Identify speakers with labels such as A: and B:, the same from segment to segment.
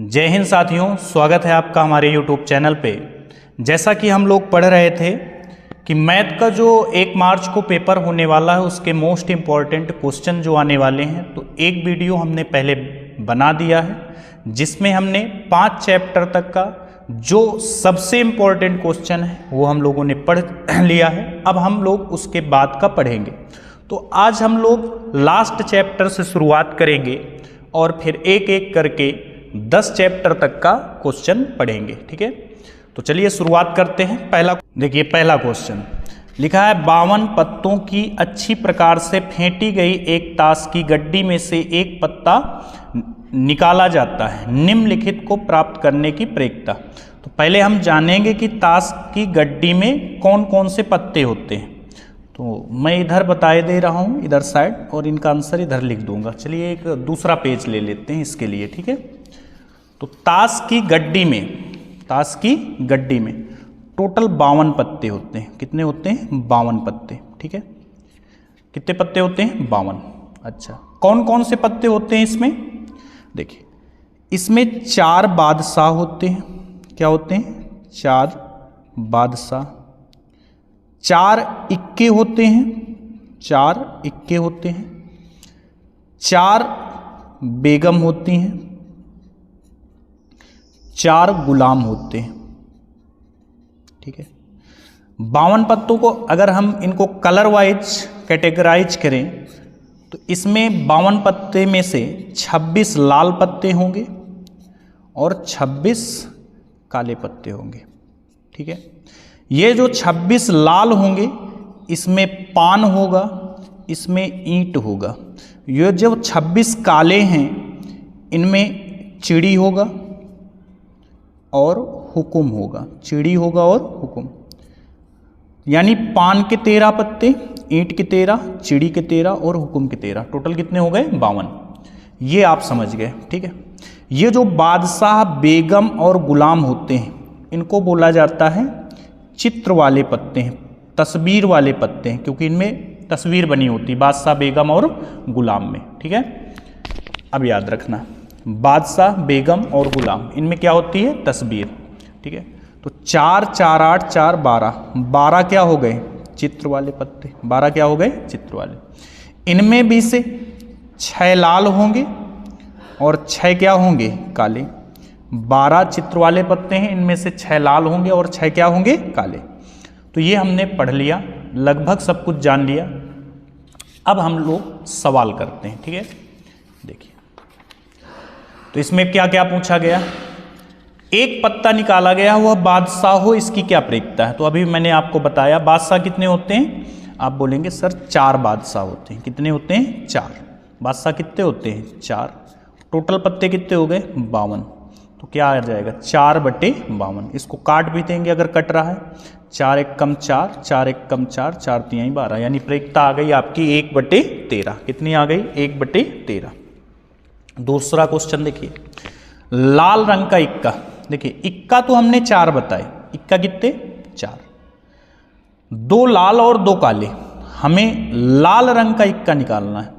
A: जय हिंद साथियों, स्वागत है आपका हमारे YouTube चैनल पे। जैसा कि हम लोग पढ़ रहे थे कि मैथ का जो 1 मार्च को पेपर होने वाला है उसके मोस्ट इम्पॉर्टेंट क्वेश्चन जो आने वाले हैं, तो एक वीडियो हमने पहले बना दिया है जिसमें हमने 5 चैप्टर तक का जो सबसे इम्पॉर्टेंट क्वेश्चन है वो हम लोगों ने पढ़ लिया है। अब हम लोग उसके बाद का पढ़ेंगे। तो आज हम लोग लास्ट चैप्टर से शुरुआत करेंगे और फिर एक एक करके 10 चैप्टर तक का क्वेश्चन पढ़ेंगे। ठीक है, तो चलिए शुरुआत करते हैं। देखिए पहला क्वेश्चन लिखा है 52 पत्तों की अच्छी प्रकार से फेंटी गई एक ताश की गड्डी में से एक पत्ता निकाला जाता है, निम्नलिखित को प्राप्त करने की प्रक्रिया। तो पहले हम जानेंगे कि ताश की गड्डी में कौन कौन से पत्ते होते हैं। तो मैं इधर बताए दे रहा हूँ इधर साइड, और इनका आंसर इधर लिख दूंगा। चलिए एक दूसरा पेज ले लेते हैं इसके लिए। ठीक है, तो ताश की गड्डी में टोटल 52 पत्ते होते हैं। कितने होते हैं? 52 पत्ते। ठीक है, कितने पत्ते होते हैं? 52। अच्छा, कौन कौन से पत्ते होते हैं इसमें? देखिए इसमें 4 बादशाह होते हैं। क्या होते हैं? 4 बादशाह। 4 इक्के होते हैं। 4 इक्के होते हैं। 4 बेगम होती हैं। 4 गुलाम होते हैं। ठीक है, 52 पत्तों को अगर हम इनको कलर वाइज कैटेगराइज करें तो इसमें 52 पत्ते में से 26 लाल पत्ते होंगे और 26 काले पत्ते होंगे। ठीक है, ये जो 26 लाल होंगे इसमें पान होगा, इसमें ईंट होगा। ये जो 26 काले हैं इनमें चिड़ी होगा और हुकुम होगा। चिड़ी होगा और हुकुम, यानी पान के 13 पत्ते, ईंट के 13, चिड़ी के 13 और हुकुम के 13। टोटल कितने हो गए? 52। ये आप समझ गए। ठीक है, ये जो बादशाह, बेगम और गुलाम होते हैं इनको बोला जाता है चित्र वाले पत्ते हैं, तस्वीर वाले पत्ते हैं, क्योंकि इनमें तस्वीर बनी होती है बादशाह, बेगम और गुलाम में। ठीक है, अब याद रखना बादशाह, बेगम और गुलाम इनमें क्या होती है? तस्वीर। ठीक है, तो 4 4 8 4 12 12 क्या हो गए? चित्र वाले पत्ते। 12 क्या हो गए? चित्र वाले। इनमें भी से 6 लाल होंगे और 6 क्या होंगे? काले। 12 चित्र वाले पत्ते हैं, इनमें से 6 लाल होंगे और 6 क्या होंगे? काले। तो ये हमने पढ़ लिया, लगभग सब कुछ जान लिया। अब हम लोग सवाल करते हैं। ठीक है, देखिए तो इसमें क्या क्या पूछा गया? एक पत्ता निकाला गया, वह बादशाह हो, इसकी क्या प्रक्रिया है? तो अभी मैंने आपको बताया बादशाह कितने होते हैं। आप बोलेंगे सर 4 बादशाह होते हैं। कितने होते हैं? 4 बादशाह। कितने होते हैं? 4। टोटल पत्ते कितने हो गए? 52। तो क्या आ जाएगा? 4/52। इसको काट भी देंगे अगर कट रहा है। 4 1 कम 4, 4 1 कम 4, 4 3 12, यानी प्रक्रिया आ गई आपकी 1/13। कितनी आ गई? 1/13। दूसरा क्वेश्चन देखिए, लाल रंग का इक्का। देखिए इक्का तो हमने 4 बताए। इक्का कितने? 4। 2 लाल और 2 काले। हमें लाल रंग का इक्का निकालना है।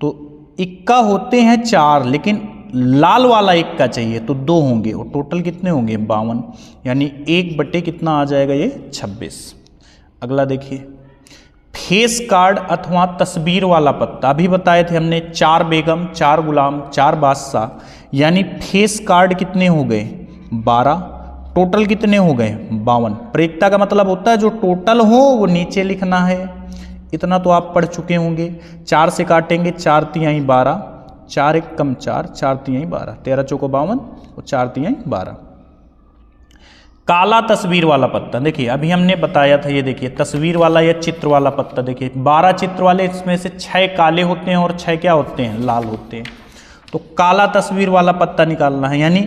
A: तो इक्का होते हैं 4, लेकिन लाल वाला इक्का चाहिए तो 2 होंगे, और टोटल कितने होंगे? 52, यानी 1/ कितना आ जाएगा? ये 26। अगला देखिए, फेस कार्ड अथवा तस्वीर वाला पत्ता। अभी बताए थे हमने 4 बेगम, 4 गुलाम, 4 बादशाह, यानी फेस कार्ड कितने हो गए? 12। टोटल कितने हो गए? 52। प्रक्रिया का मतलब होता है जो टोटल हो वो नीचे लिखना है। इतना तो आप पढ़ चुके होंगे। 4 से काटेंगे, 4 3 12, 4 1 कम 4, 4 3 12, 13 चौको 52 और 4 3 12। काला तस्वीर वाला पत्ता। देखिए अभी हमने बताया था, ये देखिए तस्वीर वाला या चित्र वाला पत्ता। देखिए 12 चित्र वाले, इसमें से 6 काले होते हैं और 6 क्या होते हैं? लाल होते हैं। तो काला तस्वीर वाला पत्ता निकालना है, यानी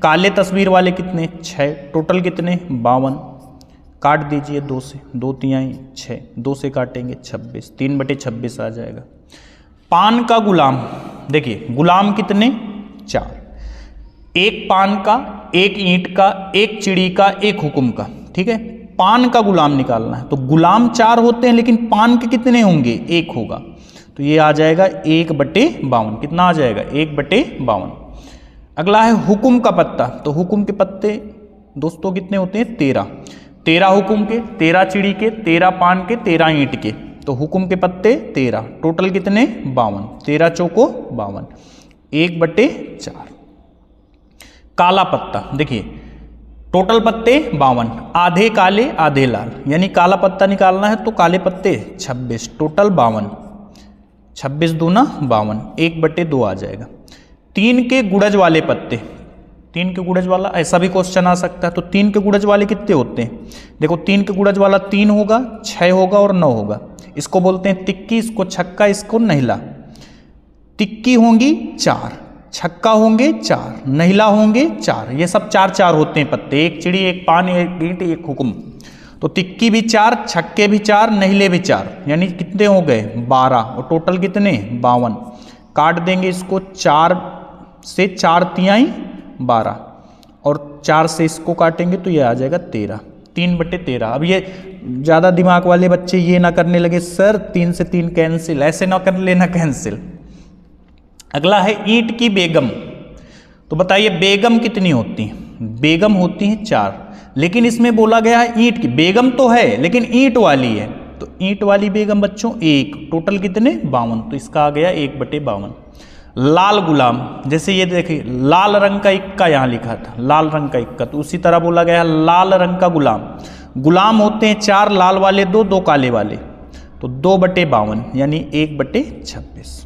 A: काले तस्वीर वाले कितने? 6। टोटल कितने? 52। काट दीजिए 2 से, 2 3 6, 2 से काटेंगे 26, 3/26 आ जाएगा। पान का गुलाम। देखिए गुलाम कितने? 4। एक पान का, एक ईंट का, एक चिड़ी का, एक हुकुम का। ठीक है, पान का गुलाम निकालना है। तो गुलाम 4 होते हैं, लेकिन पान के कितने होंगे? 1 होगा। तो ये आ जाएगा 1/52। कितना आ जाएगा? 1/52। अगला है हुकुम का पत्ता। तो हुकुम के पत्ते दोस्तों कितने होते हैं? 13। 13 हुकुम के, 13 चिड़ी के, 13 पान के, 13 ईंट के। तो हुकुम के पत्ते 13, टोटल कितने? 52। 13 चौको 52, 1/4। काला पत्ता, देखिए टोटल पत्ते 52, आधे काले आधे लाल, यानी काला पत्ता निकालना है तो काले पत्ते 26, टोटल 52। 26 दूना 52, 1/2 आ जाएगा। 3 के गुड़ज वाले पत्ते, 3 के गुड़ज वाला ऐसा भी क्वेश्चन आ सकता है। तो 3 के गुड़ज वाले कितने होते हैं? देखो 3 के गुड़ज वाला 3 होगा, 6 होगा और 9 होगा। इसको बोलते हैं तिक्की, इसको छक्का, इसको नहिला। तिक्की होंगी 4, छक्का होंगे 4, नहिला होंगे 4। ये सब 4-4 होते हैं पत्ते, एक चिड़ी, एक पान, एक ईंट, एक हुकुम। तो तिक्की भी 4, छक्के भी 4, नहिले भी 4, यानी कितने हो गए? 12। और टोटल कितने? 52। काट देंगे इसको, 4 से 4 तिहाई 12, और 4 से इसको काटेंगे तो ये आ जाएगा 13, 3/13। अब ये ज़्यादा दिमाग वाले बच्चे ये ना करने लगे सर 3 से 3 कैंसिल, ऐसे ना कर लेना कैंसिल। अगला है ईंट की बेगम। तो बताइए बेगम कितनी होती हैं? बेगम होती हैं 4, लेकिन इसमें बोला गया है ईंट की। बेगम तो है लेकिन ईंट वाली है, तो ईंट वाली बेगम बच्चों 1, टोटल कितने? 52, तो इसका आ गया 1/52। लाल गुलाम, जैसे ये देखिए लाल रंग का इक्का यहाँ लिखा था, लाल रंग का इक्का, तो उसी तरह बोला गया लाल रंग का गुलाम। गुलाम होते हैं 4, लाल वाले 2, 2 काले वाले, तो 2/52, यानी 1/26।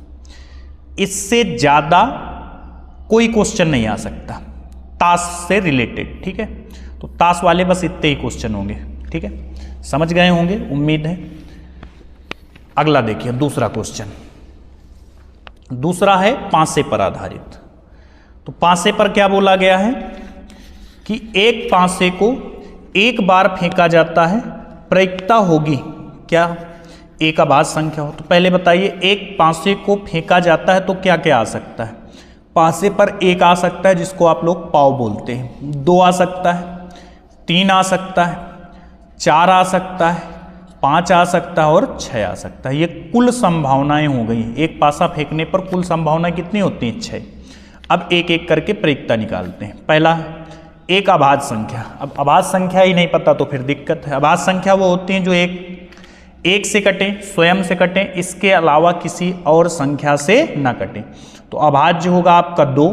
A: इससे ज़्यादा कोई क्वेश्चन नहीं आ सकता ताश से रिलेटेड, ठीक है। तो ताश वाले बस इतने ही क्वेश्चन होंगे, ठीक है, समझ गए होंगे उम्मीद है। अगला देखिए दूसरा क्वेश्चन, दूसरा है पासे पर आधारित। तो पासे पर क्या बोला गया है कि एक पासे को एक बार फेंका जाता है, प्रायिकता होगी क्या? एक अभाज्य संख्या हो। तो पहले बताइए एक पासे को फेंका जाता है तो क्या क्या आ सकता है? पासे पर 1 आ सकता है जिसको आप लोग पाव बोलते हैं, 2 आ सकता है, 3 आ सकता है, 4 आ सकता है, 5 आ सकता है और 6 आ सकता है। ये कुल संभावनाएं हो गई। एक पासा फेंकने पर कुल संभावना कितनी होती है? 6। अब एक एक करके प्रायिकता निकालते हैं। पहला एक अभाज्य संख्या। अब अभाज्य संख्या ही नहीं पता तो फिर दिक्कत है। अभाज्य संख्या वो होती हैं जो एक से कटे, स्वयं से कटे, इसके अलावा किसी और संख्या से ना कटे। तो अभाज्य होगा आपका 2,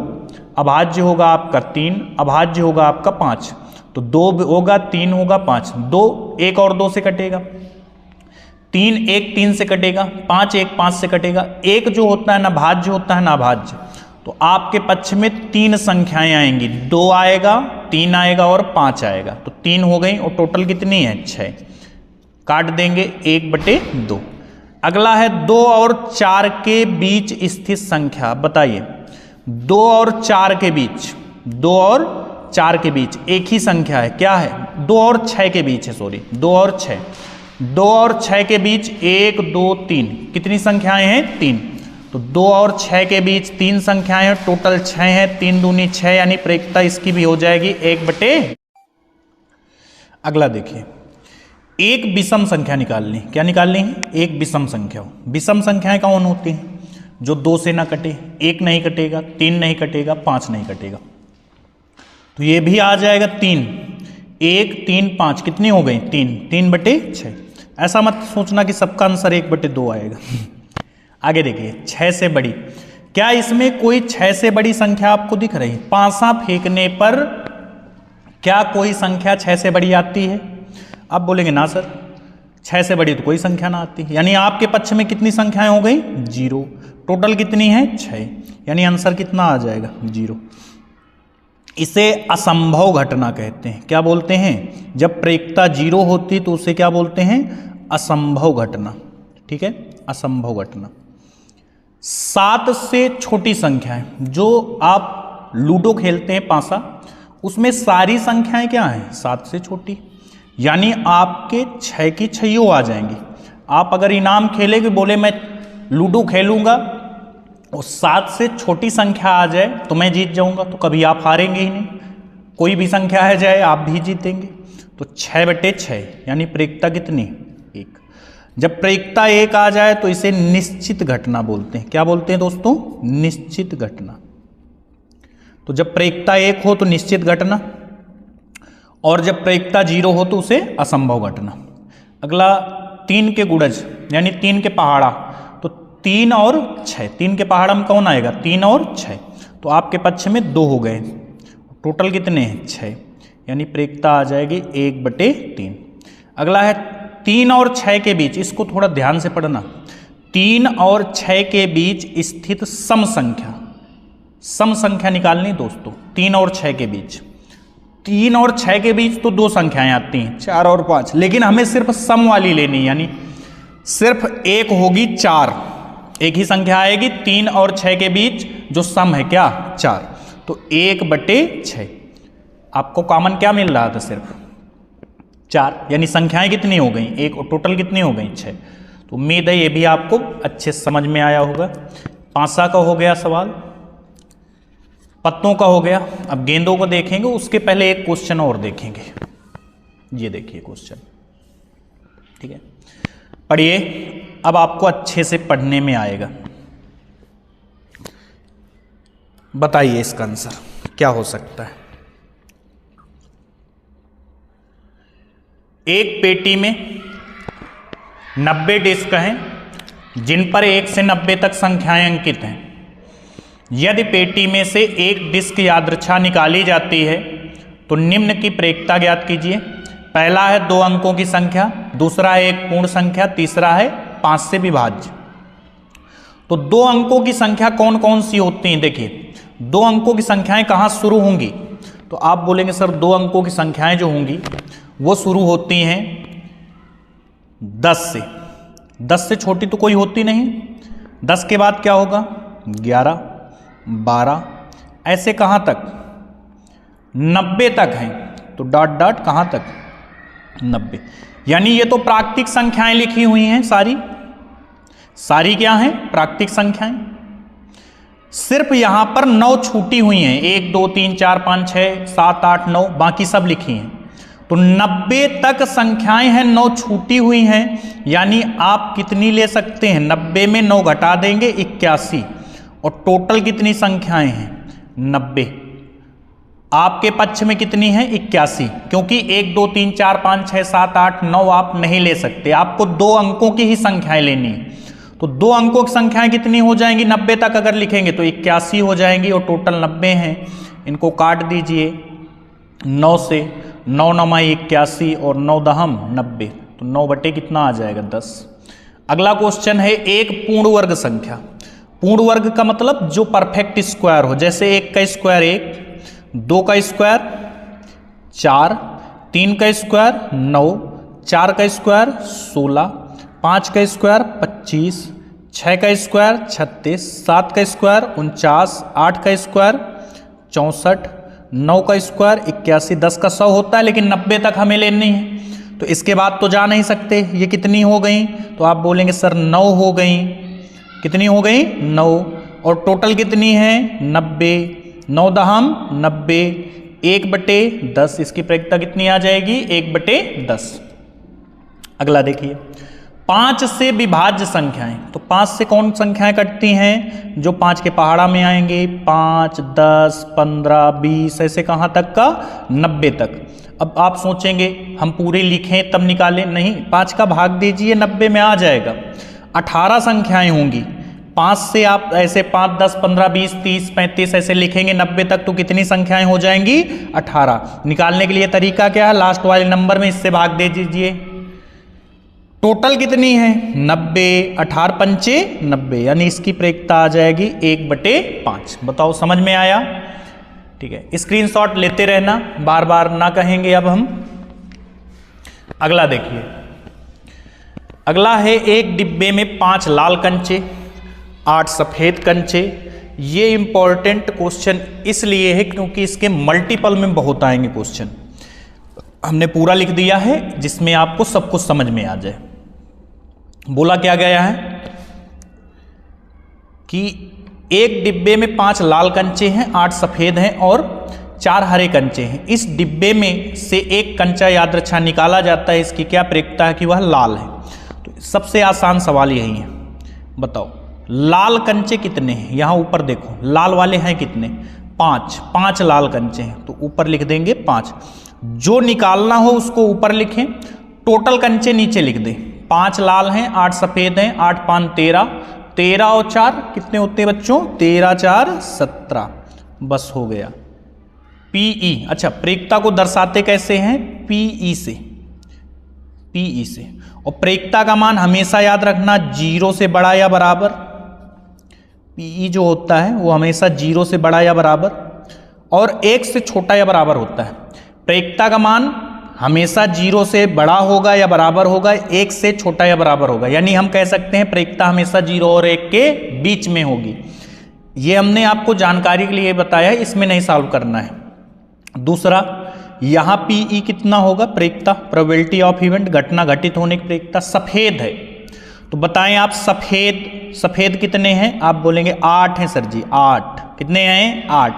A: अभाज्य होगा आपका 3, अभाज्य होगा आपका 5। तो 2 होगा, 3 होगा, 5, 2 1 और 2 से कटेगा, 3 1 3 से कटेगा, 5 1 5 से कटेगा। एक जो होता है ना भाज्य होता है ना अभाज्य। तो आपके पक्ष में 3 संख्याएं आएंगी, 2 आएगा, 3 आएगा और 5 आएगा। तो 3 हो गई और टोटल कितनी है? 6। काट देंगे 1/2। अगला है 2 और 4 के बीच स्थित संख्या। बताइए 2 और 4 के बीच, 2 और 4 के बीच एक ही संख्या है, क्या है? 2 और 6 के बीच है, सॉरी 2 और 6। 2 और 6 के बीच 1 2 3 कितनी संख्याएं हैं? 3। तो 2 और 6 के बीच 3 संख्याएं हैं, टोटल 6 है, 3 दूनी 6, यानी प्रायिकता इसकी भी हो जाएगी 1/। अगला देखिए एक विषम संख्या निकालनी। क्या निकालनी है? एक विषम संख्या। विषम संख्याएं कौन होती हैं? जो 2 से ना कटे, 1 नहीं कटेगा, 3 नहीं कटेगा, 5 नहीं कटेगा। तो ये भी आ जाएगा 3, 1 3 5 कितनी हो गई? 3, 3/6। ऐसा मत सोचना कि सबका आंसर 1/2 आएगा। आगे देखिए 6 से बड़ी। क्या इसमें कोई 6 से बड़ी संख्या आपको दिख रही है? पासा फेंकने पर क्या कोई संख्या 6 से बड़ी आती है? आप बोलेंगे ना सर 6 से बड़ी तो कोई संख्या ना आती, यानी आपके पक्ष में कितनी संख्याएं हो गई? 0। टोटल कितनी है? 6, यानी आंसर कितना आ जाएगा? 0। इसे असंभव घटना कहते हैं। क्या बोलते हैं? जब प्रायिकता 0 होती तो उसे क्या बोलते हैं? असंभव घटना, ठीक है, असंभव घटना। 7 से छोटी संख्याएं, जो आप लूडो खेलते हैं पासा, उसमें सारी संख्याएं क्या हैं? 7 से छोटी, यानी आपके 6 की 6 आ जाएंगी। आप अगर इनाम खेलेंगे, बोले मैं लूडो खेलूंगा और 7 से छोटी संख्या आ जाए तो मैं जीत जाऊंगा, तो कभी आप हारेंगे ही नहीं। कोई भी संख्या आ जाए आप भी जीतेंगे। तो 6/6, यानी प्रायिकता कितनी? 1। जब प्रायिकता 1 आ जाए तो इसे निश्चित घटना बोलते हैं। क्या बोलते हैं दोस्तों? निश्चित घटना। तो जब प्रयुक्ता 1 हो तो निश्चित घटना, और जब प्रयुक्ता 0 हो तो उसे असंभव घटना। अगला 3 के गुणज यानी 3 के पहाड़ा, तो 3 और 6, 3 के पहाड़ा में कौन आएगा? 3 और 6, तो आपके पक्ष में 2 हो गए, टोटल कितने हैं? 6, यानी प्रयुक्ता आ जाएगी 1/3। अगला है 3 और 6 के बीच, इसको थोड़ा ध्यान से पढ़ना। 3 और 6 के बीच स्थित सम संख्या, सम संख्या निकालनी दोस्तों। 3 और 6 के बीच, 3 और 6 के बीच तो 2 संख्याएं आती हैं, 4 और 5, लेकिन हमें सिर्फ सम वाली लेनी, यानी सिर्फ एक होगी 4, एक ही संख्या आएगी 3 और 6 के बीच जो सम है क्या? 4, तो 1/6। आपको कॉमन क्या मिल रहा था? सिर्फ 4, यानी संख्याएं कितनी हो गई? एक, और टोटल कितनी हो गई? 6। तो उम्मीद है ये भी आपको अच्छे समझ में आया होगा। पांसा का हो गया सवाल, पत्तों का हो गया। अब गेंदों को देखेंगे, उसके पहले एक क्वेश्चन और देखेंगे। ये देखिए क्वेश्चन, ठीक है, पढ़िए, अब आपको अच्छे से पढ़ने में आएगा। बताइए इसका आंसर क्या हो सकता है। एक पेटी में 90 डिस्क हैं जिन पर 1 से 90 तक संख्याएं अंकित हैं। यदि पेटी में से एक डिस्क यादृच्छा निकाली जाती है तो निम्न की प्रयुक्ता ज्ञात कीजिए। पहला है 2 अंकों की संख्या, दूसरा है एक पूर्ण संख्या, तीसरा है 5 से विभाज्य। तो 2 अंकों की संख्या कौन कौन सी होती हैं? देखिए 2 अंकों की संख्याएं कहाँ शुरू होंगी? तो आप बोलेंगे सर 2 अंकों की संख्याएं जो होंगी वो शुरू होती हैं 10 से। 10 से छोटी तो कोई होती नहीं। 10 के बाद क्या होगा? 11, 12, ऐसे कहाँ तक? 90 तक हैं, तो डॉट डॉट कहाँ तक? 90। यानी ये तो प्राकृतिक संख्याएं लिखी हुई हैं सारी, सारी क्या हैं? प्राकृतिक संख्याएं। सिर्फ यहां पर 9 छूटी हुई हैं, 1 2 3 4 5 6 7 8 9, बाकी सब लिखी हैं। तो 90 तक संख्याएं हैं, 9 छूटी हुई हैं, यानी आप कितनी ले सकते हैं? 90 में 9 घटा देंगे 81, और टोटल कितनी संख्याएं हैं? 90। आपके पक्ष में कितनी है? 81, क्योंकि 1 2 3 4 5 6 7 8 9 आप नहीं ले सकते, आपको 2 अंकों की ही संख्याएं लेनी है। तो 2 अंकों की संख्याएं कितनी हो जाएंगी? 90 तक अगर लिखेंगे तो 81 हो जाएंगी, और टोटल 90 हैं। इनको काट दीजिए 9 से, 9 9 81 और 9 दहम 90, तो 9 बटे कितना आ जाएगा? 10। अगला क्वेश्चन है एक पूर्ण वर्ग संख्या। पूर्ण वर्ग का मतलब जो परफेक्ट स्क्वायर हो, जैसे 1 का स्क्वायर 1, 2 का स्क्वायर 4, 3 का स्क्वायर 9, 4 का स्क्वायर 16, 5 का स्क्वायर 25, 6 का स्क्वायर 36, 7 का स्क्वायर 49, 8 का स्क्वायर 64, 9 का स्क्वायर 81, 10 का 100 होता है, लेकिन 90 तक हमें लेनी है। तो इसके बाद तो जा नहीं सकते। ये कितनी हो गई? तो आप बोलेंगे सर 9 हो गई। कितनी हो गई? 9, और टोटल कितनी है? 90, 9 दहम 90, 1/10। इसकी प्रयुक्ता कितनी आ जाएगी? 1/10। अगला देखिए 5 से विभाज्य संख्याएं। तो 5 से कौन संख्याएं कटती हैं? जो 5 के पहाड़ा में आएंगे, 5, 10, 15, 20, ऐसे कहाँ तक का? 90 तक। अब आप सोचेंगे हम पूरे लिखें तब निकालें, नहीं, 5 का भाग दीजिए, 90 में आ जाएगा। 18 संख्याएं होंगी। 5 से आप ऐसे 5, 10, 15, 20, 30, 35 ऐसे लिखेंगे 90 तक, तो कितनी संख्याएं हो जाएंगी? 18। निकालने के लिए तरीका क्या है? लास्ट वाले नंबर में इससे भाग दे दीजिए। टोटल कितनी है? 90, 18 पंचे 90, यानी इसकी प्रयुक्ता आ जाएगी 1/5। बताओ समझ में आया? ठीक है, स्क्रीनशॉट लेते रहना, बार बार ना कहेंगे अब हम। अगला देखिए, अगला है एक डिब्बे में 5 लाल कंचे, 8 सफेद कंचे। ये इंपॉर्टेंट क्वेश्चन इसलिए है क्योंकि इसके मल्टीपल में बहुत आएंगे क्वेश्चन। हमने पूरा लिख दिया है जिसमें आपको सब कुछ समझ में आ जाए। बोला क्या गया है कि एक डिब्बे में 5 लाल कंचे हैं, 8 सफेद हैं और 4 हरे कंचे हैं। इस डिब्बे में से एक कंचा यादृच्छा निकाला जाता है, इसकी क्या प्रयुक्ता है कि वह लाल है। तो सबसे आसान सवाल यही है, बताओ लाल कंचे कितने हैं? यहां ऊपर देखो लाल वाले हैं कितने? पांच लाल कंचे हैं, तो ऊपर लिख देंगे 5। जो निकालना हो उसको ऊपर लिखें, टोटल कंचे नीचे लिख दें। 5 लाल हैं, 8 सफेद हैं, 8 5 13, 13 और 4 कितने होते हैं बच्चों? 13 4 17। बस हो गया। पीई, अच्छा प्रेक्ता को दर्शाते कैसे हैं? पीई से, पीई से। और प्रेक्ता का मान हमेशा याद रखना 0 से बड़ा या बराबर। पीई जो होता है वो हमेशा 0 से बड़ा या बराबर और 1 से छोटा या बराबर होता है। प्रेक्ता का मान हमेशा 0 से बड़ा होगा या बराबर होगा, 1 से छोटा या बराबर होगा। यानी हम कह सकते हैं प्रेक्ता हमेशा 0 और 1 के बीच में होगी। ये हमने आपको जानकारी के लिए बताया है, इसमें नहीं सॉल्व करना है। दूसरा, यहां पीई कितना होगा? प्रेक्ता, प्रोबेबिलिटी ऑफ इवेंट, घटना घटित होने की प्रेक्ता। सफेद है तो बताएं आप, सफेद कितने हैं? आप बोलेंगे 8 हैं सर जी, 8। कितने हैं? 8।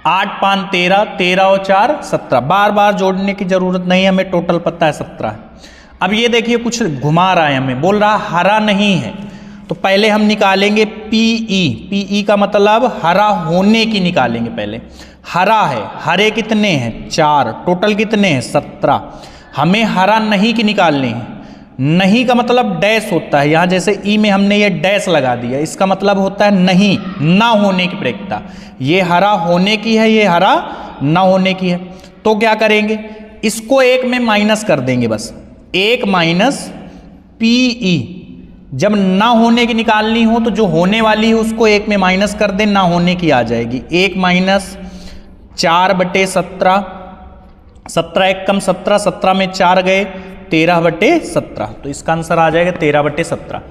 A: 8 5 13, 13 और 4 17। बार बार जोड़ने की जरूरत नहीं है, हमें टोटल पता है 17 है। अब ये देखिए कुछ घुमा रहा है, हमें बोल रहा हरा नहीं है, तो पहले हम निकालेंगे पीई। पीई का मतलब हरा होने की निकालेंगे पहले। हरा है, हरे कितने हैं? 4। टोटल कितने हैं? 17। हमें हरा नहीं की निकालनी है। नहीं का मतलब डैश होता है, यहां जैसे ई में हमने ये डैश लगा दिया, इसका मतलब होता है नहीं, ना होने की प्रेक्ता। ये हरा होने की है, ये हरा ना होने की है। तो क्या करेंगे? इसको 1 में माइनस कर देंगे, बस 1 माइनस पीई। जब ना होने की निकालनी हो तो जो होने वाली है उसको 1 में माइनस कर दें, ना होने की आ जाएगी। 1 माइनस 4/17, 17 1 कम 17, 17 में 4 गए, 13/17। तो इसका आंसर आ जाएगा 13/17।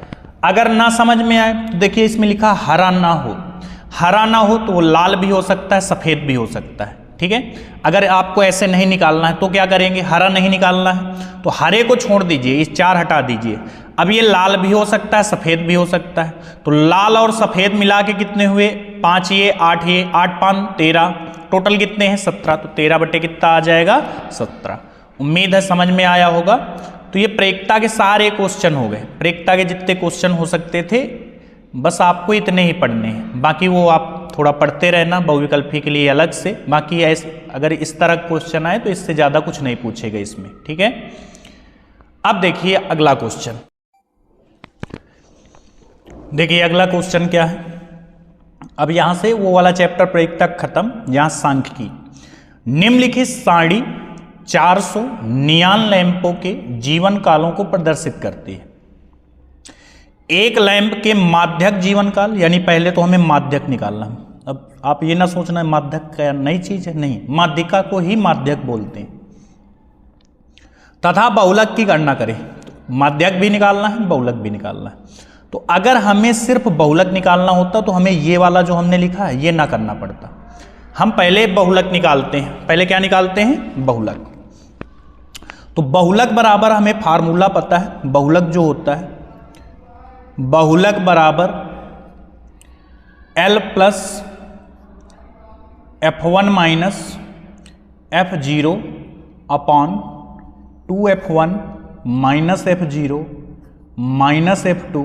A: अगर ना समझ में आए तो देखिए इसमें लिखा हरा ना हो। हरा ना हो तो वो लाल भी हो सकता है, सफेद भी हो सकता है, ठीक है। अगर आपको ऐसे नहीं निकालना है तो क्या करेंगे? हरा नहीं निकालना है तो हरे को छोड़ दीजिए, इस 4 हटा दीजिए। अब ये लाल भी हो सकता है, सफेद भी हो सकता है, तो लाल और सफेद मिला के कितने हुए? 5 ये 8 ये 8 5 13, टोटल कितने हैं? 17। तो 13 बटे कितना आ जाएगा? 17। उम्मीद है समझ में आया होगा। तो ये प्रेक्ता के सारे क्वेश्चन हो गए, प्रेक्ता के जितने क्वेश्चन हो सकते थे बस आपको इतने ही पढ़ने हैं। बाकी वो आप थोड़ा पढ़ते रहना बहुविकल्पी के लिए अलग से। बाकी ऐसे अगर इस तरह क्वेश्चन आए तो इससे ज़्यादा कुछ नहीं पूछेगा इसमें, ठीक है। अब देखिए अगला क्वेश्चन, देखिए अगला क्वेश्चन क्या है। अब यहां से वो वाला चैप्टर प्रेक्ता खत्म, यहां सांख्यिकी। निम्नलिखित सारणी 400 नियान लैंपों के जीवन कालों को प्रदर्शित करती है। एक लैंप के माध्यक जीवन काल, यानी पहले तो हमें माध्यक निकालना है। अब आप ये ना सोचना माध्यक क्या नई चीज है, नहीं, माध्यिका को ही माध्यक बोलते हैं। तथा बहुलक की गणना करें, तो माध्यक भी निकालना है, बहुलक भी निकालना है। तो अगर हमें सिर्फ बहुलक निकालना होता तो हमें ये वाला जो हमने लिखा है ये ना करना पड़ता। हम पहले बहुलक निकालते हैं। पहले क्या निकालते हैं? बहुलक। तो बहुलक बराबर हमें फार्मूला पता है। बहुलक जो होता है, बहुलक बराबर L plus F1 minus F0 upon 2F1 minus F0 minus F2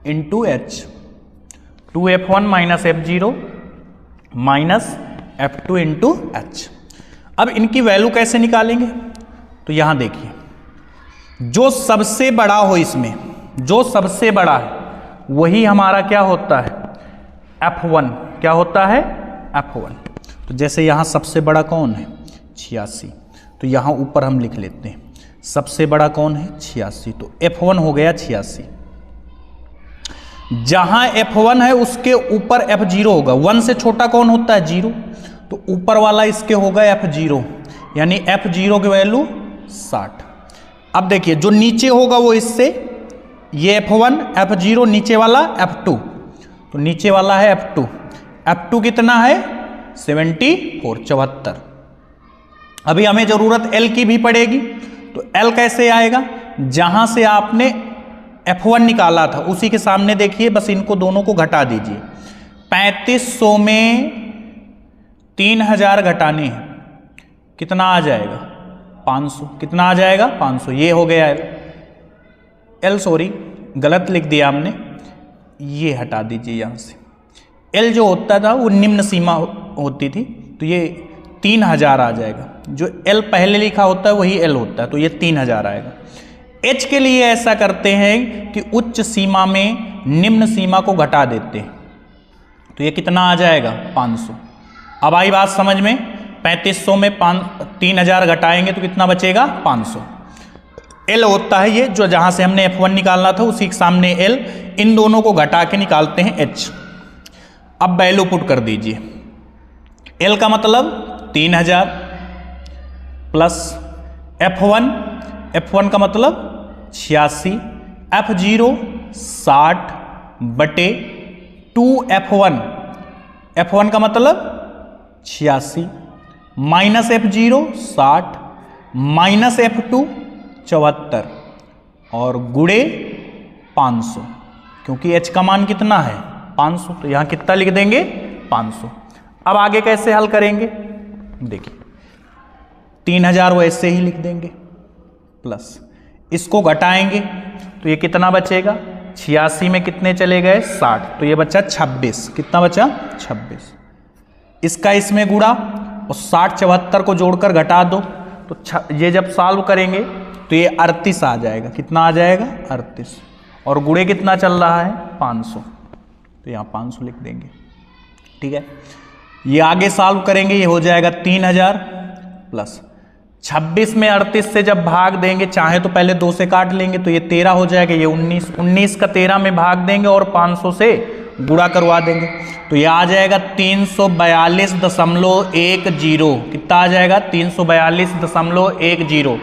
A: into H। 2F1 minus F0 minus F2 into H। अब इनकी वैल्यू कैसे निकालेंगे? तो यहां देखिए, जो सबसे बड़ा हो, इसमें जो सबसे बड़ा है वही हमारा क्या होता है? F1। क्या होता है? F1। तो जैसे यहां सबसे बड़ा कौन है? 86। तो यहां ऊपर हम लिख लेते हैं सबसे बड़ा कौन है? 86। तो F1 हो गया 86। जहां F1 है उसके ऊपर F0 होगा। 1 से छोटा कौन होता है? 0। तो ऊपर वाला इसके होगा F0, यानी F0 की वैल्यू 60। अब देखिए जो नीचे होगा वो इससे, ये F1 F0, नीचे वाला F2। तो नीचे वाला है F2। F2 कितना है? 74, 74। अभी हमें जरूरत L की भी पड़ेगी। तो L कैसे आएगा? जहां से आपने F1 निकाला था उसी के सामने देखिए, बस इनको दोनों को घटा दीजिए। 3500 में 3000 घटाने हैं, कितना आ जाएगा? 500। कितना आ जाएगा? 500। ये हो गया L, सॉरी गलत लिख दिया हमने, ये हटा दीजिए यहां से। एल जो होता था वो निम्न सीमा होती थी, तो ये 3000 आ जाएगा। जो एल पहले लिखा होता है वही एल होता है, तो ये 3000 आएगा। एच के लिए ऐसा करते हैं कि उच्च सीमा में निम्न सीमा को घटा देते हैं, तो ये कितना आ जाएगा 500। अब आई बात समझ में, 3500 में 3000 घटाएंगे तो कितना बचेगा 500। एल होता है ये जो जहां से हमने F1 निकालना था उसी के सामने एल, इन दोनों को घटा के निकालते हैं एच। अब वैल्यू पुट कर दीजिए, एल का मतलब 3000 प्लस F1 का मतलब 86, F0 60 बटे 2F1 का मतलब 86 माइनस F0 60 माइनस F2 74 और गुणे 500, क्योंकि H का मान कितना है 500, तो यहां कितना लिख देंगे 500। अब आगे कैसे हल करेंगे, देखिए 3000 वैसे ही लिख देंगे, प्लस इसको घटाएंगे तो ये कितना बचेगा, 86 में कितने चले गए 60, तो ये बचा 26। कितना बचा 26। इसका इसमें गुणा और 60 74 को जोड़कर घटा दो, तो ये जब सॉल्व करेंगे तो ये 38 आ जाएगा। कितना आ जाएगा 38, और गुणे कितना चल रहा है 500, तो यहाँ 500 लिख देंगे। ठीक है, ये आगे सॉल्व करेंगे, ये हो जाएगा 3000 प्लस 26 में 38 से जब भाग देंगे, चाहे तो पहले 2 से काट लेंगे तो ये 13 हो जाएगा, ये 19 का 13 में भाग देंगे और 500 से गुणा करवा देंगे, तो ये आ जाएगा 342.10। कितना आ जाएगा 342.10।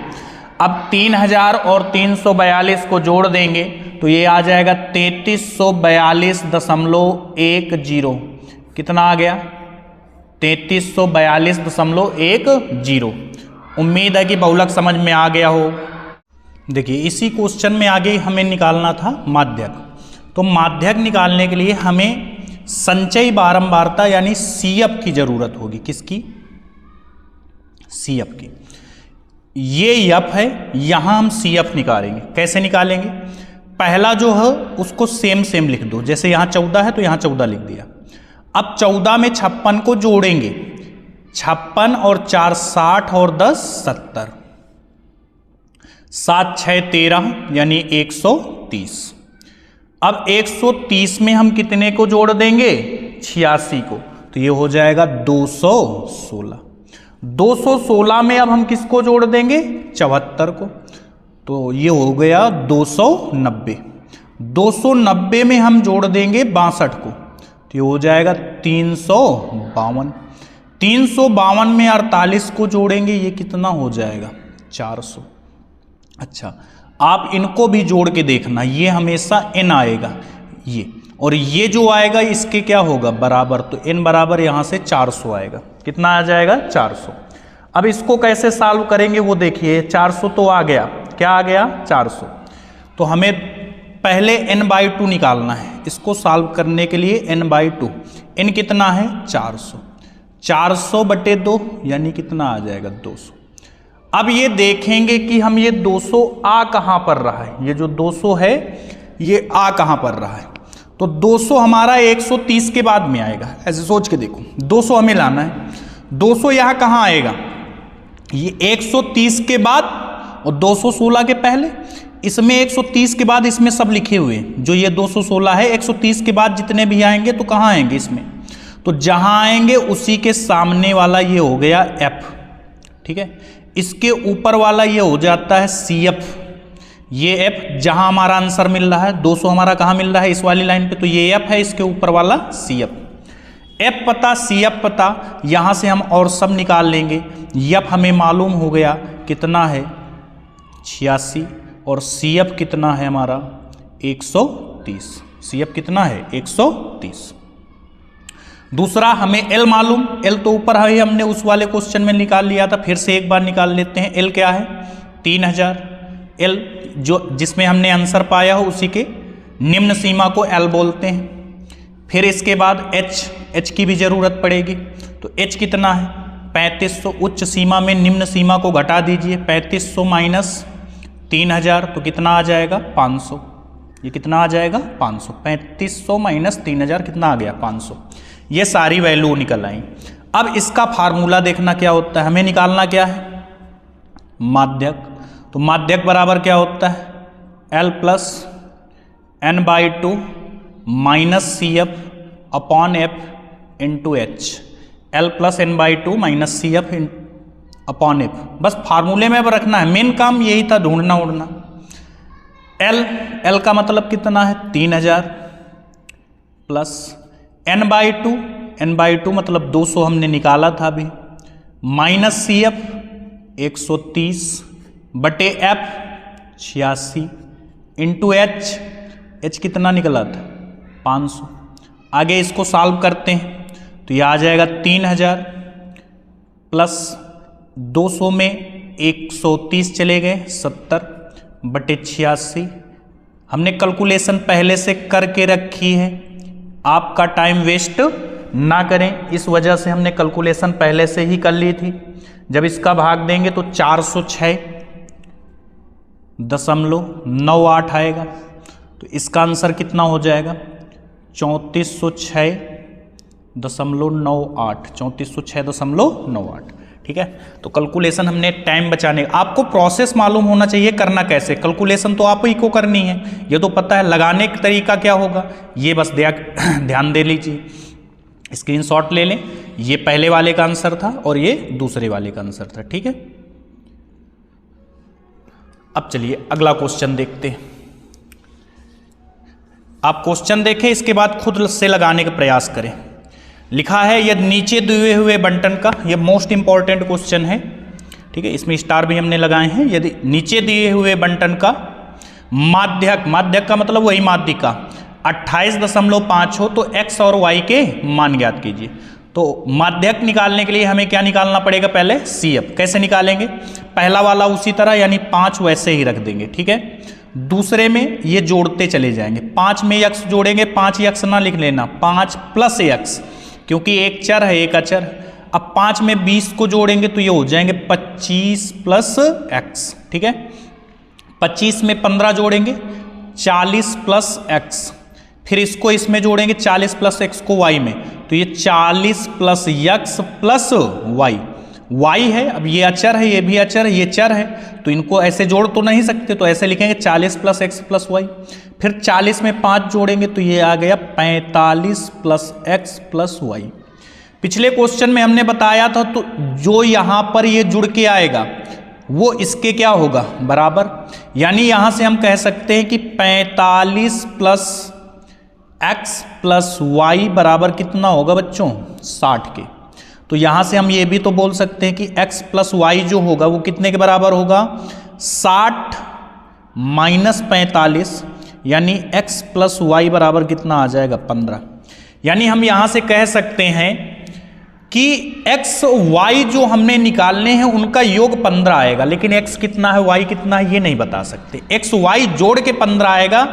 A: अब 3000 और 342 को जोड़ देंगे तो ये आ जाएगा 3342.10। कितना आ गया 3342.10। उम्मीद है कि बहुलक समझ में आ गया हो। देखिए इसी क्वेश्चन में आगे हमें निकालना था माध्यक, तो माध्यक निकालने के लिए हमें संचयी बारंबारता यानी CF की जरूरत होगी। किसकी, CF की। ये F है, यहां हम CF निकालेंगे। कैसे निकालेंगे, पहला जो है उसको सेम लिख दो, जैसे यहां 14 है तो यहां 14 लिख दिया। अब 14 में 56 को जोड़ेंगे, 56 और 4 60 और 10 70, 7 6 13 यानी 130। अब 130 में हम कितने को जोड़ देंगे 86 को, तो ये हो जाएगा 216। 216 में अब हम किसको जोड़ देंगे 74 को, तो ये हो गया 290। 290 में हम जोड़ देंगे 62 को, तो ये हो जाएगा 352। 352 में 48 को जोड़ेंगे, ये कितना हो जाएगा 400। अच्छा, आप इनको भी जोड़ के देखना, ये हमेशा n आएगा ये, और ये जो आएगा इसके क्या होगा बराबर, तो n बराबर यहां से 400 आएगा। कितना आ जाएगा 400। अब इसको कैसे सॉल्व करेंगे वो देखिए, 400 तो आ गया, क्या आ गया 400, तो हमें पहले n/2 निकालना है। इसको सॉल्व करने के लिए n/2, n कितना है 400, 400 बटे 2 यानी कितना आ जाएगा 200। अब ये देखेंगे कि हम ये 200 आ कहां पर रहा है, ये जो 200 है ये आ कहां पर रहा है, तो 200 हमारा 130 के बाद में आएगा। ऐसे सोच के देखो, 200 हमें लाना है, 200 यहां कहां आएगा, ये 130 के बाद और 216 के पहले, इसमें 130 के बाद इसमें सब लिखे हुए हैं, जो ये 216 है 130 के बाद जितने भी आएंगे तो कहां आएंगे इसमें, तो जहां आएंगे उसी के सामने वाला ये हो गया F। ठीक है, इसके ऊपर वाला ये हो जाता है CF। ये F जहां हमारा आंसर मिल रहा है, 200 हमारा कहां मिल रहा है इस वाली लाइन पे, तो ये F है, इसके ऊपर वाला CF। F पता CF पता, यहां से हम और सब निकाल लेंगे। F हमें मालूम हो गया कितना है 86 और CF कितना है हमारा 130। CF कितना है 130। दूसरा हमें L मालूम, L तो ऊपर है हमने उस वाले क्वेश्चन में निकाल लिया था, फिर से एक बार निकाल लेते हैं। L क्या है 3000। L जो जिसमें हमने आंसर पाया हो उसी के निम्न सीमा को L बोलते हैं। फिर इसके बाद H की भी जरूरत पड़ेगी, तो H कितना है 3500। उच्च सीमा में निम्न सीमा को घटा दीजिए, 3500 माइनस 3000 तो कितना आ जाएगा 500। ये कितना आ जाएगा 500, 3500 माइनस 3000 कितना आ गया 500। ये सारी वैल्यू निकल आई। अब इसका फार्मूला देखना क्या होता है, हमें निकालना क्या है माध्यक। तो माध्यक बराबर क्या होता है L plus n/2 minus CF upon F into H. L plus n/2 minus CF upon F, बस फार्मूले में अब रखना है, मेन काम यही था ढूंढना उड़ना। L का मतलब कितना है 3000 प्लस n/2 मतलब 200 हमने निकाला था अभी, माइनस CF 130 बटे F 86 इंटू H कितना निकला था 500। आगे इसको सॉल्व करते हैं तो ये आ जाएगा 3000 प्लस 200 में 130 चले गए 70 बटे 86। हमने कैलकुलेशन पहले से करके रखी है, आपका टाइम वेस्ट ना करें इस वजह से हमने कैलकुलेशन पहले से ही कर ली थी। जब इसका भाग देंगे तो 406.98 आएगा, तो इसका आंसर कितना हो जाएगा 3406.98। ठीक है, तो कैलकुलेशन हमने टाइम बचाने, आपको प्रोसेस मालूम होना चाहिए करना कैसे, कैलकुलेशन तो आप ही को करनी है, ये तो पता है, लगाने का तरीका क्या होगा ये बस ध्यान दे लीजिए, स्क्रीनशॉट ले लें। ये पहले वाले का आंसर था और ये दूसरे वाले का आंसर था। ठीक है, अब चलिए अगला क्वेश्चन देखते हैं। आप क्वेश्चन देखें, इसके बाद खुद से लगाने का प्रयास करें। लिखा है यदि नीचे दिए हुए बंटन का, यह मोस्ट इंपॉर्टेंट क्वेश्चन है, ठीक है, इसमें स्टार भी हमने लगाए हैं। यदि नीचे दिए हुए बंटन का माध्यक का मतलब वही माध्यिका 28.5 हो तो x और y के मान ज्ञात कीजिए। तो माध्यक निकालने के लिए हमें क्या निकालना पड़ेगा, पहले CF। कैसे निकालेंगे, पहला वाला उसी तरह यानी 5 वैसे ही रख देंगे। ठीक है, दूसरे में ये जोड़ते चले जाएंगे, 5 में x जोड़ेंगे, 5 x ना लिख लेना, 5 प्लस x, क्योंकि एक चर है एक अचर। अब 5 में 20 को जोड़ेंगे तो ये हो जाएंगे 25 प्लस x। ठीक है, 25 में 15 जोड़ेंगे 40 प्लस x, फिर इसको इसमें जोड़ेंगे 40 प्लस x को y में, तो ये 40 प्लस x प्लस y है। अब ये अचर है, ये भी अचर है, ये चर है, तो इनको ऐसे जोड़ तो नहीं सकते, तो ऐसे लिखेंगे 40 प्लस x प्लस y। फिर 40 में 5 जोड़ेंगे तो ये आ गया 45 प्लस x प्लस y। पिछले क्वेश्चन में हमने बताया था, तो जो यहां पर ये जुड़ के आएगा वो इसके क्या होगा बराबर, यानी यहां से हम कह सकते हैं कि 45 प्लस x प्लस y बराबर कितना होगा बच्चों 60 के। तो यहां से हम ये भी तो बोल सकते हैं कि x प्लस y जो होगा वो कितने के बराबर होगा 60 माइनस 45, यानी x प्लस y बराबर कितना आ जाएगा 15। यानी हम यहां से कह सकते हैं कि x y जो हमने निकालने हैं उनका योग 15 आएगा, लेकिन x कितना है y कितना है ये नहीं बता सकते। x y जोड़ के 15 आएगा,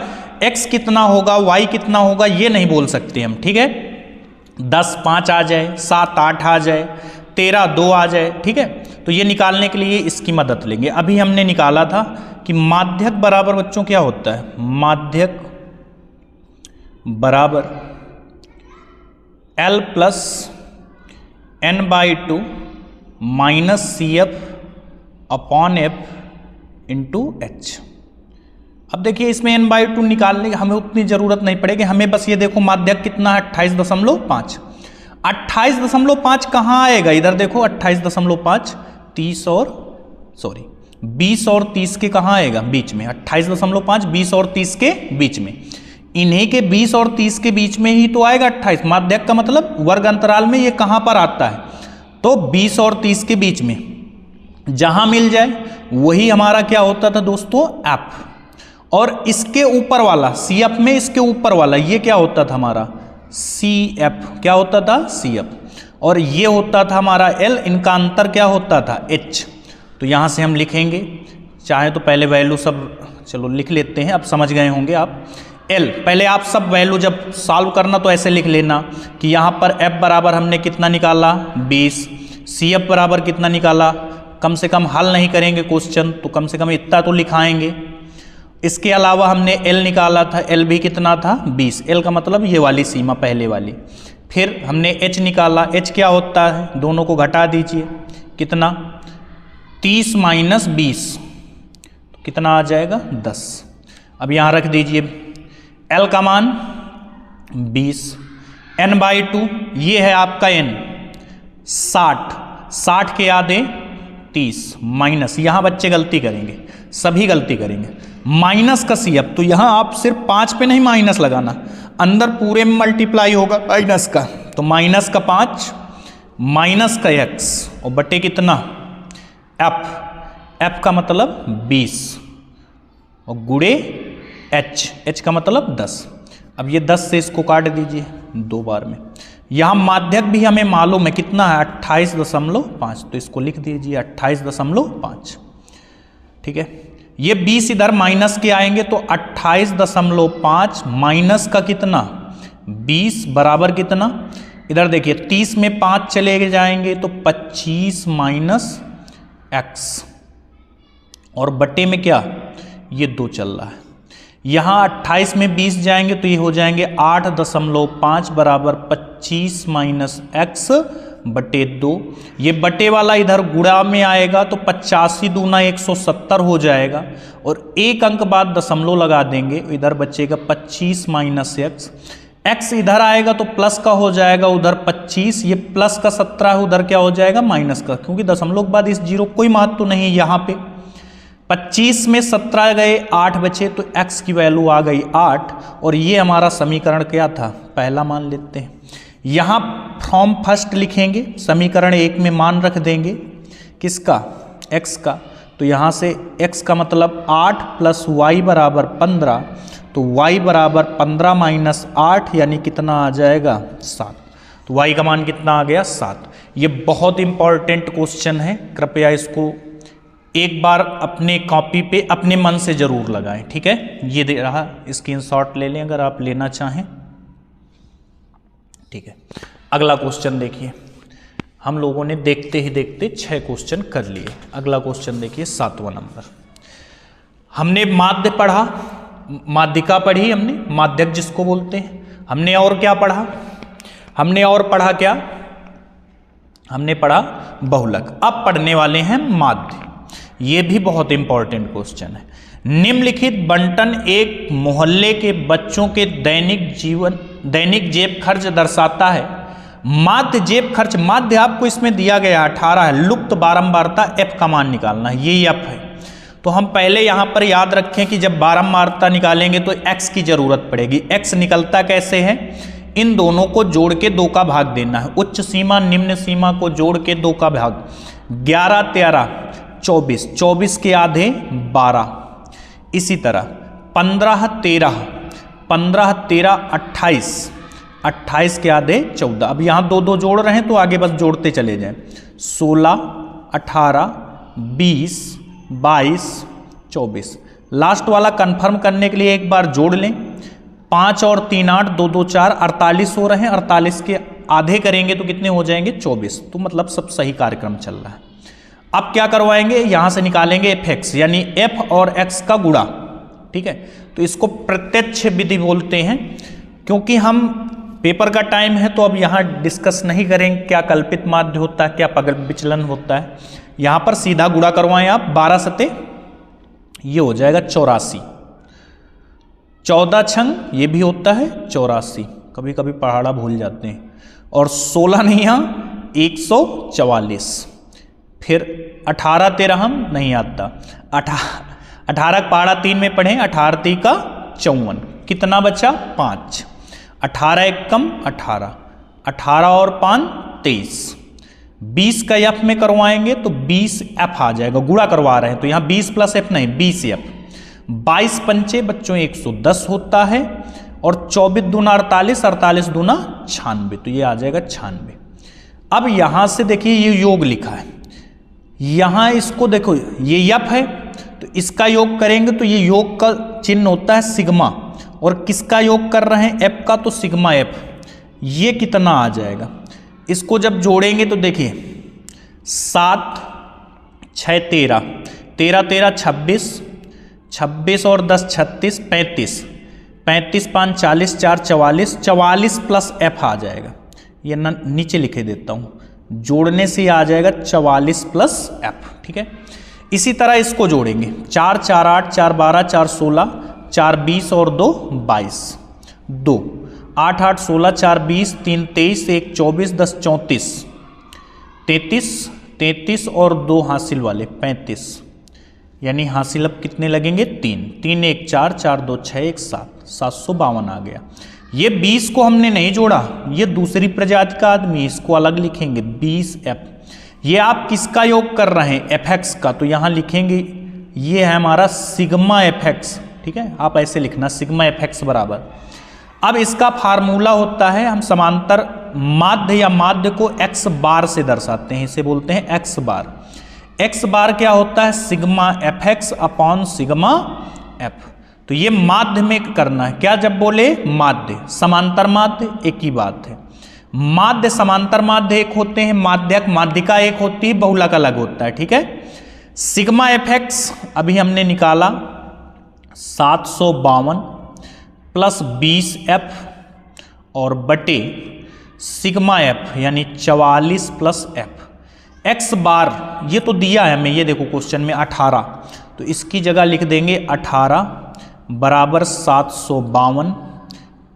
A: x कितना होगा y कितना होगा ये नहीं बोल सकते हम। ठीक है, 10 5 आ जाए, 7 8 आ जाए, 13 2 आ जाए। ठीक है, तो ये निकालने के लिए इसकी मदद लेंगे। अभी हमने निकाला था कि माध्यक बराबर बच्चों क्या होता है, माध्यक बराबर L plus n/2 minus CF upon F into H। अब देखिए इसमें n/2 निकालने की हमें उतनी जरूरत नहीं पड़ेगी, हमें बस ये देखो माध्यक कितना है 28.5। 28.5 कहाँ आएगा, इधर देखो 28.5 30 और 20 और 30 के कहाँ आएगा बीच में, 28.5 20 और 30 के बीच में, इन्हीं के 20 और 30 के बीच में ही तो आएगा 28। माध्यक का मतलब वर्ग अंतराल में ये कहाँ पर आता है, तो 20 और 30 के बीच में जहां मिल जाए वही हमारा क्या होता था दोस्तों F। और इसके ऊपर वाला CF में इसके ऊपर वाला ये क्या होता था हमारा CF, क्या होता था CF, और ये होता था हमारा L, इनका अंतर क्या होता था H। तो यहां से हम लिखेंगे, चाहे तो पहले वैल्यू सब चलो लिख लेते हैं, अब समझ गए होंगे आप। L पहले आप सब वैल्यू जब सॉल्व करना तो ऐसे लिख लेना कि यहाँ पर F बराबर हमने कितना निकाला 20, CF बराबर कितना निकाला, कम से कम हल नहीं करेंगे क्वेश्चन तो कम से कम इतना तो लिखाएंगे। इसके अलावा हमने L निकाला था, L भी कितना था 20, L का मतलब ये वाली सीमा पहले वाली। फिर हमने H निकाला, H क्या होता है, दोनों को घटा दीजिए, कितना 30 माइनस 20 तो कितना आ जाएगा 10। अब यहाँ रख दीजिए L का मान 20, n/2 ये है आपका n 60 के आधे 30 माइनस, यहाँ बच्चे गलती करेंगे, सभी गलती करेंगे, माइनस का CF, तो यहाँ आप सिर्फ 5 पे नहीं माइनस लगाना, अंदर पूरे में मल्टीप्लाई होगा माइनस का, तो माइनस का 5 माइनस का x और बटे कितना f का मतलब 20 और गुड़े h का मतलब 10। अब ये 10 से इसको काट दीजिए 2 बार में। यहाँ माध्यक भी हमें मालूम है कितना है 28.5, तो इसको लिख दीजिए 28.5, ठीक है। ये 20 इधर माइनस के आएंगे तो 28.5 माइनस का कितना 20 बराबर कितना, इधर देखिए 30 में 5 चले जाएंगे तो 25 माइनस x और बटे में क्या ये 2 चल रहा है। यहाँ 28 में 20 जाएंगे तो ये हो जाएंगे 8.5 बराबर 25 माइनस x बटे 2। ये बटे वाला इधर गुणा में आएगा तो 85 दूना 170 हो जाएगा और एक अंक बाद दशमलव लगा देंगे, इधर बचेगा 25 माइनस x इधर आएगा तो प्लस का हो जाएगा उधर 25, ये प्लस का 17 है उधर क्या हो जाएगा माइनस का, क्योंकि दशमलव के बाद इस जीरो कोई महत्व तो नहीं है। यहाँ पे 25 में 17 गए 8 बचे तो x की वैल्यू आ गई 8 और ये हमारा समीकरण क्या था पहला मान लेते हैं। यहाँ फ्रॉम फर्स्ट लिखेंगे, समीकरण 1 में मान रख देंगे किसका x का, तो यहाँ से x का मतलब 8 प्लस y बराबर 15, तो y बराबर 15 माइनस 8 यानी कितना आ जाएगा 7, तो y का मान कितना आ गया 7। ये बहुत इंपॉर्टेंट क्वेश्चन है, कृपया इसको एक बार अपने कॉपी पे अपने मन से जरूर लगाएं, ठीक है। ये दे रहा स्क्रीनशॉट ले लें अगर आप लेना चाहें, ठीक है। अगला क्वेश्चन देखिए, हम लोगों ने देखते ही देखते 6 क्वेश्चन कर लिए। अगला क्वेश्चन देखिए 7वां नंबर। हमने माध्य पढ़ा, माध्यिका पढ़ी हमने, माध्यक जिसको बोलते हैं। हमने और क्या पढ़ा, हमने और पढ़ा क्या, हमने पढ़ा बहुलक। अब पढ़ने वाले हैं माध्य। ये भी बहुत इंपॉर्टेंट क्वेश्चन है। निम्नलिखित बंटन एक मोहल्ले के बच्चों के दैनिक जेब खर्च दर्शाता है। माध्य जेब खर्च, माध्य आपको इसमें दिया गया 18 है, लुप्त बारंबारता f का मान निकालना है, ये f है। तो हम पहले यहाँ पर याद रखें कि जब बारंबारता निकालेंगे तो x की जरूरत पड़ेगी। x निकलता कैसे है, इन दोनों को जोड़ के 2 का भाग देना है, उच्च सीमा निम्न सीमा को जोड़ के 2 का भाग, 11 13 24, 24 के आधे 12, इसी तरह 15 13 28, 28 के आधे 14। अब यहाँ 2 2 जोड़ रहे हैं तो आगे बस जोड़ते चले जाएं, 16 18 20 22 24। लास्ट वाला कंफर्म करने के लिए एक बार जोड़ लें, 5 और 3 8 2 2 4 48 हो रहे हैं, 48 के आधे करेंगे तो कितने हो जाएंगे 24। तो मतलब सब सही कार्यक्रम चल रहा है। अब क्या करवाएंगे, यहां से निकालेंगे fx यानी f और x का गुणा, ठीक है। तो इसको प्रत्यक्ष विधि बोलते हैं। क्योंकि हम पेपर का टाइम है तो अब यहां डिस्कस नहीं करेंगे क्या कल्पित माध्य होता है, क्या पगल विचलन होता है। यहां पर सीधा गुणा करवाएं आप, 12 सते ये हो जाएगा 84, 14 छंग ये भी होता है 84, कभी कभी पहाड़ा भूल जाते हैं, और 16 नहीं यहाँ 144, फिर 18 13 हम नहीं आता, 18 पहाड़ा 3 में पढ़ें, 18 3 का 54, कितना बचा 5, 18 एक कम 18, 18 और 5 23, 20 का f में करवाएंगे तो 20f आ जाएगा, गुणा करवा रहे हैं तो यहाँ 20 प्लस f नहीं 20f, 22 पंचे बच्चों 110 होता है, और 24 दूना 48, 48 दूना 96, तो ये आ जाएगा 96। अब यहां से देखिए ये योग लिखा है, यहां इसको देखो ये f है तो इसका योग करेंगे तो ये योग का चिन्ह होता है सिग्मा, और किसका योग कर रहे हैं f का, तो सिग्मा f। ये कितना आ जाएगा, इसको जब जोड़ेंगे तो देखिए 7 6 13, 13 13 26, 26 और 10 36, 35, 35 5 40, 4 44, 44 प्लस एफ आ जाएगा। ये ना नीचे लिखे देता हूँ, जोड़ने से आ जाएगा 44 प्लस एफ। ठीक है, इसी तरह इसको जोड़ेंगे, 4 4 8, 4 12, 4 16, 4 20 और 2 22, 2 8 8 16, 4 20, 3 23, 1 24, 10 34, 33, 33 और 2 हासिल वाले 35, यानी हासिल अब कितने लगेंगे, 3 3 1 4, 4 2 6 1 7, 752 आ गया। ये 20 को हमने नहीं जोड़ा, ये दूसरी प्रजाति का आदमी, इसको अलग लिखेंगे 20f। ये आप किसका योग कर रहे हैं, fx का, तो यहाँ लिखेंगे ये है हमारा सिग्मा fx। ठीक है, आप ऐसे लिखना सिग्मा fx बराबर। अब इसका फार्मूला होता है, हम समांतर माध्य या माध्य को x बार से दर्शाते हैं, इसे बोलते हैं x बार। x बार क्या होता है, sigma fx upon sigma f। तो ये माध्य में करना है, क्या जब बोले माध्य, समांतर माध्य एक ही बात है। माध्य समांतर माध्य एक होते हैं, माध्यक माध्यिका एक होती है, बहुलक अलग होता है। ठीक है, सिग्मा fx अभी हमने निकाला 752 प्लस 20f और बटे सिग्मा f यानी 44 प्लस f। x बार ये तो दिया है हमें, ये देखो क्वेश्चन में 18, तो इसकी जगह लिख देंगे 18 बराबर 752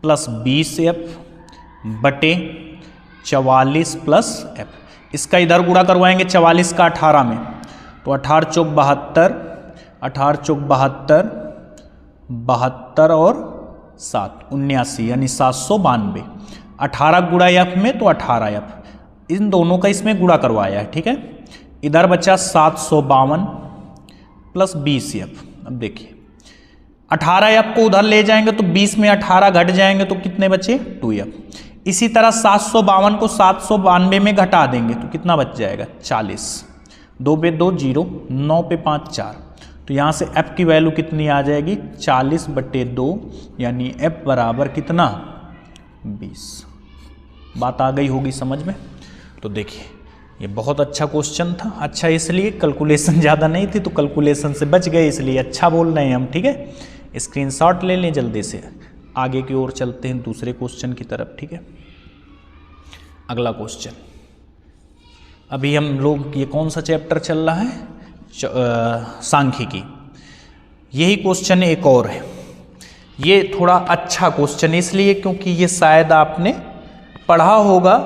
A: प्लस 20f बटे 44 प्लस f। इसका इधर गुणा करवाएंगे 44 का 18 में, तो 18 चौक 72, 18 चौक 72, 72 और 7 79, यानी 792। 18 गुणा f में तो 18f, इन दोनों का इसमें गुणा करवाया है। ठीक है, इधर बचा 752 प्लस 20f। अब देखिए 18f को उधर ले जाएंगे तो 20 में 18 घट जाएंगे तो कितने बचे, 2f। इसी तरह 752 को 792 में घटा देंगे तो कितना बच जाएगा, 40। 2 पे 2 0, 9 पे 5 4, तो यहाँ से f की वैल्यू कितनी आ जाएगी, 40 बटे 2, यानी f बराबर कितना, 20। बात आ गई होगी समझ में। तो देखिए ये बहुत अच्छा क्वेश्चन था, अच्छा इसलिए कैलकुलेशन ज़्यादा नहीं थी तो कैलकुलेशन से बच गए, इसलिए अच्छा बोल रहे हैं हम। ठीक है, स्क्रीनशॉट ले लें जल्दी से, आगे की ओर चलते हैं दूसरे क्वेश्चन की तरफ। ठीक है, अगला क्वेश्चन, अभी हम लोग ये कौन सा चैप्टर चल रहा है, सांख्यिकी। यही क्वेश्चन एक और है, ये थोड़ा अच्छा क्वेश्चन इसलिए क्योंकि ये शायद आपने पढ़ा होगा,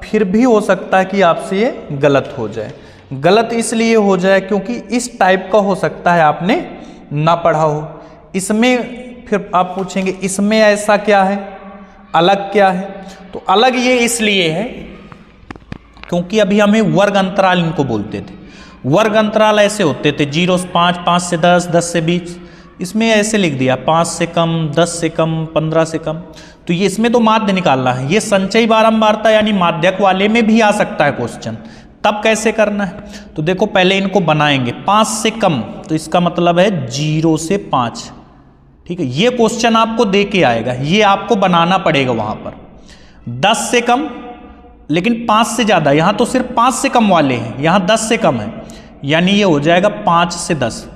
A: फिर भी हो सकता है कि आपसे ये गलत हो जाए। गलत इसलिए हो जाए क्योंकि इस टाइप का हो सकता है आपने ना पढ़ा हो। इसमें फिर आप पूछेंगे इसमें ऐसा क्या है, अलग क्या है, तो अलग ये इसलिए है क्योंकि अभी हमें वर्ग अंतराल इनको बोलते थे। वर्ग अंतराल ऐसे होते थे 0 से 5, 5 से 10, 10 से 20, इसमें ऐसे लिख दिया 5 से कम, 10 से कम, 15 से कम। तो ये इसमें तो माध्य निकालना है, ये संचयी बारंबारता यानी माध्यक वाले में भी आ सकता है क्वेश्चन। तब कैसे करना है, तो देखो पहले इनको बनाएंगे। 5 से कम तो इसका मतलब है 0 से 5। ठीक है, ये क्वेश्चन आपको दे के आएगा, ये आपको बनाना पड़ेगा वहां पर। 10 से कम लेकिन 5 से ज़्यादा, यहाँ तो सिर्फ 5 से कम वाले हैं, यहाँ 10 से कम है, यानी ये हो जाएगा 5 से 10।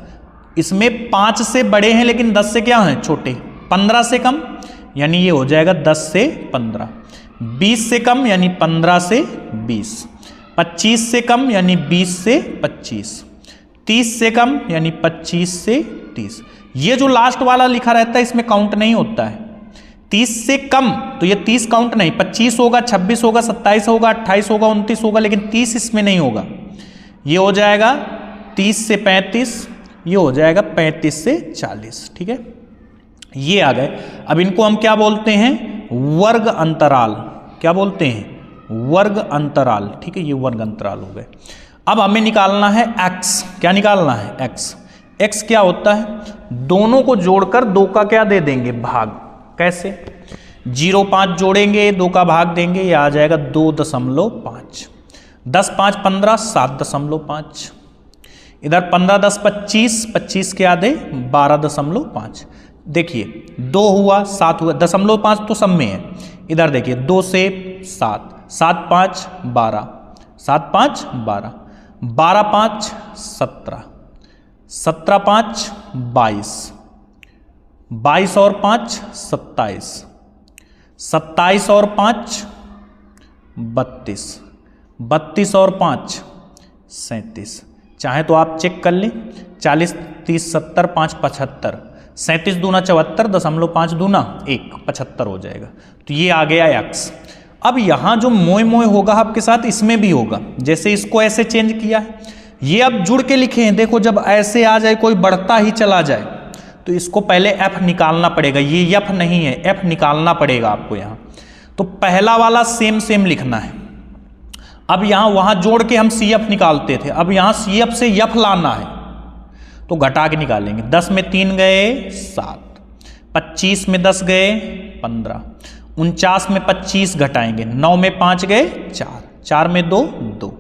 A: इसमें 5 से बड़े हैं लेकिन 10 से क्या हैं, छोटे। 15 से कम यानी ये हो जाएगा 10 से 15। 20 से कम यानी 15 से 20। 25 से कम यानी 20 से 25। 30 से कम यानी 25 से 30। ये जो लास्ट वाला लिखा रहता है इसमें काउंट नहीं होता है। 30 से कम तो ये 30 काउंट नहीं, 25 होगा, 26 होगा, 27 होगा, 28 होगा, 29 होगा, लेकिन 30 इसमें नहीं होगा। ये हो जाएगा 30 से 35, ये हो जाएगा 35 से 40। ठीक है, ये आ गए। अब इनको हम क्या बोलते हैं, वर्ग अंतराल। क्या बोलते हैं, वर्ग अंतराल। ठीक है, ये वर्ग अंतराल हो गए। अब हमें निकालना है x। क्या निकालना है, x। x क्या होता है, दोनों को जोड़कर 2 का क्या दे देंगे, भाग। कैसे, 0 5 जोड़ेंगे, 2 का भाग देंगे, ये आ जाएगा 2.5। 10 5 15, 7.5। इधर 15 10 25, 25 के आधे 12.5। देखिए 2 हुआ, 7 हुआ, 0.5 तो सब में है। इधर देखिए 2 से 7, 7 5 12, 7 5 12, 12 5 17, 17 5 22, 22 और 5 27, 27 और 5 32, 32 और 5 37। चाहे तो आप चेक कर लें, 40 30 70 5 75, 37 दूना 74, 0.5 दूना 1, 75 हो जाएगा। तो ये आ गया x। अब यहाँ जो मोय मोय होगा आपके साथ इसमें भी होगा, जैसे इसको ऐसे चेंज किया है, ये अब जुड़ के लिखे हैं। देखो जब ऐसे आ जाए, कोई बढ़ता ही चला जाए, तो इसको पहले f निकालना पड़ेगा। ये f नहीं है, f निकालना पड़ेगा आपको यहाँ। तो पहला वाला सेम सेम लिखना है। अब यहाँ वहाँ जोड़ के हम CF निकालते थे, अब यहाँ CF से f लाना है, तो घटा के निकालेंगे। 10 में 3 गए 7, 25 में 10 गए 15, 49 में 25 घटाएंगे, 9 में 5 गए 4, 4 में 2 2,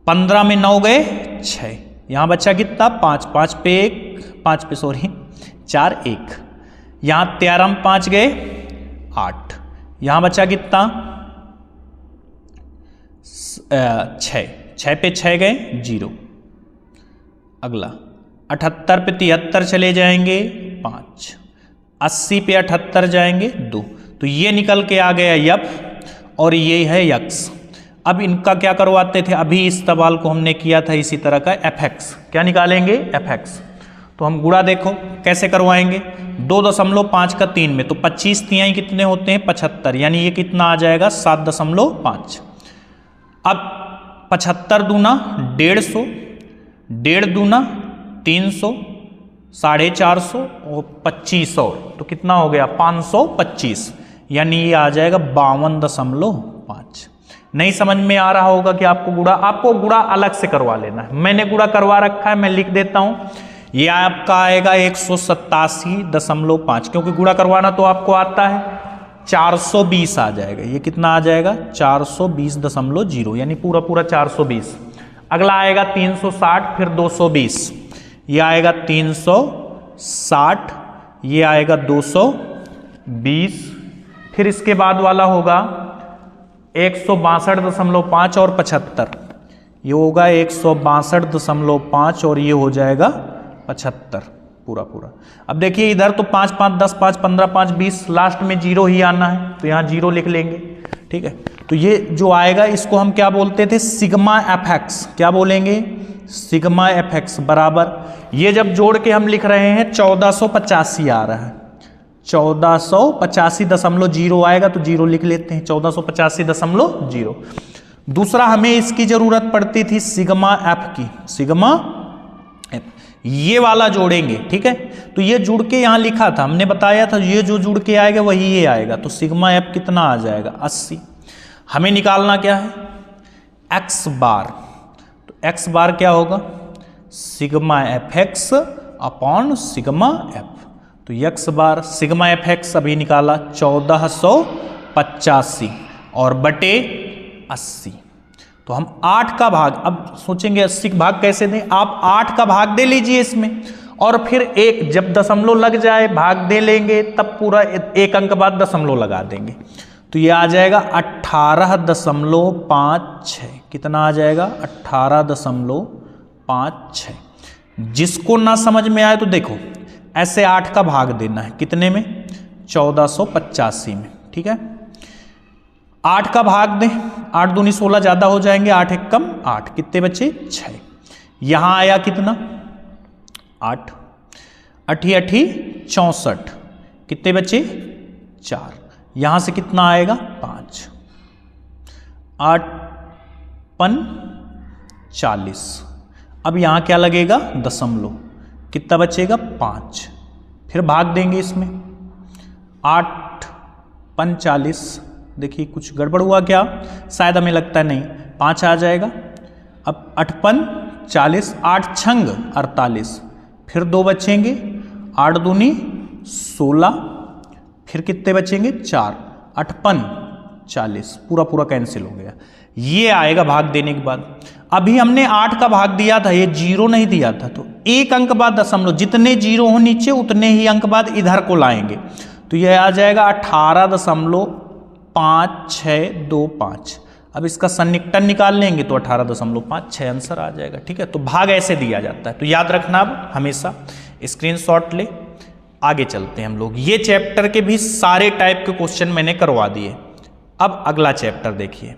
A: 15 में 9 गए 6, यहाँ बच्चा कितना 5, 5 पे 1, 5 पे सॉरी 4 1, यहाँ 13 में 5 गए 8, यहाँ बच्चा कितना 6, 6 पे 6 गए 0। अगला 78 पे 73 चले जाएंगे 5, 80 पे 78 जाएंगे 2। तो ये निकल के आ गया f और ये है x। अब इनका क्या करवाते थे, अभी इस सवाल को हमने किया था इसी तरह का fx। क्या निकालेंगे fx। तो हम गुणा देखो कैसे करवाएंगे, 2.5 का 3 में, तो 25 तिहाई कितने होते हैं 75, यानी ये कितना आ जाएगा 7.5। अब 75 दूना 150, 1.5 दूना 300, 450 और 25 और, तो कितना हो गया 525, यानी ये आ जाएगा 52.5। नहीं समझ में आ रहा होगा कि आपको गुणा अलग से करवा लेना है। मैंने गुणा करवा रखा है, मैं लिख देता हूं। ये आपका आएगा 187.5, क्योंकि गुणा करवाना तो आपको आता है। 420 आ जाएगा, ये कितना आ जाएगा 420.0, यानी पूरा पूरा 420। अगला आएगा 360, फिर 220, ये आएगा 360, ये आएगा 220, फिर इसके बाद वाला होगा 162.5 और 75, ये होगा 162.5 और ये हो जाएगा 75 पूरा पूरा। अब देखिए इधर तो 5 5 10 5 15 5 20, लास्ट में 0 ही आना है, तो यहाँ 0 लिख लेंगे। ठीक है, तो ये जो आएगा इसको हम क्या बोलते थे, सिग्मा fx। क्या बोलेंगे, सिग्मा fx बराबर, ये जब जोड़ के हम लिख रहे हैं 1485 आ रहा है, 1485.0 आएगा तो 0 लिख लेते हैं, 1485.0। दूसरा हमें इसकी जरूरत पड़ती थी सिग्मा f की, सिग्मा f, ये वाला जोड़ेंगे। ठीक है, तो ये जुड़ के यहां लिखा था, हमने बताया था ये जो जुड़ के आएगा वही ये आएगा, तो सिग्मा f कितना आ जाएगा 80। हमें निकालना क्या है x बार, तो x बार क्या होगा sigma fx upon sigma f। तो x बार सिग्मा fx अभी निकाला 1485 और बटे 80। तो हम 8 का भाग, अब सोचेंगे 80 का भाग कैसे दें, आप 8 का भाग दे लीजिए इसमें, और फिर एक जब दशमलव लग जाए भाग दे लेंगे, तब पूरा एक अंक बाद दशमलव लगा देंगे। तो ये आ जाएगा 18.56, कितना आ जाएगा 18.56। जिसको ना समझ में आए तो देखो ऐसे 8 का भाग देना है, कितने में 1485 में। ठीक है, 8 का भाग दें, 8 दूनी 16 ज्यादा हो जाएंगे, 8 एक कम 8, कितने बचे 6। यहां आया कितना 8, 8 64, कितने बचे 4, यहां से कितना आएगा 5, 8 5 40। अब यहां क्या लगेगा दशमलव, कितना बचेगा 5, फिर भाग देंगे इसमें 8 5 40। देखिए कुछ गड़बड़ हुआ क्या, शायद हमें लगता है नहीं, 5 आ जाएगा। अब 8 5 40, 8 छंग 48, फिर 2 बचेंगे, 8 दूनी 16, फिर कितने बचेंगे 4, 8 5 40, पूरा पूरा कैंसिल हो गया। ये आएगा भाग देने के बाद। अभी हमने 8 का भाग दिया था, ये 0 नहीं दिया था, तो एक अंक बाद दशमलव, जितने 0 हो नीचे उतने ही अंक बाद इधर को लाएंगे, तो यह आ जाएगा 18.5625। अब इसका सन्निकटन निकाल लेंगे तो 18.56 आंसर आ जाएगा। ठीक है, तो भाग ऐसे दिया जाता है, तो याद रखना अब हमेशा, स्क्रीनशॉट ले। आगे चलते हैं हम लोग, ये चैप्टर के भी सारे टाइप के क्वेश्चन मैंने करवा दिए। अब अगला चैप्टर देखिए,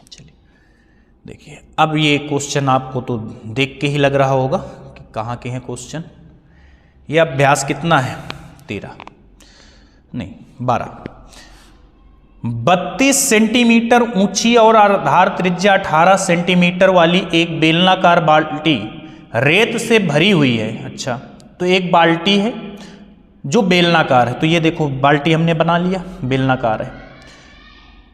A: चलिए देखिए, अब ये क्वेश्चन आपको तो देख के ही लग रहा होगा कि कहाँ के हैं क्वेश्चन। ये अभ्यास कितना है, 12 32 सेंटीमीटर ऊंची और आधार त्रिज्या 18 सेंटीमीटर वाली एक बेलनाकार बाल्टी रेत से भरी हुई है। अच्छा, तो एक बाल्टी है जो बेलनाकार है, तो ये देखो बाल्टी हमने बना लिया, बेलनाकार है।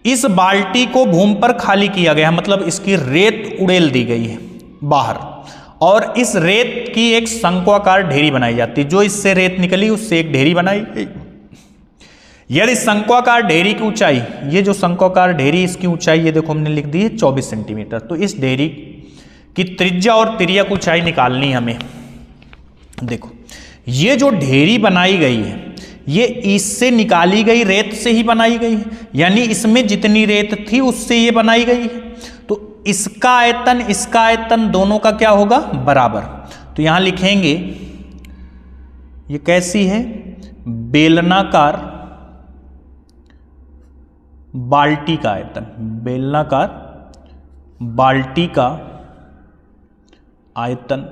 A: इस बाल्टी को भूमि पर खाली किया गया, मतलब इसकी रेत उड़ेल दी गई है बाहर, और इस रेत की एक शंक्वाकार ढेरी बनाई जाती है। जो इससे रेत निकली उससे एक ढेरी बनाई गई। यदि शंक्वाकार ढेरी की ऊंचाई, ये जो शंक्वाकार ढेरी इसकी ऊंचाई ये देखो हमने लिख दी है 24 सेंटीमीटर, तो इस ढेरी की त्रिज्या और तिर्यक ऊंचाई निकालनी हमें। देखो ये जो ढेरी बनाई गई है ये इससे निकाली गई रेत से ही बनाई गई है, यानी इसमें जितनी रेत थी उससे ये बनाई गई है। तो इसका आयतन दोनों का क्या होगा, बराबर। तो यहां लिखेंगे ये कैसी है, बेलनाकार बाल्टी का आयतन, बेलनाकार बाल्टी का आयतन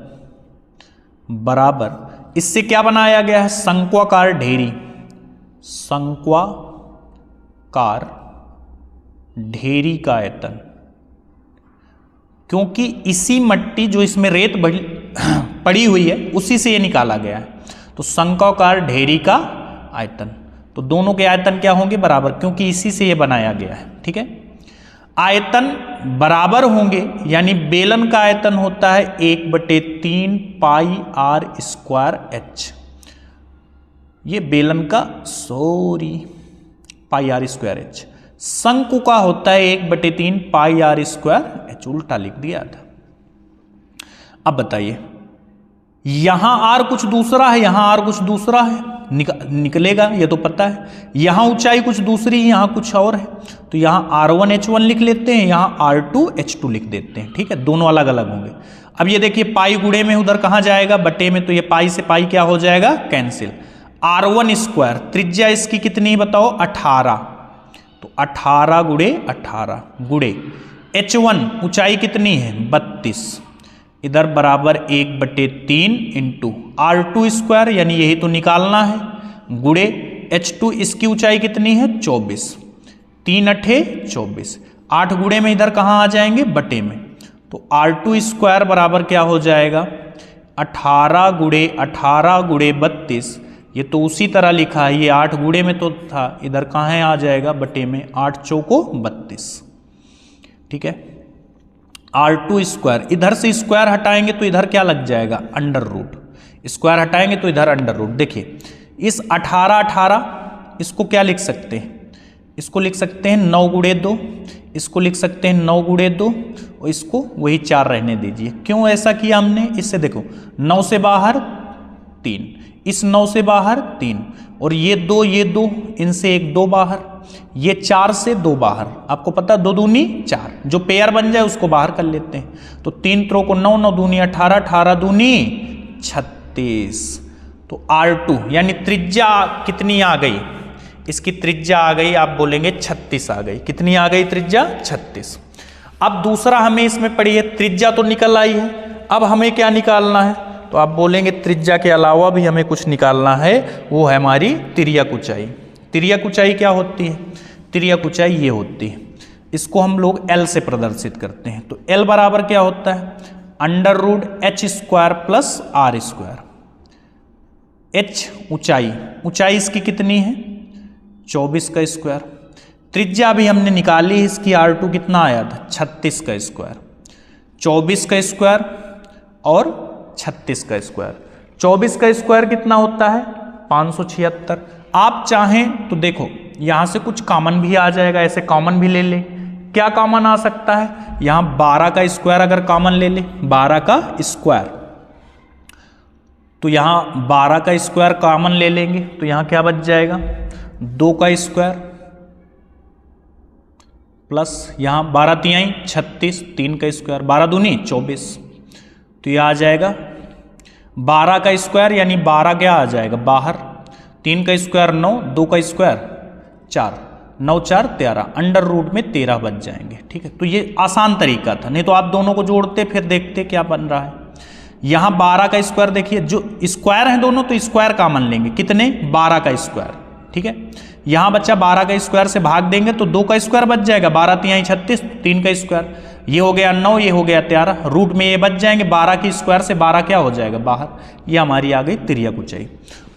A: बराबर, इससे क्या बनाया गया है, शंक्वाकार ढेरी, शंक्वाकार ढेरी का आयतन, क्योंकि इसी मट्टी जो इसमें रेत पड़ी हुई है उसी से ये निकाला गया है। तो शंक्वाकार ढेरी का आयतन, तो दोनों के आयतन क्या होंगे, बराबर, क्योंकि इसी से ये बनाया गया है। ठीक है, आयतन बराबर होंगे, यानी बेलन का आयतन होता है 1/3 पाई r स्क्वायर h। ये बेलन का पाई r स्क्वायर h। शंकु का होता है 1/3 पाई r स्क्वायर h, उल्टा लिख दिया था। अब बताइए, यहां r कुछ दूसरा है, यहां r कुछ दूसरा है, निकलेगा ये तो पता है। यहां ऊंचाई कुछ दूसरी है, यहां कुछ और है, तो यहां r1 h1 लिख लेते हैं, यहां r2 h2 लिख देते हैं। ठीक है, दोनों अलग अलग होंगे। अब ये देखिए पाई गुणे में उधर कहां जाएगा, बटे में, तो ये पाई से पाई क्या हो जाएगा, कैंसिल। r1 स्क्वायर, त्रिज्या इसकी कितनी बताओ, 18, तो 18 गुणे 18 गुणे h1 ऊंचाई कितनी है, 32, इधर बराबर 1/3 इंटू r2 स्क्वायर, यानी यही तो निकालना है, गुणे h2 इसकी ऊंचाई कितनी है, 24, 3 8 24, 8 गुणे में इधर कहाँ आ जाएंगे, बटे में, तो r2 स्क्वायर बराबर क्या हो जाएगा, 18 गुणे 32, ये तो उसी तरह लिखा है, ये 8 गुणे में तो था, इधर कहाँ आ जाएगा, बटे में, 8 चौको 32। ठीक है, r2 स्क्वायर, इधर से स्क्वायर हटाएंगे तो इधर क्या लग जाएगा, अंडर रूट, स्क्वायर हटाएंगे तो इधर अंडर रूट। देखिए इस 18 इसको क्या लिख सकते हैं, इसको लिख सकते हैं 9 गुणे 2, इसको लिख सकते हैं 9 गुणे 2, और इसको वही 4 रहने दीजिए। क्यों ऐसा किया हमने, इससे देखो 9 से बाहर 3, इस 9 से बाहर 3, और ये 2 इनसे एक 2 बाहर, ये 4 से 2 बाहर, आपको पता 2 दूनी 4, जो पेयर बन जाए उसको बाहर कर लेते हैं। तो 3 त्रो को 9, 9 दूनी 18, 18 दूनी 36। तो R2 यानी त्रिज्या कितनी आ गई, इसकी त्रिज्या आ गई, आप बोलेंगे 36 आ गई। कितनी आ गई त्रिज्या, 36। अब दूसरा हमें इसमें पड़ी है, त्रिज्या तो निकल आई है, अब हमें क्या निकालना है, तो आप बोलेंगे त्रिज्या के अलावा भी हमें कुछ निकालना है, वो है हमारी तिर्यक ऊंचाई। तिर्यक ऊंचाई क्या होती है, तिर्यक ऊंचाई ये होती है, इसको हम लोग L से प्रदर्शित करते हैं। तो L बराबर क्या होता है, under root h square plus r square. h ऊंचाई इसकी कितनी है, 24 का स्क्वायर। त्रिज्या भी हमने निकाली, इसकी R2 कितना आया था, 36 का स्क्वायर, 24 का स्क्वायर और 36 का स्क्वायर। 24 का स्क्वायर कितना होता है, 576। आप चाहें तो देखो यहां से कुछ कॉमन भी आ जाएगा, ऐसे कॉमन भी ले ले। क्या कॉमन आ सकता है, यहां 12 का स्क्वायर अगर कॉमन ले ले, 12 का स्क्वायर, तो यहां 12 का स्क्वायर कॉमन ले लेंगे, तो यहां क्या बच जाएगा, 2 का स्क्वायर प्लस यहाँ 12 तिहाई 36, 3 का स्क्वायर, 12 दूनी 24, तो ये आ जाएगा 12 का स्क्वायर, यानी 12 क्या आ जाएगा बाहर, 3 का स्क्वायर 9, 2 का स्क्वायर 4, 9 4 13, अंडर रूट में 13 बच जाएंगे। ठीक है, तो ये आसान तरीका था, नहीं तो आप दोनों को जोड़ते फिर देखते क्या बन रहा है। यहाँ 12 का स्क्वायर देखिए, जो स्क्वायर है दोनों तो स्क्वायर कॉमन लेंगे, कितने 12 का स्क्वायर। ठीक है, यहाँ बच्चा 12 का स्क्वायर से भाग देंगे तो 2 का स्क्वायर बच जाएगा, 12 तिहाई 36, 3 का स्क्वायर, ये हो गया 9, ये हो गया 13, रूट में ये बच जाएंगे, 12 की स्क्वायर से 12 क्या हो जाएगा बाहर, ये हमारी आ गई तिर्यक ऊंचाई।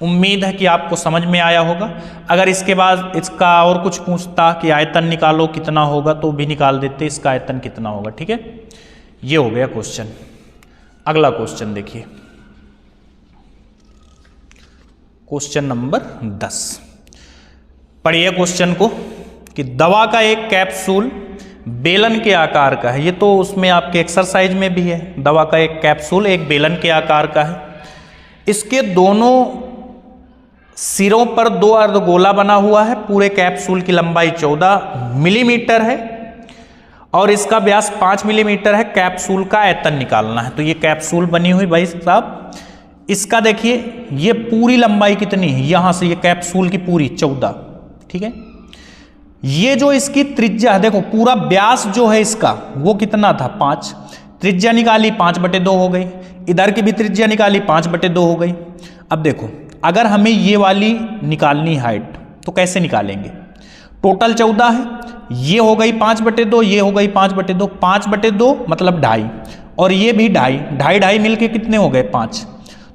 A: उम्मीद है कि आपको समझ में आया होगा। अगर इसके बाद इसका और कुछ पूछता कि आयतन निकालो कितना होगा, तो भी निकाल देते इसका आयतन कितना होगा। ठीक है, ये हो गया क्वेश्चन। अगला क्वेश्चन देखिए, क्वेश्चन नंबर 10। पढ़िए क्वेश्चन को कि दवा का एक कैप्सूल बेलन के आकार का है, ये तो उसमें आपके एक्सरसाइज में भी है। दवा का एक कैप्सूल एक बेलन के आकार का है, इसके दोनों सिरों पर 2 अर्धगोला बना हुआ है, पूरे कैप्सूल की लंबाई 14 मिलीमीटर है और इसका व्यास 5 मिलीमीटर है। कैप्सूल का आयतन निकालना है। तो ये कैप्सूल बनी हुई भाई साहब, इसका देखिए ये पूरी लंबाई कितनी है, यहां से ये कैप्सूल की पूरी 14। ठीक है, ये जो इसकी त्रिज्या है, देखो पूरा व्यास जो है इसका वो कितना था 5, त्रिज्या निकाली 5/2 हो गई, इधर की भी त्रिज्या निकाली 5/2 हो गई। अब देखो अगर हमें ये वाली निकालनी हाइट तो कैसे निकालेंगे, टोटल 14 है, ये हो गई 5/2, ये हो गई 5/2, 5/2 मतलब 2.5 और ये भी 2.5, 2.5 मिलके कितने हो गए 5,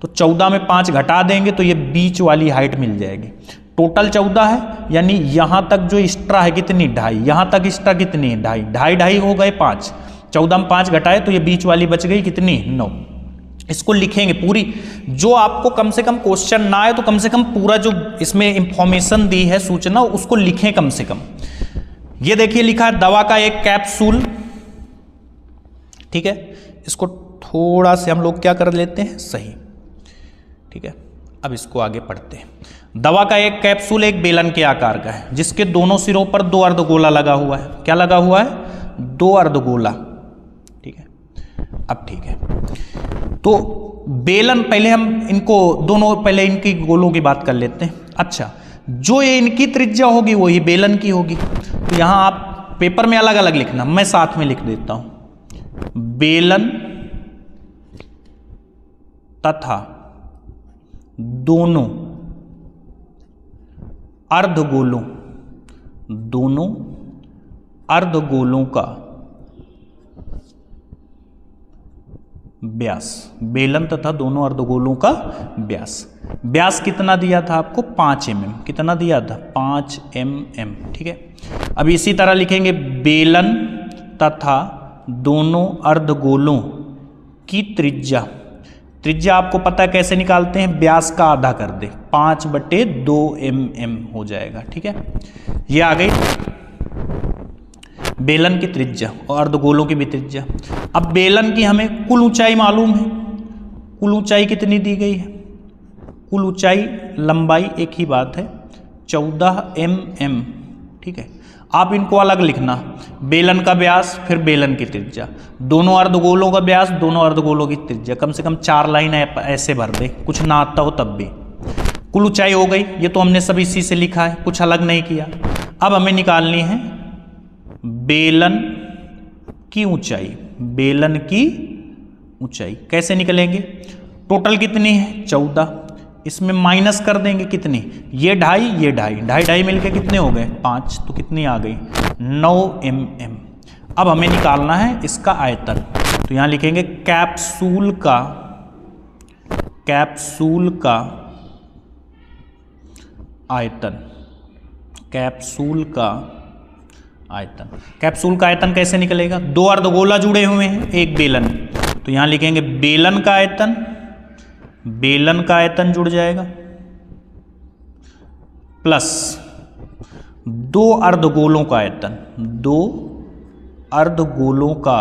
A: तो 14 में 5 घटा देंगे तो ये बीच वाली हाइट मिल जाएगी। टोटल 14 है, यानी यहां तक जो एक्स्ट्रा है कितनी 2.5, यहां तक एक्स्ट्रा कितनी है 2.5, 2.5 हो गए 5, 14 में 5 घटाए तो ये बीच वाली बच गई कितनी 9। इसको लिखेंगे पूरी, जो आपको कम से कम क्वेश्चन ना आए तो कम से कम पूरा जो इसमें इंफॉर्मेशन दी है सूचना उसको लिखें कम से कम। ये देखिए लिखा है दवा का एक कैप्सूल। ठीक है, इसको थोड़ा से हम लोग क्या कर लेते हैं सही। ठीक है, अब इसको आगे पढ़ते हैं। दवा का एक कैप्सूल एक बेलन के आकार का है, जिसके दोनों सिरों पर 2 अर्धगोला लगा हुआ है। क्या लगा हुआ है 2 अर्धगोला। ठीक है, अब ठीक है, तो बेलन पहले हम इनको दोनों पहले इनकी गोलों की बात कर लेते हैं। अच्छा, जो ये इनकी त्रिज्या होगी वही बेलन की होगी, तो यहां आप पेपर में अलग अलग लिखना, मैं साथ में लिख देता हूं। बेलन तथा दोनों अर्धगोलों, दोनों अर्धगोलों का व्यास, बेलन तथा दोनों अर्धगोलों का व्यास, व्यास कितना दिया था आपको 5 mm, कितना दिया था 5 mm। ठीक है, अब इसी तरह लिखेंगे बेलन तथा दोनों अर्धगोलों की त्रिज्या, त्रिज्या आपको पता है कैसे निकालते हैं, व्यास का आधा कर दे 5/2 mm हो जाएगा। ठीक है, ये आ गई बेलन की त्रिज्या और अर्धगोलों की भी त्रिज्या। अब बेलन की हमें कुल ऊंचाई मालूम है, कुल ऊंचाई कितनी दी गई है, कुल ऊंचाई लंबाई एक ही बात है 14 mm। ठीक है, आप इनको अलग लिखना, बेलन का व्यास फिर बेलन की त्रिज्या, दोनों अर्धगोलों का व्यास दोनों अर्धगोलों की त्रिज्या, कम से कम 4 लाइन ऐसे भर दे, कुछ ना आता हो तब भी। कुल ऊंचाई हो गई, ये तो हमने सब इसी से लिखा है, कुछ अलग नहीं किया। अब हमें निकालनी है बेलन की ऊंचाई, बेलन की ऊंचाई कैसे निकलेंगे, टोटल कितनी है 14, इसमें माइनस कर देंगे कितनी, ये 2.5 ये 2.5, 2.5 मिलके कितने हो गए 5, तो कितनी आ गई 9 mm। अब हमें निकालना है इसका आयतन, तो यहां लिखेंगे कैप्सूल का, कैप्सूल का आयतन, कैप्सूल का आयतन। कैप्सूल का आयतन कैसे निकलेगा, 2 अर्धगोला जुड़े हुए हैं एक बेलन, तो यहां लिखेंगे बेलन का आयतन, बेलन का आयतन जुड़ जाएगा प्लस 2 अर्धगोलों का आयतन, 2 अर्धगोलों का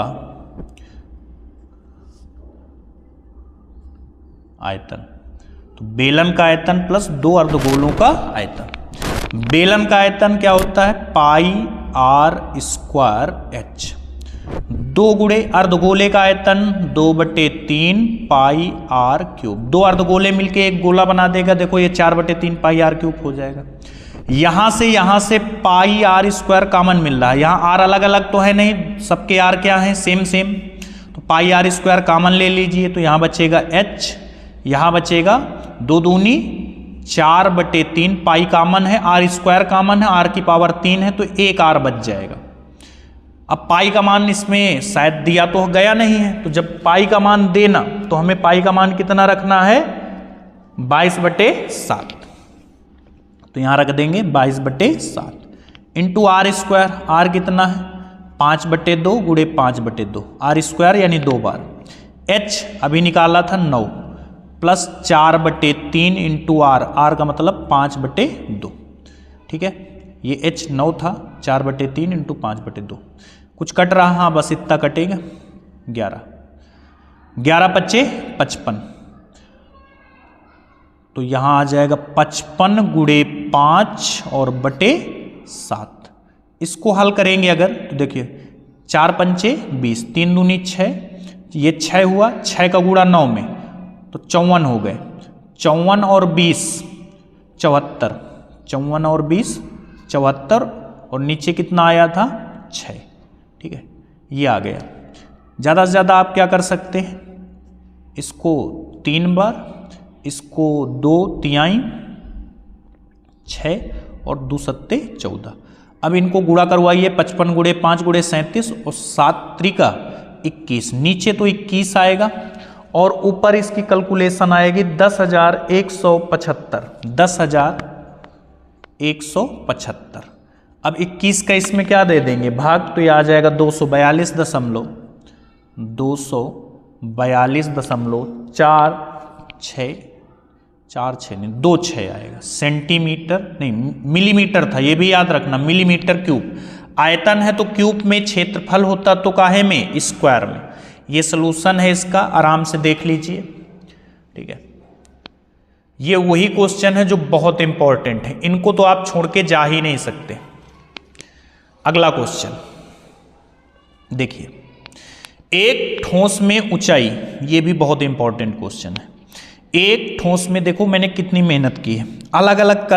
A: आयतन, तो बेलन का आयतन प्लस 2 अर्धगोलों का आयतन। बेलन का आयतन क्या होता है पाई आर स्क्वायर एच। 2 गुणे अर्धगोले का आयतन 2/3 पाई आर क्यूब। 2 अर्धगोले मिलके एक गोला बना देगा। देखो ये 4/3 पाई आर क्यूब हो जाएगा। यहां से पाई आर स्क्वायर कॉमन मिल रहा है। यहाँ आर अलग अलग तो है नहीं, सबके आर क्या है, सेम सेम। तो पाई आर स्क्वायर कॉमन ले लीजिए, तो यहाँ बचेगा एच, यहाँ बचेगा 2 दूनी 4/3 पाई कॉमन है, आर स्क्वायर कॉमन है, आर की पावर 3 है, तो 1 आर बच जाएगा। अब पाई का मान इसमें शायद दिया तो गया नहीं है, तो जब पाई का मान देना तो हमें पाई का मान कितना रखना है, 22/7। तो यहां रख देंगे 22/7 इंटू आर स्क्वायर। आर कितना है 5/2 गुणे 5/2 आर स्क्वायर यानी 2 बार। एच अभी निकाला था 9 प्लस 4/3 इंटू आर, आर का मतलब 5/2। ठीक है, ये एच 9 था, 4/3 इंटू 5/2। कुछ कट रहा, हाँ बस इतना कटेगा, 11। 11 पच्चे 55, तो यहां आ जाएगा 55 गुणे 5 और बटे 7। इसको हल करेंगे अगर तो देखिए 4 पंचे 20, 3 दूनी 6, ये 6 हुआ, 6 का गुणा 9 में तो 54 हो गए। 54 और 20 74, 54 और 20 74, और नीचे कितना आया था 6। ठीक है, ये आ गया। ज़्यादा से ज़्यादा आप क्या कर सकते हैं, इसको 3 बार, इसको 2 तिहाई 6 और 2 सत्ते 14। अब इनको गुणा करवाइए, 55 गुणे 5 गुणे 37 और 7 त्रिका 21। नीचे तो 21 आएगा और ऊपर इसकी कैलकुलेशन आएगी 10,175। 10,175। अब 21 का इसमें क्या दे देंगे भाग, तो ये आ जाएगा 242.46 आएगा। सेंटीमीटर नहीं, मिलीमीटर था, ये भी याद रखना, मिलीमीटर क्यूब। आयतन है तो क्यूब में, क्षेत्रफल होता तो काहे में, स्क्वायर में। ये सलूशन है इसका, आराम से देख लीजिए। ठीक है, ये वही क्वेश्चन है जो बहुत इंपॉर्टेंट है, इनको तो आप छोड़ के जा ही नहीं सकते। अगला क्वेश्चन देखिए, एक ठोस में ऊंचाई, ये भी बहुत इंपॉर्टेंट क्वेश्चन है। एक ठोस में देखो मैंने कितनी मेहनत की है, अलग अलग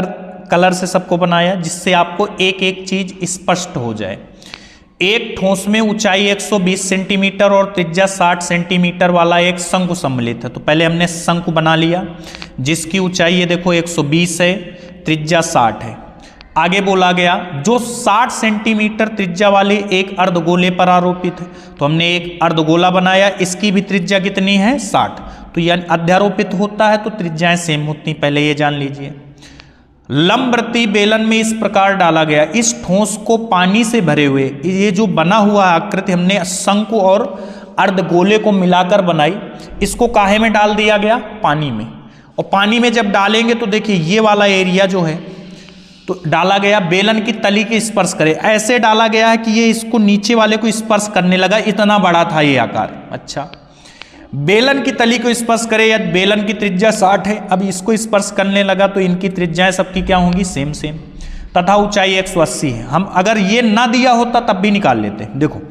A: कलर से सबको बनाया जिससे आपको एक एक चीज स्पष्ट हो जाए। एक ठोस में ऊंचाई 120 सेंटीमीटर और त्रिज्या 60 सेंटीमीटर वाला एक शंकु सम्मिलित है। तो पहले हमने शंकु बना लिया जिसकी ऊंचाई ये देखो 120 है, त्रिज्या 60 है। आगे बोला गया जो 60 सेंटीमीटर त्रिज्या वाले एक अर्धगोले पर आरोपित है, तो हमने एक अर्धगोला बनाया, इसकी भी त्रिज्या कितनी है 60। तो यह अध्यारोपित होता है तो त्रिज्याएं सेम होती, पहले ये जान लीजिए। लंबवृत्तीय बेलन में इस प्रकार डाला गया, इस ठोस को पानी से भरे हुए, ये जो बना हुआ आकृति हमने शंकु और अर्धगोले को मिलाकर बनाई, इसको काहे में डाल दिया गया, पानी में। और पानी में जब डालेंगे तो देखिए ये वाला एरिया जो है तो डाला गया बेलन की तली के स्पर्श करे, ऐसे डाला गया है कि ये इसको नीचे वाले को स्पर्श करने लगा, इतना बड़ा था ये आकार। अच्छा, बेलन की तली को स्पर्श करे, या बेलन की त्रिज्या 60 है, अब इसको स्पर्श करने लगा तो इनकी त्रिज्याएं सबकी क्या होंगी, सेम सेम, तथा ऊंचाई 180 है। हम अगर ये ना दिया होता तब भी निकाल लेते। देखो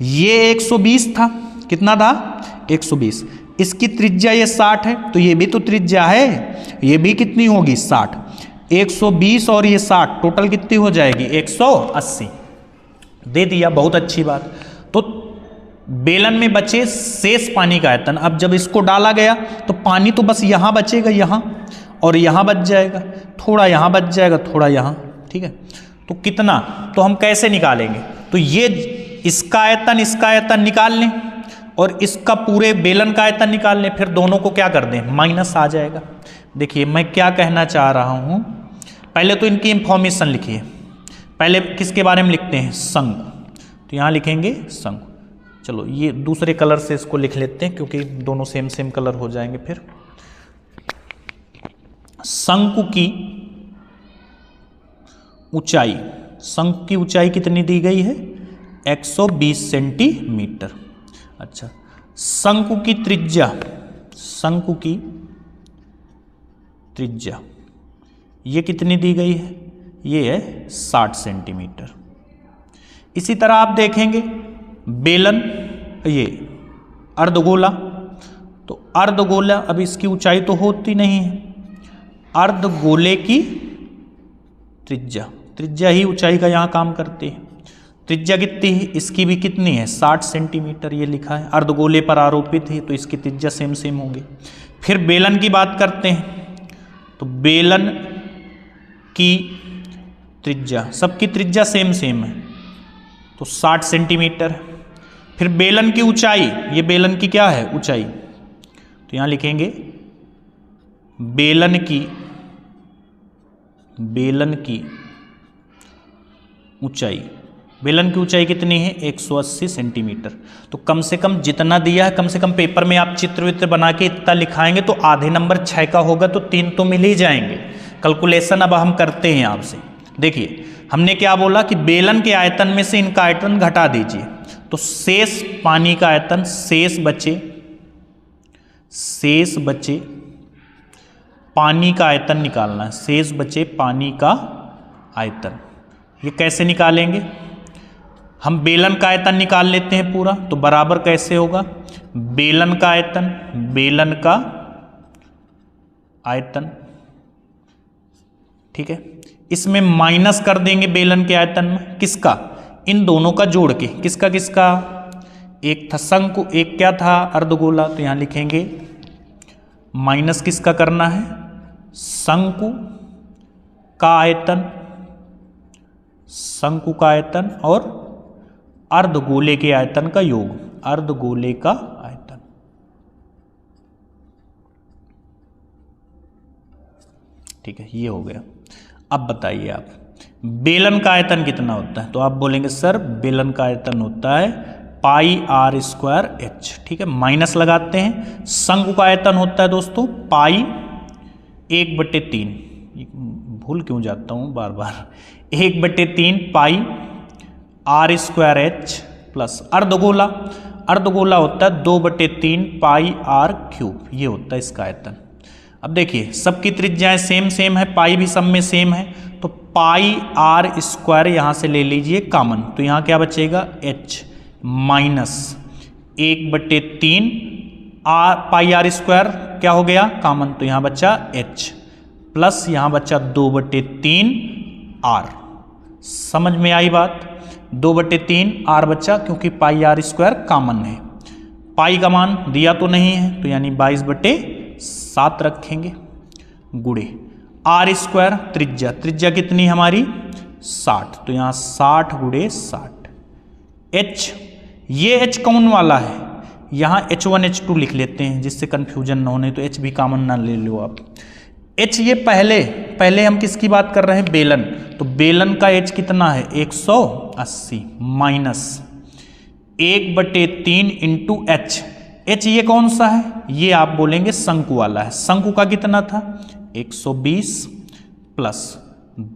A: ये 120 था, कितना था 120, इसकी त्रिज्या ये 60 है, तो ये भी तो त्रिज्या है, ये भी कितनी होगी 60। 120 और ये 60 टोटल कितनी हो जाएगी 180। दे दिया, बहुत अच्छी बात। तो बेलन में बचे शेष पानी का आयतन, अब जब इसको डाला गया तो पानी तो बस यहाँ बचेगा, यहाँ और यहाँ बच जाएगा, थोड़ा यहाँ बच जाएगा, थोड़ा यहाँ। ठीक है, तो कितना, तो हम कैसे निकालेंगे, तो ये इसका आयतन निकाल लें और इसका पूरे बेलन का आयतन निकाल लें, फिर दोनों को क्या कर दें, माइनस आ जाएगा। देखिए मैं क्या कहना चाह रहा हूँ, पहले तो इनकी इंफॉर्मेशन लिखिए। पहले किसके बारे में लिखते हैं, शंकु, तो यहाँ लिखेंगे शंकु। चलो ये दूसरे कलर से इसको लिख लेते हैं क्योंकि दोनों सेम सेम कलर हो जाएंगे। फिर शंकु की ऊंचाई, शंकु की ऊंचाई कितनी दी गई है 120 सेंटीमीटर। अच्छा, शंकु की त्रिज्या, शंकु की त्रिज्या ये कितनी दी गई है, ये है 60 सेंटीमीटर। इसी तरह आप देखेंगे बेलन, ये अर्धगोला, तो अर्धगोला अब इसकी ऊंचाई तो होती नहीं है, अर्धगोले की त्रिज्या ही ऊंचाई का यहाँ काम करती है। त्रिज्या कितनी है, इसकी भी कितनी है 60 सेंटीमीटर, ये लिखा है, अर्धगोले पर आरोपित है तो इसकी त्रिज्या सेम सेम होगी। फिर बेलन की बात करते हैं, तो बेलन की त्रिज्या, सबकी त्रिज्या सेम सेम है तो 60 सेंटीमीटर। फिर बेलन की ऊंचाई, ये बेलन की क्या है ऊंचाई, तो यहाँ लिखेंगे बेलन की ऊंचाई, बेलन की ऊंचाई कितनी है 180 सेंटीमीटर। तो कम से कम जितना दिया है, कम से कम पेपर में आप चित्र वित्र बना के इतना लिखाएंगे तो आधे नंबर 6 का होगा, तो 3 तो मिल ही जाएंगे। कैलकुलेशन अब हम करते हैं आपसे। देखिए हमने क्या बोला कि बेलन के आयतन में से इनका आयतन घटा दीजिए, तो शेष पानी का आयतन, शेष बचे पानी का आयतन निकालना है, शेष बचे पानी का आयतन। ये कैसे निकालेंगे, हम बेलन का आयतन निकाल लेते हैं पूरा, तो बराबर कैसे होगा, बेलन का आयतन, ठीक है, इसमें माइनस कर देंगे बेलन के आयतन में, किसका, इन दोनों का जोड़ के, किसका किसका, एक था शंकु, एक क्या था अर्धगोला, तो यहां लिखेंगे माइनस किसका करना है, शंकु का आयतन और अर्धगोले के आयतन का योग, अर्धगोले का आयतन। ठीक है, ये हो गया। अब बताइए आप बेलन का आयतन कितना होता है, तो आप बोलेंगे सर बेलन का आयतन होता है पाई आर स्क्वायर एच। ठीक है, माइनस लगाते हैं। शंकु का आयतन होता है दोस्तों पाई 1/3, भूल क्यों जाता हूँ बार बार, 1/3 pi r square H plus अर्धगोला होता है 2/3 पाई आर क्यूब, ये होता है इसका आयतन। अब देखिए सबकी त्रिज्याएं सेम सेम है, पाई भी सब में सेम है, तो पाई आर स्क्वायर यहाँ से ले लीजिए कॉमन, तो यहाँ क्या बचेगा h minus 1/3 pi r square क्या हो गया कॉमन, तो यहाँ बचा एच प्लस यहाँ बचा 2/3 आर। समझ में आई बात, 2/3 आर बचा क्योंकि पाई आर स्क्वायर कॉमन है। पाई का मान दिया तो नहीं है, तो यानी 22/7 रखेंगे गुणे आर स्क्वायर त्रिज्या कितनी हमारी 60, तो यहाँ 60 × 60 एच, ये एच कौन वाला है, यहाँ H1 H2 लिख लेते हैं जिससे कंफ्यूजन ना होने, तो एच भी कॉमन ना ले लो आप। एच ये पहले हम किसकी बात कर रहे हैं बेलन, तो बेलन का एच कितना है 180 माइनस 1/3 इंटू एच, एच ये कौन सा है, ये आप बोलेंगे शंकु वाला है। शंकु का कितना था 120 प्लस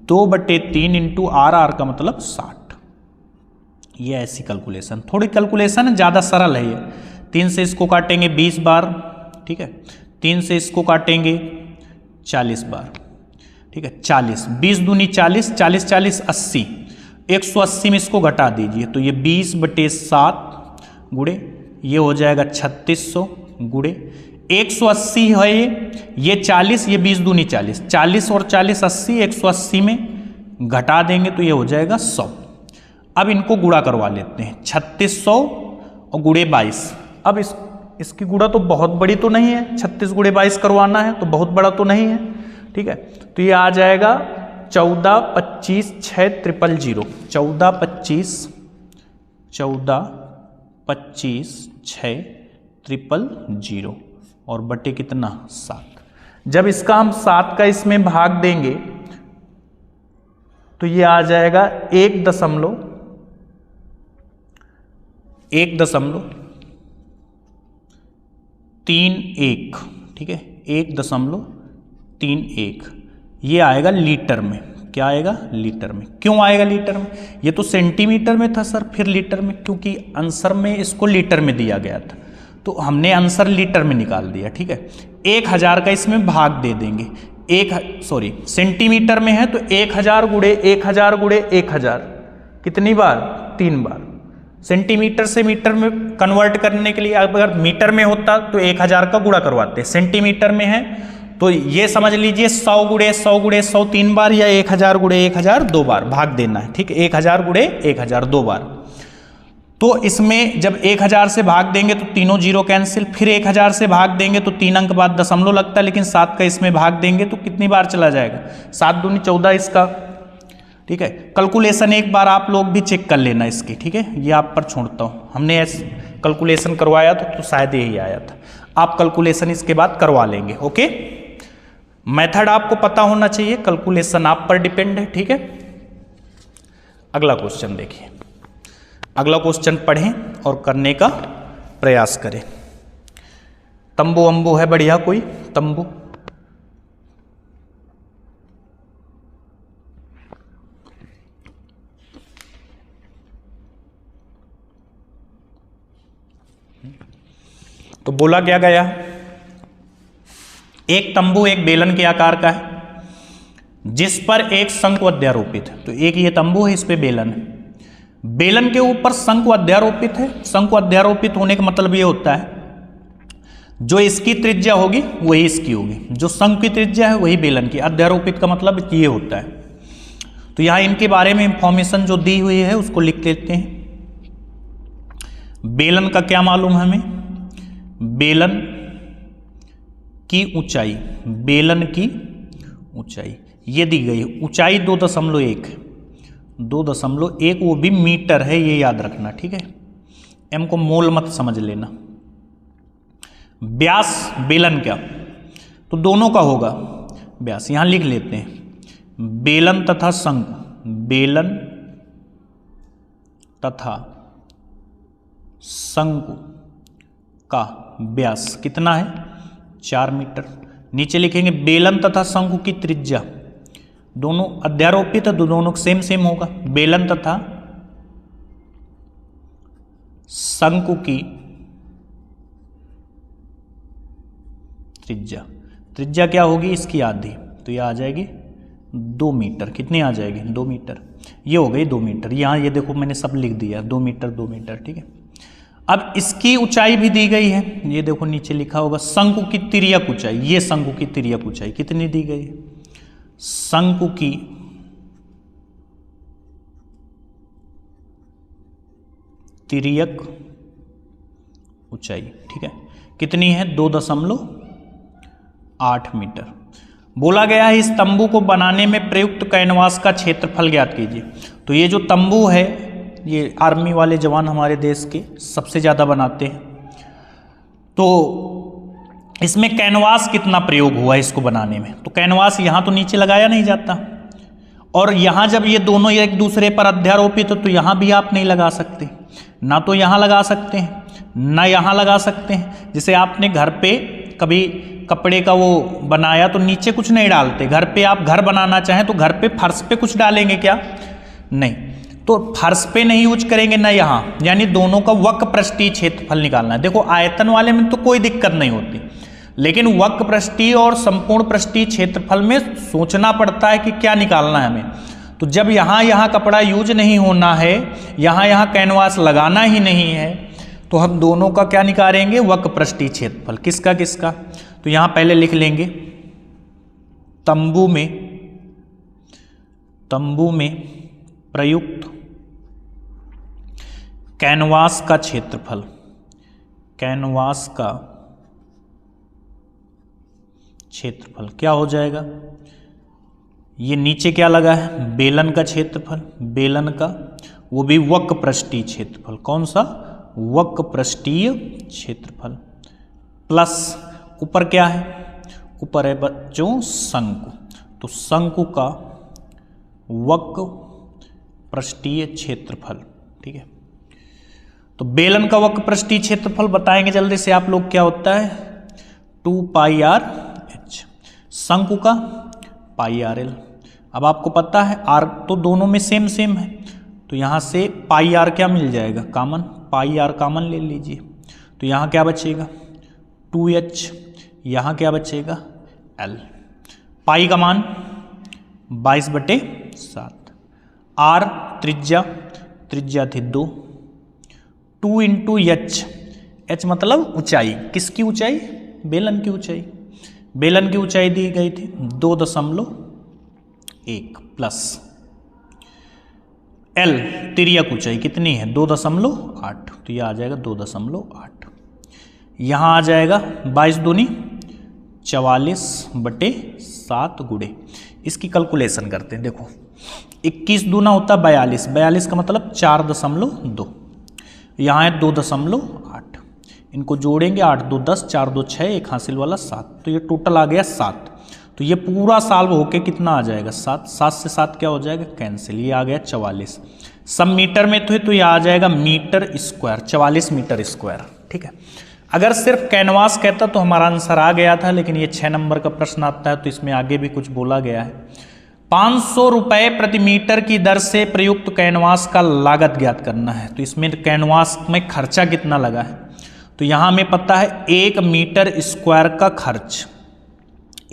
A: 2/3 इंटू आर का मतलब 60। ये ऐसी कैलकुलेशन, थोड़ी कैलकुलेशन है, ज़्यादा सरल है ये। 3 से इसको काटेंगे 20 बार, ठीक है, 3 से इसको काटेंगे 40 बार, ठीक है, 40 20 दूनी 40, 40 40 80, 180 में इसको घटा दीजिए, तो ये 20/7 गुणे ये हो जाएगा 3600 गुणे 180 है ये 40, ये 20 दूनी 40, 40 और 40 80, 180 में घटा देंगे तो ये हो जाएगा 100। अब इनको गुणा करवा लेते हैं, 3600 और गुणे 22। अब इसकी गुणा तो बहुत बड़ी तो नहीं है, 36 × 22 करवाना है तो बहुत बड़ा तो नहीं है, ठीक है, तो ये आ जाएगा 14 25 6 000, 14 25 6 000 और बटे कितना 7। जब इसका हम 7 का इसमें भाग देंगे तो ये आ जाएगा 1.31, ठीक है, 1.31 ये आएगा लीटर में। क्या आएगा लीटर में, क्यों आएगा लीटर में, ये तो सेंटीमीटर में था सर, फिर लीटर में, क्योंकि आंसर में इसको लीटर में दिया गया था तो हमने आंसर लीटर में निकाल दिया, ठीक है। 1000 का इसमें भाग दे देंगे, सेंटीमीटर में है तो 1000 × 1000 × 1000 कितनी बार 3 बार। सेंटीमीटर से मीटर में कन्वर्ट करने के लिए अगर मीटर में होता तो 1000 का गुणा करवाते, सेंटीमीटर में है तो ये समझ लीजिए 100 गुणे 100 गुणे 100 3 बार या 1000 गुणे 1000 2 बार भाग देना है, ठीक है। 1000 गुणे 1000 2 बार। तो इसमें जब 1000 से भाग देंगे तो तीनों जीरो कैंसिल, फिर 1000 से भाग देंगे तो 3 अंक बाद दशमलव लगता है, लेकिन 7 का इसमें भाग देंगे तो कितनी बार चला जाएगा, 7 दूनी 14 इसका, ठीक है। कैलकुलेशन एक बार आप लोग भी चेक कर लेना इसकी, ठीक है, ये आप पर छोड़ता हूँ। हमने ऐसे कैलकुलेशन करवाया तो शायद यही आया था, आप कैलकुलेशन इसके बाद करवा लेंगे, ओके। मेथड आपको पता होना चाहिए, कैलकुलेशन आप पर डिपेंड है, ठीक है। अगला क्वेश्चन देखिए, अगला क्वेश्चन पढ़ें और करने का प्रयास करें। तंबू अम्बू है बढ़िया, कोई तंबू, तो बोला क्या गया, एक तंबू एक बेलन के आकार का है जिस पर एक शंकु अध्यारोपित है। तो एक ये तंबू है, इस पे बेलन है, बेलन के ऊपर शंकु अध्यारोपित है। शंकु अध्यारोपित होने का मतलब ये होता है जो इसकी त्रिज्या होगी वही इसकी होगी, जो शंकु की त्रिज्या है वही बेलन की। अध्यारोपित का मतलब ये होता है। तो यहां इनके बारे में इंफॉर्मेशन जो दी हुई है उसको लिख लेते हैं। बेलन का क्या मालूम है हमें, बेलन की ऊंचाई, बेलन की ऊंचाई ये दी गई है, ऊंचाई 2.1 2.1, वो भी मीटर है, ये याद रखना, ठीक है। एम को मोल मत समझ लेना। व्यास बेलन क्या, तो दोनों का होगा व्यास, यहां लिख लेते हैं बेलन तथा शंकु, बेलन तथा शंकु का व्यास कितना है, 4 मीटर। नीचे लिखेंगे बेलन तथा शंकु की त्रिज्या, दोनों अध्यारोपित है तो दोनों सेम सेम होगा। बेलन तथा शंकु की त्रिज्या, त्रिज्या क्या होगी इसकी आधी, तो यह आ जाएगी 2 मीटर। कितनी आ जाएगी, 2 मीटर, ये हो गई 2 मीटर। यहाँ ये देखो मैंने सब लिख दिया, 2 मीटर 2 मीटर, ठीक है। अब इसकी ऊंचाई भी दी गई है, ये देखो नीचे लिखा होगा शंकु की तिर्यक ऊंचाई, ये शंकु की तिर्यक ऊंचाई कितनी दी गई है, शंकु की तिर्यक ऊंचाई, ठीक है, कितनी है, 2.8 मीटर। बोला गया है इस तंबू को बनाने में प्रयुक्त कैनवास का क्षेत्रफल ज्ञात कीजिए। तो ये जो तंबू है ये आर्मी वाले जवान हमारे देश के सबसे ज़्यादा बनाते हैं। तो इसमें कैनवास कितना प्रयोग हुआ है इसको बनाने में, तो कैनवास यहाँ तो नीचे लगाया नहीं जाता, और यहाँ जब ये दोनों एक दूसरे पर अध्यारोपित है तो यहाँ भी आप नहीं लगा सकते, ना तो यहाँ लगा सकते हैं ना यहाँ लगा सकते हैं। जैसे आपने घर पे कभी कपड़े का वो बनाया तो नीचे कुछ नहीं डालते, घर पे आप घर बनाना चाहें तो घर पे फर्श पे कुछ डालेंगे क्या, नहीं, तो फर्श पे नहीं यूज करेंगे ना यहाँ, यानी दोनों का वक्र पृष्ठीय क्षेत्रफल निकालना है। देखो आयतन वाले में तो कोई दिक्कत नहीं होती, लेकिन वक्र पृष्ठीय और संपूर्ण पृष्ठीय क्षेत्रफल में सोचना पड़ता है कि क्या निकालना है हमें। तो जब यहाँ कपड़ा यूज नहीं होना है, यहाँ कैनवास लगाना ही नहीं है, तो हम दोनों का क्या निकालेंगे, वक्र पृष्ठीय क्षेत्रफल। किसका किसका, तो यहाँ पहले लिख लेंगे तंबू में प्रयुक्त कैनवास का क्षेत्रफल, कैनवास का क्षेत्रफल क्या हो जाएगा, ये नीचे क्या लगा है, बेलन का क्षेत्रफल, बेलन का वो भी वक्र पृष्ठीय क्षेत्रफल, कौन सा, वक्र पृष्ठीय क्षेत्रफल, प्लस ऊपर क्या है, ऊपर है बच्चों शंकु, तो शंकु का वक्र पृष्ठीय क्षेत्रफल, ठीक है। तो बेलन का वक्र पृष्ठीय क्षेत्रफल बताएंगे जल्दी से आप लोग, क्या होता है 2πr/h, शंकु का πr/l। अब आपको पता है r तो दोनों में सेम सेम है, तो यहाँ से πr क्या मिल जाएगा, कॉमन, πr कॉमन ले लीजिए, तो यहाँ क्या बचेगा 2h, यहाँ क्या बचेगा l, पाई का मान 22/7, r त्रिज्या त्रिज्या थी 2, 2 इंटू एच, एच मतलब ऊंचाई, किसकी ऊंचाई, बेलन की ऊंचाई, बेलन की ऊंचाई दी गई थी 2.1 प्लस एल तिर्यक ऊंचाई कितनी है 2.8, तो यह आ जाएगा 2.8। यहाँ आ जाएगा 22 दूनी 44/7 गुणे, इसकी कैलकुलेशन करते हैं। देखो 21 दूना होता है 42, 42 का मतलब 4.2, यहाँ है 2.8, इनको जोड़ेंगे 8 2 10, 4 2 6, एक हासिल वाला 7, तो ये टोटल आ गया 7। तो ये पूरा सॉल्व होके कितना आ जाएगा 7, 7 से 7 क्या हो जाएगा कैंसिल, ये आ गया 44। सब मीटर में तो ये आ जाएगा मीटर स्क्वायर, 44 मीटर स्क्वायर। ठीक है, अगर सिर्फ कैनवास कहता तो हमारा आंसर आ गया था, लेकिन ये 6 नंबर का प्रश्न आता है तो इसमें आगे भी कुछ बोला गया है। 500 रुपये प्रति मीटर की दर से प्रयुक्त कैनवास का लागत ज्ञात करना है। तो इसमें कैनवास में खर्चा कितना लगा है, तो यहाँ हमें पता है 1 मीटर स्क्वायर का खर्च,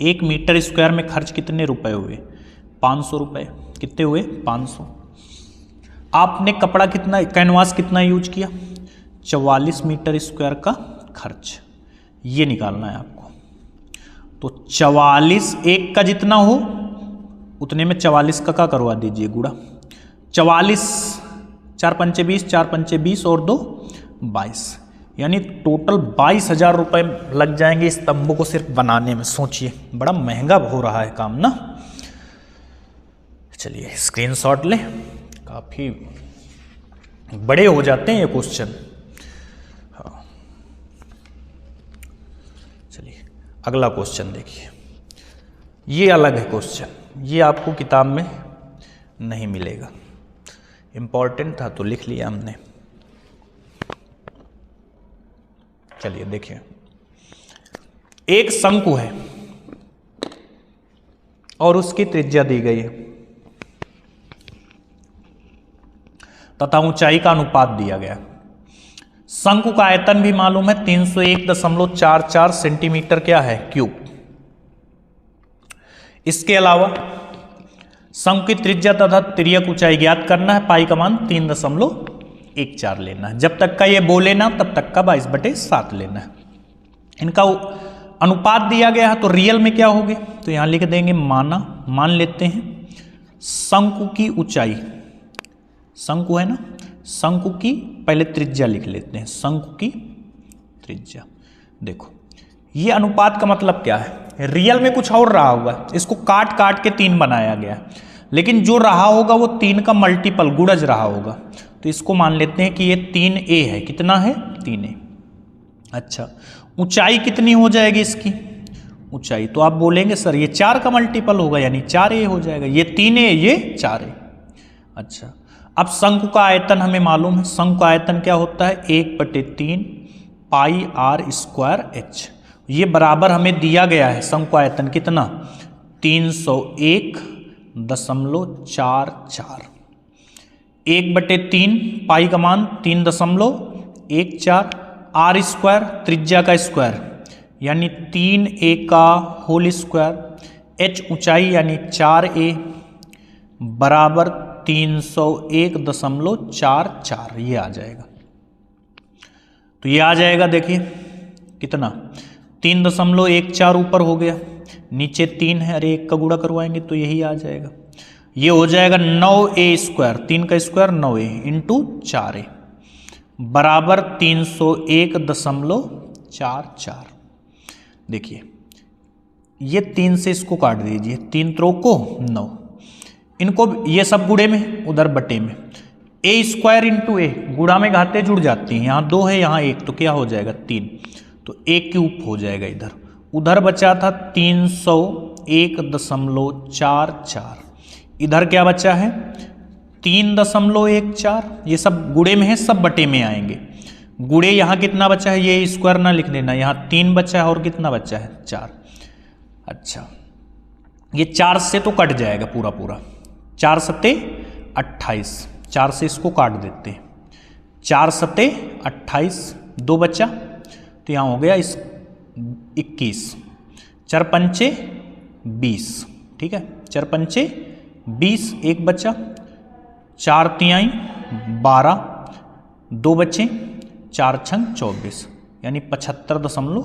A: 1 मीटर स्क्वायर में खर्च कितने रुपए हुए 500 रुपये, कितने हुए 500। आपने कपड़ा कितना, कैनवास कितना यूज किया 44 मीटर स्क्वायर का खर्च, ये निकालना है आपको। तो 44 1 का जितना हो उतने में 44 का क्या करवा दीजिए गुणा, 44 4 पंचे 20, 4 पंचे 20 और 2 22, यानी टोटल 22,000 रुपये लग जाएंगे इस तंबू को सिर्फ बनाने में। सोचिए बड़ा महंगा हो रहा है काम ना। चलिए स्क्रीनशॉट ले, काफ़ी बड़े हो जाते हैं ये क्वेश्चन। हाँ चलिए अगला क्वेश्चन देखिए, ये अलग है क्वेश्चन, ये आपको किताब में नहीं मिलेगा, इम्पॉर्टेंट था तो लिख लिया हमने। चलिए देखिए, एक शंकु है और उसकी त्रिज्या दी गई है तथा ऊंचाई का अनुपात दिया गया। शंकु का आयतन भी मालूम है 301.44 सेंटीमीटर क्या है क्यूब। इसके अलावा शंकु की त्रिज्या तथा तिर्यक ऊंचाई ज्ञात करना है, पाई का मान 3.14 लेना है। जब तक का ये बोले ना तब तक का 22/7 लेना है। इनका अनुपात दिया गया है तो रियल में क्या होगी, तो यहां लिख देंगे माना, मान लेते हैं शंकु की ऊंचाई, शंकु है ना, शंकु की पहले त्रिज्या लिख लेते हैं, शंकु की त्रिज्या। देखो ये अनुपात का मतलब क्या है, रियल में कुछ और रहा होगा, इसको काट काट के 3 बनाया गया, लेकिन जो रहा होगा वो 3 का मल्टीपल गुणज रहा होगा। तो इसको मान लेते हैं कि ये 3a है, कितना है 3a। अच्छा ऊंचाई कितनी हो जाएगी इसकी ऊंचाई, तो आप बोलेंगे सर ये 4 का मल्टीपल होगा यानी 4a हो जाएगा, ये 3a ये 4a। अच्छा अब शंकु का आयतन हमें मालूम है, शंकु का आयतन क्या होता है 1/3 पाई r स्क्वायर h। ये बराबर हमें दिया गया है शंकु आयतन कितना 301.44, 1/3 पाई का मान 3.14, r स्क्वायर त्रिज्या का स्क्वायर यानी 3a का होल स्क्वायर, h ऊंचाई यानी 4a बराबर 301.44, ये आ जाएगा। तो ये आ जाएगा देखिए कितना 3.14 ऊपर हो गया, नीचे 3 है, अरे 1 का गुणा करवाएंगे तो यही आ जाएगा। ये हो जाएगा 9a स्क्वायर, 3 का स्क्वायर 9a इंटू 4a बराबर 301.44। देखिए ये 3 से इसको काट दीजिए, 3 त्रो को 9, इनको ये सब गुणे में उधर बटे में, a स्क्वायर इंटू ए, गुणा में घाते जुड़ जाती हैं, यहाँ 2 है यहाँ 1 तो क्या हो जाएगा 3, तो a क्यूब हो जाएगा इधर, उधर बचा था 301.44, इधर क्या बचा है 3.14, ये सब गुणे में है सब बटे में आएंगे। गुणे यहाँ कितना बचा है, ये स्क्वायर ना लिख देना, यहाँ 3 बचा है और कितना बचा है 4। अच्छा ये 4 से तो कट जाएगा पूरा पूरा, 4 सते 28, 4 से इसको काट देते हैं, 4 सते 28, 2 बचा तो यहाँ हो गया 21, 4 पंचे 20, ठीक है 4 पंचे 20, 1 बचा, 4 तिहाई 12, 2 बचे, 4 छंग 24 यानी 75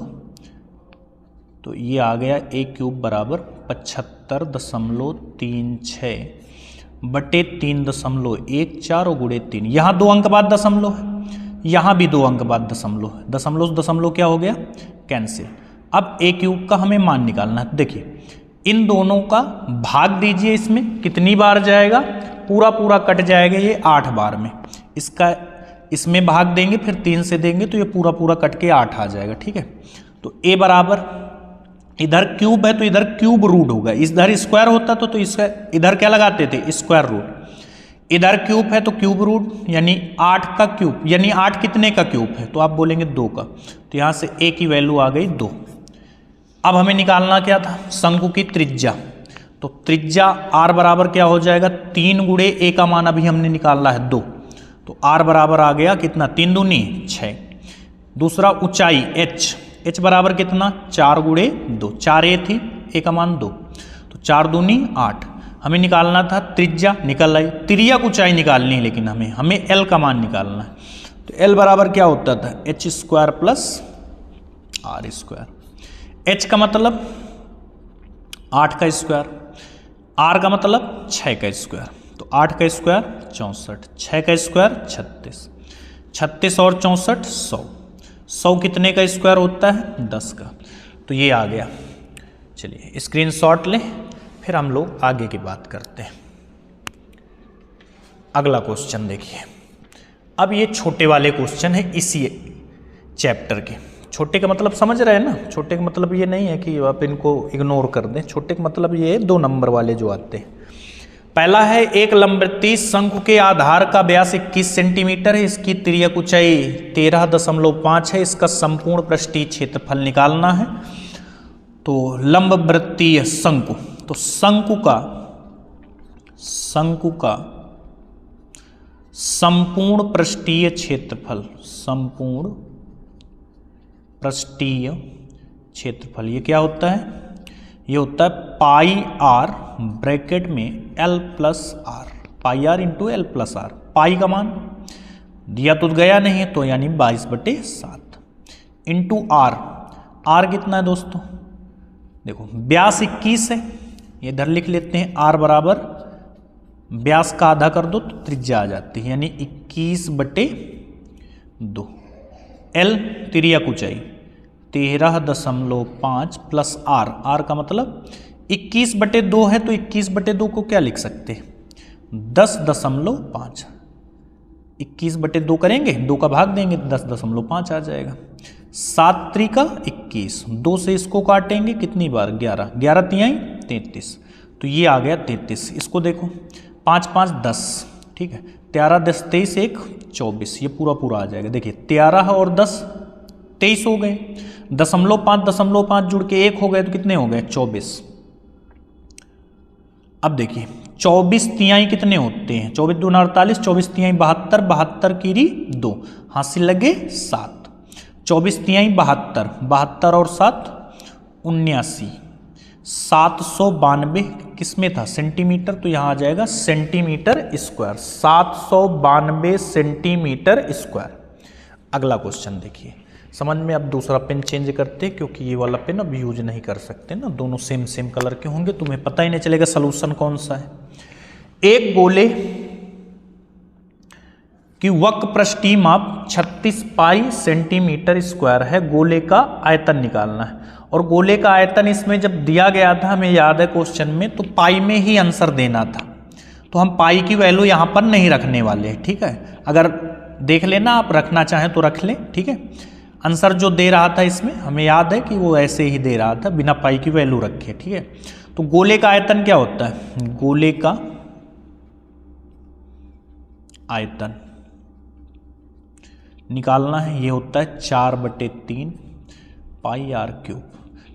A: तो ये आ गया a क्यूब बराबर 75.36 बटे 3.14 और गुणे 3। यहाँ 2 अंक बाद दशमलव है, यहाँ भी 2 अंक बाद दशमलव है, दशमलव दशमलव क्या हो गया, कैंसिल। अब a क्यूब का हमें मान निकालना है। देखिए इन दोनों का भाग दीजिए, इसमें कितनी बार जाएगा, पूरा पूरा कट जाएगा ये 8 बार में। इसका इसमें भाग देंगे फिर 3 से देंगे तो ये पूरा पूरा कट के 8 आ जाएगा, ठीक है। तो a बराबर, इधर क्यूब है तो इधर क्यूब रूट होगा, इधर स्क्वायर होता तो इसका इधर क्या लगाते थे, स्क्वायर रूट। इधर क्यूब है तो क्यूब रूट यानी 8 का क्यूब, यानी 8 कितने का क्यूब है, तो आप बोलेंगे 2 का। तो यहाँ से a की वैल्यू आ गई 2। अब हमें निकालना क्या था, शंकु की त्रिज्या। तो त्रिज्या r बराबर क्या हो जाएगा, 3 गुणे a का मान अभी हमने निकालना है 2, तो r बराबर आ गया कितना, 3 दूनी 6। दूसरा ऊंचाई h बराबर कितना, 4 गुणे 2, 4a थी, a का मान 2, तो 4 दूनी 8। हमें निकालना था त्रिज्या, निकल आई। तिर्यक ऊंचाई निकालनी है लेकिन हमें l का मान निकालना है। तो l बराबर क्या होता था, h square plus r square. h का मतलब 8 का स्क्वायर, r का मतलब 6 का स्क्वायर, तो 8 का स्क्वायर 64, 6 का स्क्वायर 36, 36 और 64 100, 100 कितने का स्क्वायर होता है, 10 का। तो ये आ गया। चलिए स्क्रीनशॉट लें, फिर हम लोग आगे की बात करते हैं। अगला क्वेश्चन देखिए। अब ये छोटे वाले क्वेश्चन है इसी चैप्टर के। छोटे का मतलब समझ रहे हैं ना, छोटे का मतलब ये नहीं है कि आप इनको इग्नोर कर दें, छोटे का मतलब ये है 2 नंबर वाले जो आते हैं। पहला है एक लंबवृत्तीय शंकु के आधार का व्यास 21 सेंटीमीटर है, इसकी तिर्यक ऊंचाई 13.5 है, इसका संपूर्ण पृष्ठीय क्षेत्रफल निकालना है। तो लंबवृत्तीय शंकु, तो शंकु का संपूर्ण पृष्ठीय क्षेत्रफल, संपूर्ण पृष्ठीय क्षेत्रफल ये क्या होता है, ये होता है पाई आर ब्रैकेट में L plus R, pi R into L plus R. Pi का मान दिया तो गया नहीं है तो यानी 22/7 इंटू आर। आर कितना है दोस्तों, देखो व्यास 21 है, ये इधर लिख लेते हैं। आर बराबर व्यास का आधा कर दो तो त्रिज्या आ जाती है, यानी 21/2। एल तिर्यक ऊंचाई 13.5 प्लस आर, आर का मतलब 21/2 है, तो 21/2 को क्या लिख सकते हैं, 10.5। 21/2 करेंगे, 2 का भाग देंगे 10.5 आ जाएगा। 7 त्रिका 21, 2 से इसको काटेंगे कितनी बार, 11, 11 तिहाई 33, तो ये आ गया 33। इसको देखो 5 5 10, ठीक है, 13 10 23 1 24, ये पूरा पूरा आ जाएगा। देखिए 13 और 10 23 हो गए, 0.5 जुड़ के 1 हो गए तो कितने हो गए, 24। अब देखिए 24 तिहाई कितने होते हैं, 24 दूना 48, 24 तिहाई 72, 72 कीरी 2, हासिल लगे 7, 24 तिहाई 72, 72 और 7 79, 792 किसमें था, सेंटीमीटर, तो यहाँ आ जाएगा सेंटीमीटर स्क्वायर, 792 सेंटीमीटर स्क्वायर। अगला क्वेश्चन देखिए, समझ में। अब दूसरा पेन चेंज करते हैं क्योंकि ये वाला पेन अब यूज नहीं कर सकते ना, दोनों सेम सेम कलर के होंगे, तुम्हें पता ही नहीं चलेगा सलूशन कौन सा है। एक गोले की वक्र पृष्ठीय माप 36 पाई सेंटीमीटर स्क्वायर है, गोले का आयतन निकालना है। और गोले का आयतन इसमें जब दिया गया था, हमें याद है क्वेश्चन में, तो पाई में ही आंसर देना था, तो हम पाई की वैल्यू यहाँ पर नहीं रखने वाले हैं, ठीक है। अगर देख लेना, आप रखना चाहें तो रख लें, ठीक है। आंसर जो दे रहा था इसमें हमें याद है कि वो ऐसे ही दे रहा था, बिना पाई की वैल्यू रखे, ठीक है। तो गोले का आयतन क्या होता है, गोले का आयतन निकालना है, ये होता है 4/3 पाई आर क्यूब।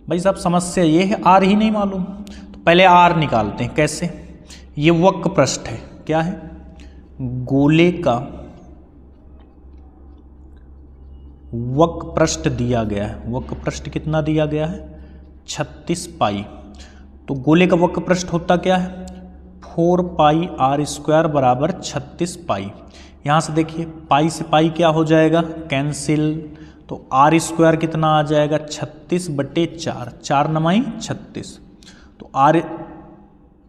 A: भाई साहब समस्या ये है आर ही नहीं मालूम, तो पहले आर निकालते हैं। कैसे, ये वक्र पृष्ठ है, क्या है, गोले का वक्र पृष्ठ दिया गया है। वक्र पृष्ठ कितना दिया गया है, 36 पाई। तो गोले का वक्र पृष्ठ होता क्या है, 4 पाई आर स्क्वायर बराबर 36 पाई। यहाँ से देखिए पाई से पाई क्या हो जाएगा, कैंसिल। तो आर स्क्वायर कितना आ जाएगा, 36/4, 4 9 36। तो आर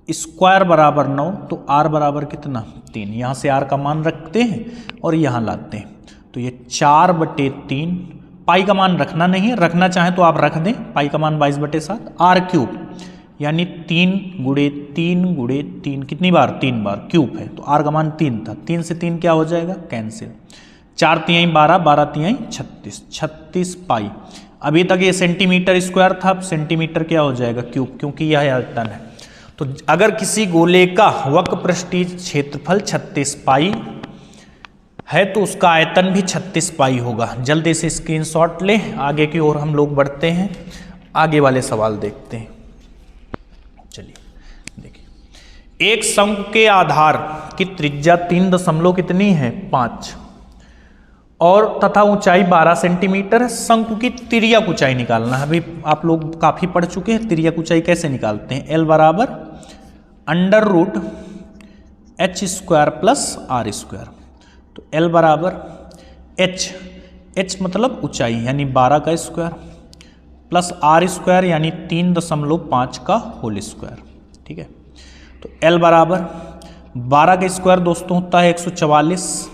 A: स्क्वायर बराबर 9, तो आर बराबर कितना 3। यहाँ से आर का मान रखते हैं और यहाँ लाते हैं, तो ये 4/3। पाई का मान रखना नहीं है, रखना चाहें तो आप रख दें। पाई का मान 22/7 आर क्यूब, यानी 3 × 3 × 3 कितनी बार, 3 बार, क्यूब है तो आर का मान 3 था। 3 से 3 क्या हो जाएगा, कैंसिल। 4 × 3 = 12, 12 × 3 = 36, 36 पाई। अभी तक ये सेंटीमीटर स्क्वायर था, अब सेंटीमीटर क्या हो जाएगा, क्यूब, क्योंकि यह आयतन है। तो अगर किसी गोले का वक्र पृष्ठीय क्षेत्रफल 36 पाई है तो उसका आयतन भी 36 पाई होगा। जल्दी से स्क्रीनशॉट लें, आगे की ओर हम लोग बढ़ते हैं, आगे वाले सवाल देखते हैं। चलिए देखिए, एक शंकु के आधार की त्रिज्या 3 कितनी है, 5 और तथा ऊंचाई 12 सेंटीमीटर है। शंकु की तिर्यक ऊंचाई निकालना है। अभी आप लोग काफी पढ़ चुके हैं तिर्यक ऊंचाई कैसे निकालते हैं। L = √h² + r²। तो L = h मतलब ऊंचाई यानी 12 का स्क्वायर प्लस r² यानी 3.5 का होल स्क्वायर। ठीक है, तो L = 12 का स्क्वायर दोस्तों होता है 144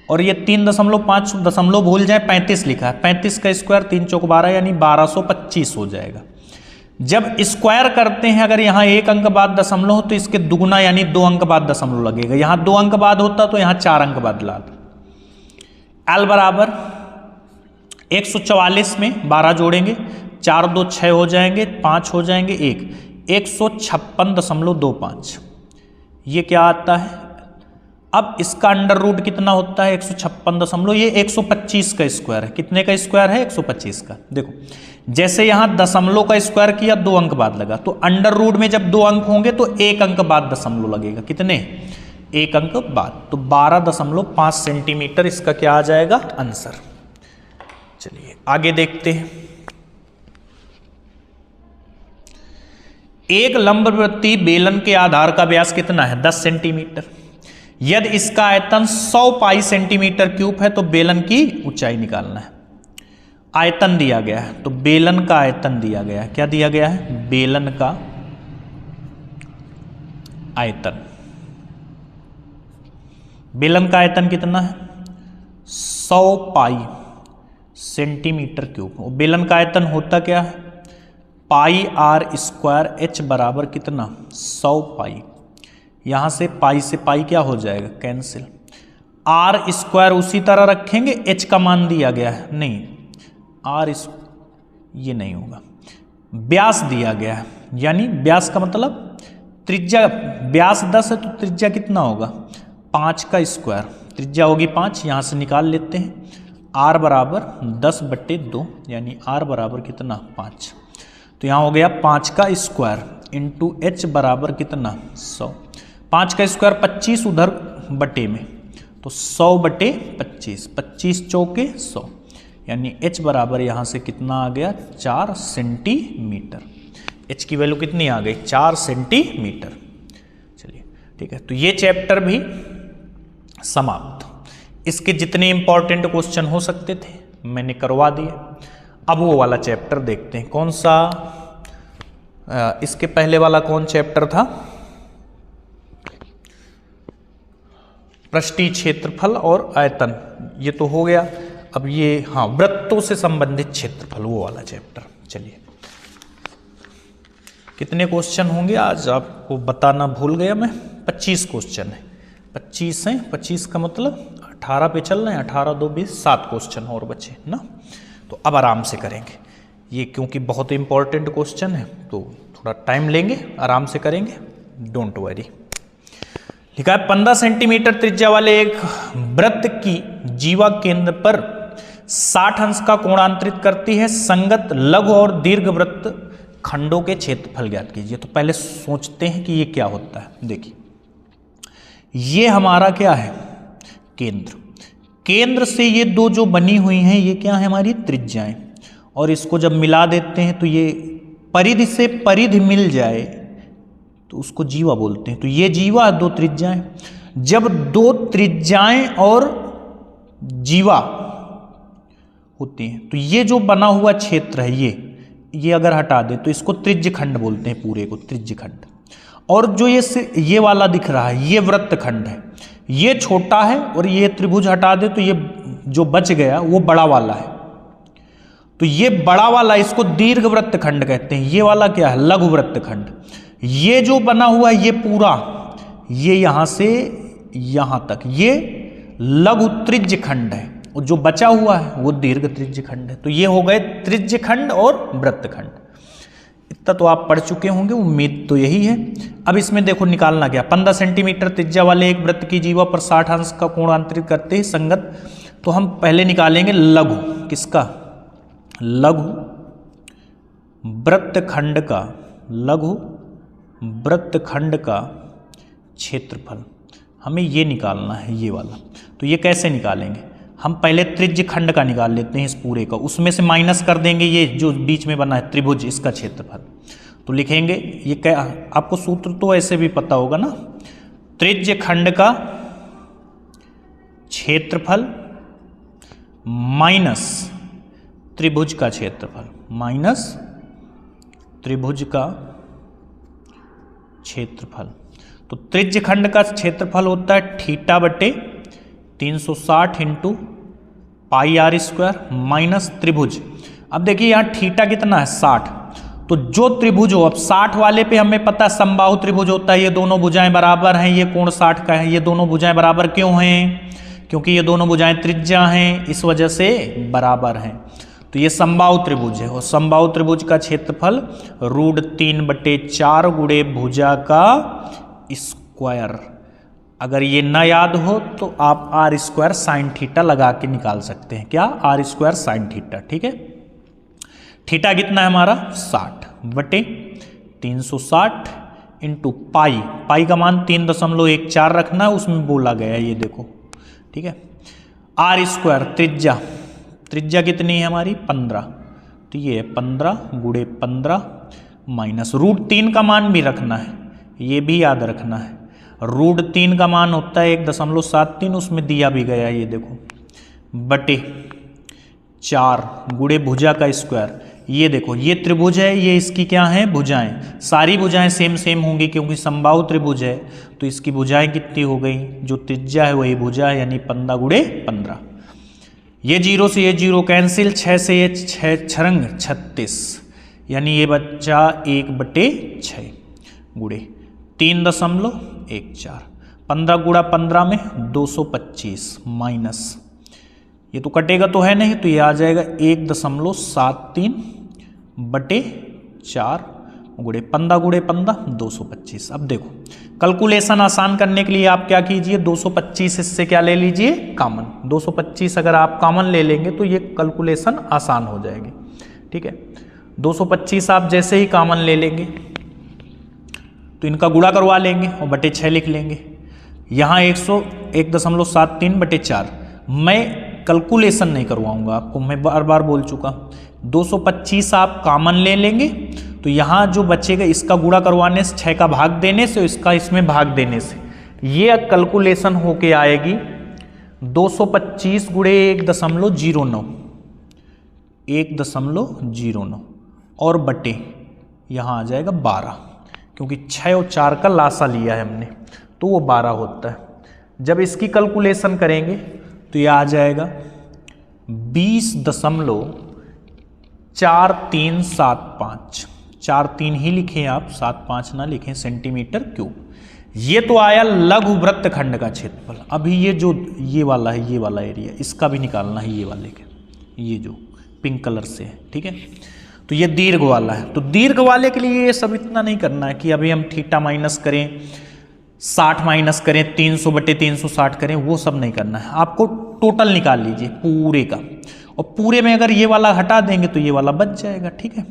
A: और ये 3.5 दशमलव भूल जाए 35 लिखा है, 35 का स्क्वायर 3 × 4 = 12 यानी 1225 हो जाएगा। जब स्क्वायर करते हैं अगर यहाँ 1 अंक बाद दशमलव हो तो इसके दुगुना यानी 2 अंक बाद दशमलव लगेगा। यहाँ 2 अंक बाद होता तो यहाँ 4 अंक बाद ला दो। L = 144 में 12 जोड़ेंगे, 4 2 6 हो जाएंगे, 5 हो जाएंगे 1, 156.25। ये क्या आता है, अब इसका अंडर रूट कितना होता है 156 ये 125 का स्क्वायर है। कितने का स्क्वायर है, 125 का। देखो जैसे यहाँ दशमलव का स्क्वायर किया 2 अंक बाद लगा, तो अंडर रूट में जब 2 अंक होंगे तो 1 अंक बाद दशमलव लगेगा। कितने, 1 अंक बाद। तो 12.5 सेंटीमीटर इसका क्या आ जाएगा, आंसर। चलिए आगे देखते हैं। एक लंबवृत्तीय बेलन के आधार का व्यास कितना है, 10 सेंटीमीटर। यदि इसका आयतन 100 पाई सेंटीमीटर क्यूब है तो बेलन की ऊंचाई निकालना है। आयतन दिया गया है तो बेलन का आयतन दिया गया है। क्या दिया गया है, बेलन का आयतन। बेलन का आयतन कितना है, 100 पाई सेंटीमीटर क्यूब। और बेलन का आयतन होता क्या है, πr² h बराबर कितना, 100 पाई। यहां से पाई से पाई क्या हो जाएगा, कैंसिल। r² उसी तरह रखेंगे, h का मान दिया गया है, नहीं ये नहीं होगा। व्यास दिया गया है, यानी व्यास का मतलब त्रिज्या, व्यास 10 है तो त्रिज्या कितना होगा, 5 का स्क्वायर। त्रिज्या होगी 5, यहां से निकाल लेते हैं। r = 10/2 यानी r बराबर कितना, 5। तो यहाँ हो गया 5 का स्क्वायर इंटू h बराबर कितना, 100। 5 का स्क्वायर 25 उधर बटे में, तो 100/25, 25 चौके 100 यानी h बराबर यहाँ से कितना आ गया, 4 सेंटीमीटर। h की वैल्यू कितनी आ गई, 4 सेंटीमीटर। चलिए ठीक है, तो ये चैप्टर भी समाप्त। इसके जितने इंपॉर्टेंट क्वेश्चन हो सकते थे मैंने करवा दिए। अब वो वाला चैप्टर देखते हैं, कौन सा, इसके पहले वाला कौन चैप्टर था, पृष्ठीय क्षेत्रफल और आयतन, ये तो हो गया। अब ये हाँ, वृत्तों से संबंधित क्षेत्रफल, वो वाला चैप्टर। चलिए कितने क्वेश्चन होंगे आज आपको बताना भूल गया मैं, 25 क्वेश्चन है। 25 हैं, 25 का मतलब 18 पे चल रहे हैं, 18 2 20, 7 क्वेश्चन और बचे ना। तो अब आराम से करेंगे ये, क्योंकि बहुत इंपॉर्टेंट क्वेश्चन है तो थोड़ा टाइम लेंगे, आराम से करेंगे, डोंट वरी। लिखा है 15 सेंटीमीटर त्रिज्या वाले एक वृत्त की जीवा केंद्र पर 60 अंश का कोणांतरित करती है। संगत लघु और दीर्घ वृत्त खंडों के क्षेत्रफल ज्ञात कीजिए। तो पहले सोचते हैं कि ये क्या होता है। देखिए ये हमारा क्या है, केंद्र। केंद्र से ये दो जो बनी हुई हैं ये क्या है, हमारी त्रिज्याएं। और इसको जब मिला देते हैं तो ये परिधि से परिधि मिल जाए तो उसको जीवा बोलते हैं। तो ये जीवा, दो त्रिज्याएं। जब दो त्रिज्याएं और जीवा होती हैं तो ये जो बना हुआ क्षेत्र है ये अगर हटा दे तो इसको त्रिज्यखंड बोलते हैं, पूरे को त्रिज्यखंड। और जो ये वाला दिख रहा है ये वृत्तखंड है, ये छोटा है और ये त्रिभुज हटा दे तो ये जो बच गया वो बड़ा वाला है। तो ये बड़ा वाला इसको दीर्घ वृत्तखंड कहते हैं, ये वाला क्या है लघु वृत्तखंड। ये जो बना हुआ है ये पूरा, ये यहां से यहां तक ये लघु त्रिज्यखंड है और जो बचा हुआ है वो दीर्घ त्रिज्यखंड है। तो ये हो गए त्रिज्यखंड और वृत्तखंड। इतना तो आप पढ़ चुके होंगे, उम्मीद तो यही है। अब इसमें देखो निकालना क्या, 15 सेंटीमीटर त्रिज्या वाले एक वृत्त की जीवा पर 60 अंश का कोण अंतरित करते हैं संगत। तो हम पहले निकालेंगे लघु, किसका, लघु वृत्तखंड का, लघु वृत्तखंड का क्षेत्रफल हमें ये निकालना है, ये वाला। तो ये कैसे निकालेंगे, हम पहले त्रिज्यखंड का निकाल लेते हैं इस पूरे का, उसमें से माइनस कर देंगे ये जो बीच में बना है त्रिभुज, इसका क्षेत्रफल। तो लिखेंगे ये क्या, आपको सूत्र तो ऐसे भी पता होगा ना, त्रिज्यखंड का क्षेत्रफल माइनस त्रिभुज का क्षेत्रफल, माइनस त्रिभुज का क्षेत्रफल। तो त्रिज्यखंड का क्षेत्रफल होता है थीटा बटे 360 into pi r square minus त्रिभुज। अब देखिए यहाँ थीटा कितना है 60, तो जो त्रिभुज हो, अब 60 वाले पे हमें पता है समबाहु त्रिभुज होता है, ये दोनों भुजाएं बराबर हैं, ये कोण 60 का है। ये दोनों भुजाएं बराबर क्यों हैं, क्योंकि ये दोनों भुजाएं त्रिज्या हैं, इस वजह से बराबर हैं। तो ये समबाहु त्रिभुज है और समबाहु त्रिभुज का क्षेत्रफल √3/4 गुणे भुजा का स्क्वायर। अगर ये ना याद हो तो आप आर स्क्वायर साइन थीटा लगा के निकाल सकते हैं, क्या, आर स्क्वायर साइन थीटा, ठीक है। थीटा कितना है हमारा 60/360 इंटू पाई, पाई का मान 3.14 रखना है, उसमें बोला गया है ये देखो, ठीक है। आर स्क्वायर त्रिज्या, त्रिज्या कितनी है हमारी 15, तो ये 15 गुणे 15 माइनस √3 का मान भी रखना है, ये भी याद रखना है। √3 का मान होता है 1.73, उसमें दिया भी गया ये देखो, बटे 4 गुणे भुजा का स्क्वायर। ये देखो ये त्रिभुज है, ये इसकी क्या है भुजाएं, सारी भुजाएं सेम सेम होंगी क्योंकि समबाहु त्रिभुज है। तो इसकी भुजाएं कितनी हो गई, जो त्रिज्या है वही भुजा है, यानी 15 गुणे 15। ये 0 से ये 0 कैंसिल, 6 से ये 6 छरंग 36, यानी ये बच्चा 1/6 गुणे 3.14, 15 गुणा 15 में 225 माइनस, ये तो कटेगा तो है नहीं, तो ये आ जाएगा 1.73/4 गुणे 15 गुणे 15 225। अब देखो कैलकुलेशन आसान करने के लिए आप क्या कीजिए, 225 इससे क्या ले लीजिए कॉमन, 225 अगर आप कॉमन ले लेंगे तो ये कैलकुलेशन आसान हो जाएगी, ठीक है। 225 आप जैसे ही कॉमन ले लेंगे तो इनका गुणा करवा लेंगे और बटे 6 लिख लेंगे। यहाँ 1.73/4, मैं कैलकुलेशन नहीं करवाऊंगा आपको, मैं बार बार बोल चुका। 225 आप कॉमन ले लेंगे तो यहाँ जो बचेगा इसका गुणा करवाने से, 6 का भाग देने से, इसका इसमें भाग देने से ये कैलकुलेशन होके आएगी 225 गुणे 1.09 और बटे यहाँ आ जाएगा 12, क्योंकि 6 और 4 का लासा लिया है हमने तो वो 12 होता है। जब इसकी कैलकुलेशन करेंगे तो ये आ जाएगा 20.4375, 43 ही लिखें आप, 75 ना लिखें, सेंटीमीटर क्यूब। ये तो आया लघु वृत्तखंड का क्षेत्रफल। अभी ये जो ये वाला है, ये वाला एरिया, इसका भी निकालना है, ये वाले के, ये जो पिंक कलर से है, ठीक है। तो ये दीर्घ वाला है, तो दीर्घ वाले के लिए ये सब इतना नहीं करना है कि अभी हम थीटा माइनस करें, 60 माइनस करें, 300/360 करें, वो सब नहीं करना है। आपको टोटल निकाल लीजिए पूरे का, और पूरे में अगर ये वाला हटा देंगे तो ये वाला बच जाएगा, ठीक है।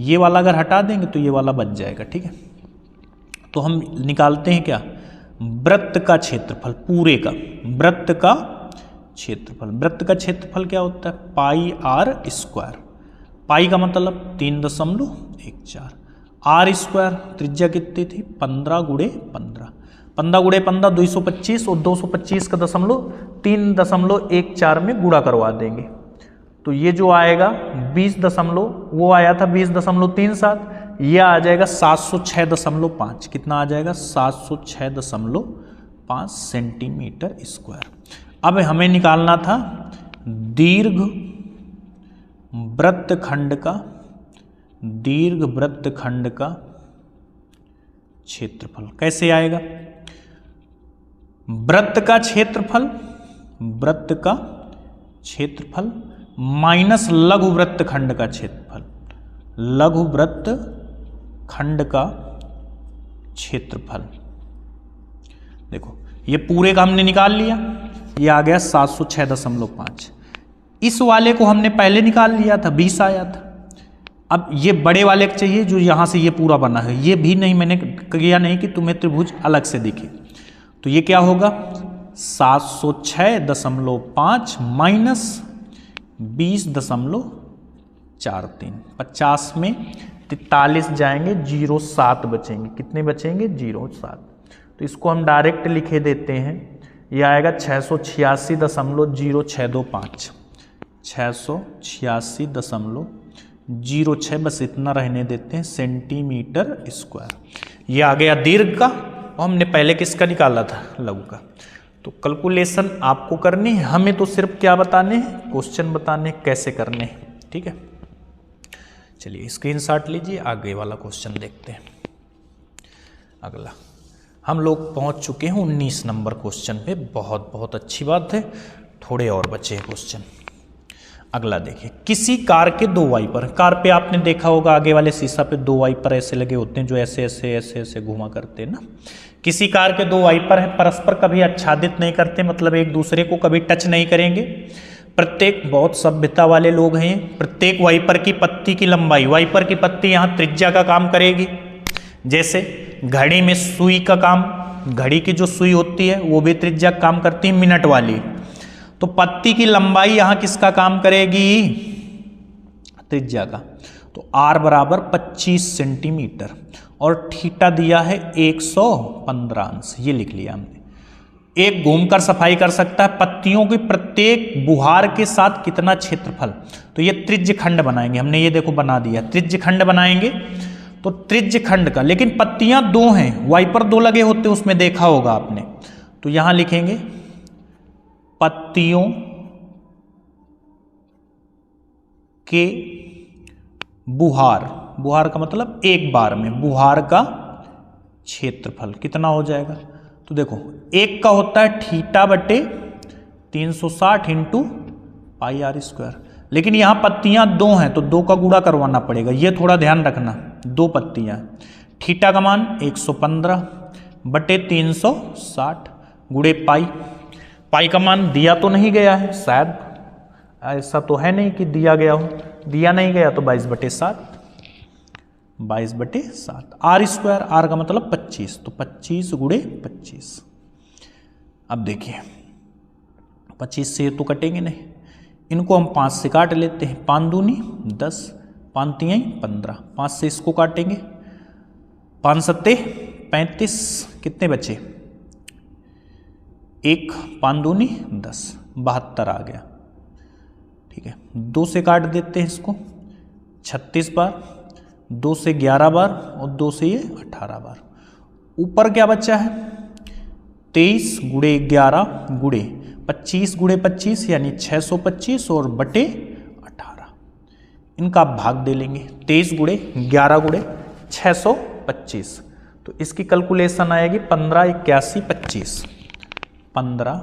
A: ये वाला अगर हटा देंगे तो ये वाला बच जाएगा, ठीक है। तो हम निकालते हैं क्या, वृत्त का क्षेत्रफल, पूरे का वृत्त का क्षेत्रफल। वृत्त का क्षेत्रफल क्या होता है, पाई आर स्क्वायर, पाई का मतलब 3.14, आर स्क्वायर त्रिज्या कितनी थी 15 गुणे 15, 15 गुणे 15 225 और 225 का 3.14 में गुणा करवा देंगे तो ये जो आएगा 20 दशमलव, वो आया था 20.37, ये आ जाएगा 706.5। कितना आ जाएगा? 706.5 सेंटीमीटर स्क्वायर। अब हमें निकालना था दीर्घ वृत्तखंड का क्षेत्रफल। कैसे आएगा? वृत्त का क्षेत्रफल माइनस लघु वृत्तखंड का क्षेत्रफल, लघु वृत्तखंड का क्षेत्रफल। देखो ये पूरे का हमने निकाल लिया, ये आ गया 706.5। इस वाले को हमने पहले निकाल लिया था, 20 आया था। अब ये बड़े वाले को चाहिए जो यहाँ से ये पूरा बना है, ये भी नहीं मैंने किया नहीं कि तुम्हें त्रिभुज अलग से दिखे। तो ये क्या होगा? 706.5 माइनस 20.43, 50 में 43 जाएंगे, 07 बचेंगे। कितने बचेंगे? 07। तो इसको हम डायरेक्ट लिखे देते हैं, ये आएगा 686.062.5, 686.06, बस इतना रहने देते हैं, सेंटीमीटर स्क्वायर। ये आ गया दीर्घ का, और हमने पहले किसका निकाला था? लघु का। तो कैलकुलेशन आपको करनी है, हमें तो सिर्फ क्या बताने हैं? क्वेश्चन बताने कैसे करने हैं। ठीक है, चलिए स्क्रीनशॉट लीजिए, आगे वाला क्वेश्चन देखते हैं। अगला हम लोग पहुंच चुके हैं 19 नंबर क्वेश्चन पे। बहुत बहुत अच्छी बात है, थोड़े और बचे हैं क्वेश्चन। अगला देखिए, किसी कार के 2 वाइपर, कार पे आपने देखा होगा आगे वाले शीशा पे 2 वाइपर ऐसे लगे होते हैं जो ऐसे ऐसे ऐसे ऐसे घुमा करते हैं ना। किसी कार के 2 वाइपर हैं, परस्पर कभी आच्छादित नहीं करते, मतलब एक दूसरे को कभी टच नहीं करेंगे। प्रत्येक, बहुत सभ्यता वाले लोग हैं, प्रत्येक वाइपर की पत्ती की लंबाई, वाइपर की पत्ती यहाँ त्रिज्या का काम करेगी। जैसे घड़ी में सुई का काम, घड़ी की जो सुई होती है वो भी त्रिज्या का काम करती है, मिनट वाली। तो पत्ती की लंबाई यहाँ किसका काम करेगी? त्रिज्या का। तो r बराबर 25 सेंटीमीटर और थीटा दिया है 115 अंश, ये लिख लिया हमने। एक घूमकर सफाई कर सकता है, पत्तियों की प्रत्येक बुहार के साथ कितना क्षेत्रफल। तो ये त्रिज्य खंड बनाएंगे हमने, ये देखो बना दिया, त्रिज्य खंड बनाएंगे। तो त्रिज्य खंड का, लेकिन पत्तियां 2 हैं, वाइपर 2 लगे होते उसमें देखा होगा आपने। तो यहां लिखेंगे पत्तियों के बुहार, बुहार का मतलब एक बार में, बुहार का क्षेत्रफल कितना हो जाएगा? तो देखो एक का होता है थीटा बटे 360 इंटू पाई आर स्क्वायर, लेकिन यहां पत्तियां 2 हैं तो 2 का गुणा करवाना पड़ेगा, ये थोड़ा ध्यान रखना। 2 पत्तियां, थीटा का मान 115 बटे 360 गुणे पाई। पाई का मान दिया तो नहीं गया है, शायद ऐसा तो है नहीं कि दिया गया हो, दिया नहीं गया तो 22/7, 22/7 आर स्क्वायर, आर का मतलब 25, तो 25 गुणे 25। अब देखिए 25 से तो कटेंगे नहीं, इनको हम 5 से काट लेते हैं। 5 दूनी 10, 5 तियाई 15, 5 से इसको काटेंगे, 5 सत्ते 35, कितने बचे? 1, 5 दूनी 10, 72 आ गया। ठीक है, 2 से काट देते हैं इसको 36 बार, 2 से 11 बार और 2 से ये 18 बार। ऊपर क्या बचा है? 23 गुणे 11 गुणे 25 गुणे 25 यानी 625 और बटे 18, इनका भाग दे लेंगे। 23 गुणे 11 गुणे 625, तो इसकी कैलकुलेशन आएगी 15 81 25, 15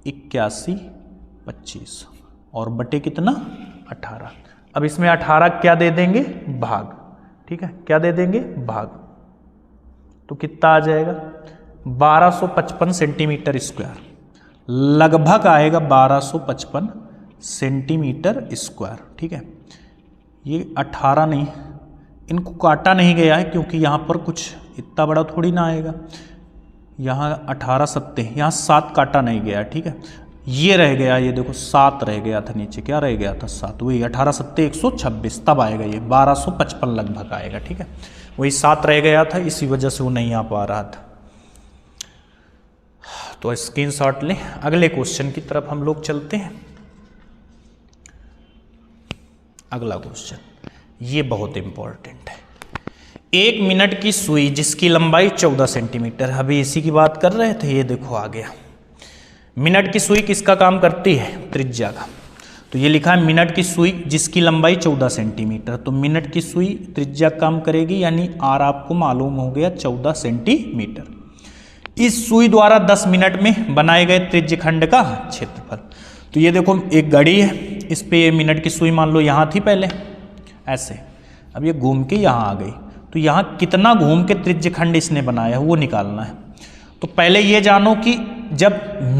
A: 81 25 और बटे कितना? 18। अब इसमें 18 क्या दे देंगे? भाग। ठीक है, क्या दे देंगे? भाग। तो कितना आ जाएगा? 1255 सेंटीमीटर स्क्वायर, लगभग आएगा 1255 सेंटीमीटर स्क्वायर। ठीक है, ये 18 नहीं, इनको काटा नहीं गया है क्योंकि यहाँ पर कुछ इतना बड़ा थोड़ी ना आएगा। यहाँ 18 सत्ते, यहाँ 7 काटा नहीं गया। ठीक है, ये रह गया, ये देखो 7 रह गया था नीचे, क्या रह गया था? 7, वही 18 सत्ते 126, तब आएगा ये 1255 लगभग आएगा। ठीक है, वही 7 रह गया था, इसी वजह से वो नहीं आ पा रहा था। तो स्क्रीनशॉट लें। अगले क्वेश्चन की तरफ हम लोग चलते हैं। अगला क्वेश्चन ये बहुत इंपॉर्टेंट है। 1 मिनट की सुई जिसकी लंबाई 14 सेंटीमीटर, अभी इसी की बात कर रहे थे, ये देखो आ गया। मिनट की सुई किसका काम करती है? त्रिज्या का। तो ये लिखा है मिनट की सुई जिसकी लंबाई 14 सेंटीमीटर, तो मिनट की सुई त्रिज्या काम करेगी, यानी आर आपको मालूम हो गया 14 सेंटीमीटर। इस सुई द्वारा 10 मिनट में बनाए गए त्रिज्यखंड का क्षेत्रफल। तो ये देखो एक घड़ी है, इस पे ये मिनट की सुई मान लो यहाँ थी पहले ऐसे, अब ये घूम के यहाँ आ गई, तो यहाँ कितना घूम के त्रिज्यखंड इसने बनाया है वो निकालना है। तो पहले ये जानो कि जब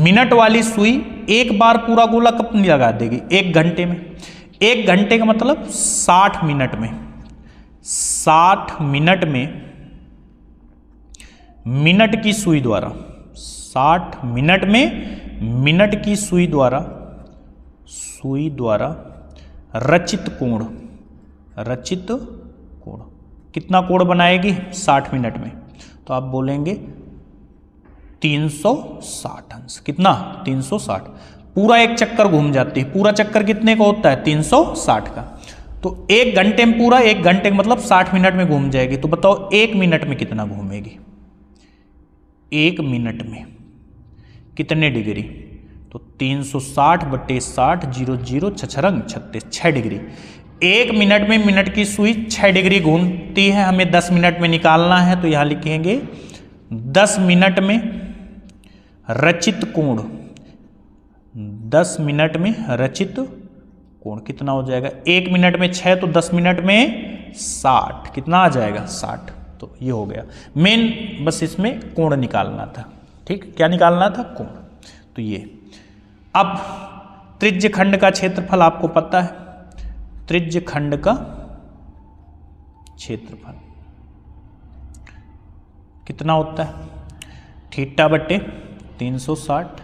A: मिनट वाली सुई एक बार पूरा गोला कब लगा देगी? 1 घंटे में। 1 घंटे का मतलब 60 मिनट में। 60 मिनट में मिनट की सुई द्वारा, 60 मिनट में मिनट की सुई द्वारा रचित कोण कितना कोण बनाएगी 60 मिनट में? तो आप बोलेंगे 360 अंश। कितना? 360। पूरा एक चक्कर घूम जाती है। पूरा चक्कर कितने का होता है? 360 का। तो 1 घंटे में पूरा, 1 घंटे का मतलब 60 मिनट में घूम जाएगी। तो बताओ 1 मिनट में कितना घूमेगी? 1 मिनट में कितने डिग्री? तो 360 बटे 60, 0 0 छछरंग 36, 6 डिग्री। 1 मिनट में मिनट की सुई 6 डिग्री घूमती है, हमें 10 मिनट में निकालना है। तो यहां लिखेंगे 10 मिनट में रचित कोण, 10 मिनट में रचित कोण कितना हो जाएगा? 1 मिनट में 6, तो 10 मिनट में 60, कितना आ जाएगा? 60। तो ये हो गया मेन, बस इसमें कोण निकालना था। ठीक, क्या निकालना था? कोण। तो ये अब त्रिज्यखंड का क्षेत्रफल आपको पता है, त्रिज्यखंड का क्षेत्रफल कितना होता है? थीटा बटे 360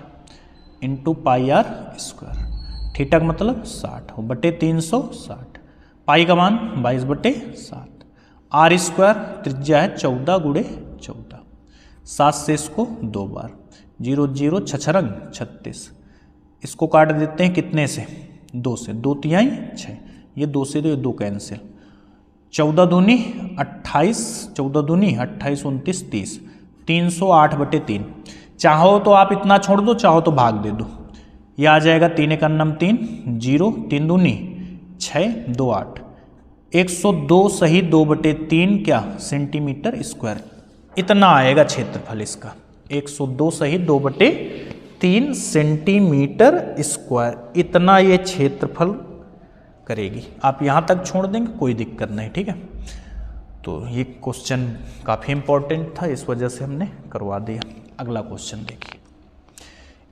A: into pi r square. Theta का मतलब 60 हो बटे 360, पाई का मान 22 बटे 7, आर स्क्वायर त्रिज्या है 14 गुणे 14, 7 से इसको 2 बार, 0 0 छछरंग 36। इसको काट देते हैं कितने से? 2 से, 2 तिहाई 6, ये 2 से तो ये 2 कैंसिल, 14 दूनी 28, 14 दूनी 28 29 30, 308 बटे 3। चाहो तो आप इतना छोड़ दो, चाहो तो भाग दे दो, ये आ जाएगा 3 एक अन्नम 3, 0 3 दूनी 6 2 8, 102 सही 2 बटे 3 क्या? Centimetre square. इतना आएगा क्षेत्रफल इसका, 102 सही 2 बटे 3 सेंटीमीटर स्क्वायर। इतना ये क्षेत्रफल करेगी। आप यहाँ तक छोड़ देंगे कोई दिक्कत नहीं, ठीक है। तो ये क्वेश्चन काफ़ी इंपॉर्टेंट था, इस वजह से हमने करवा दिया। अगला क्वेश्चन देखिए,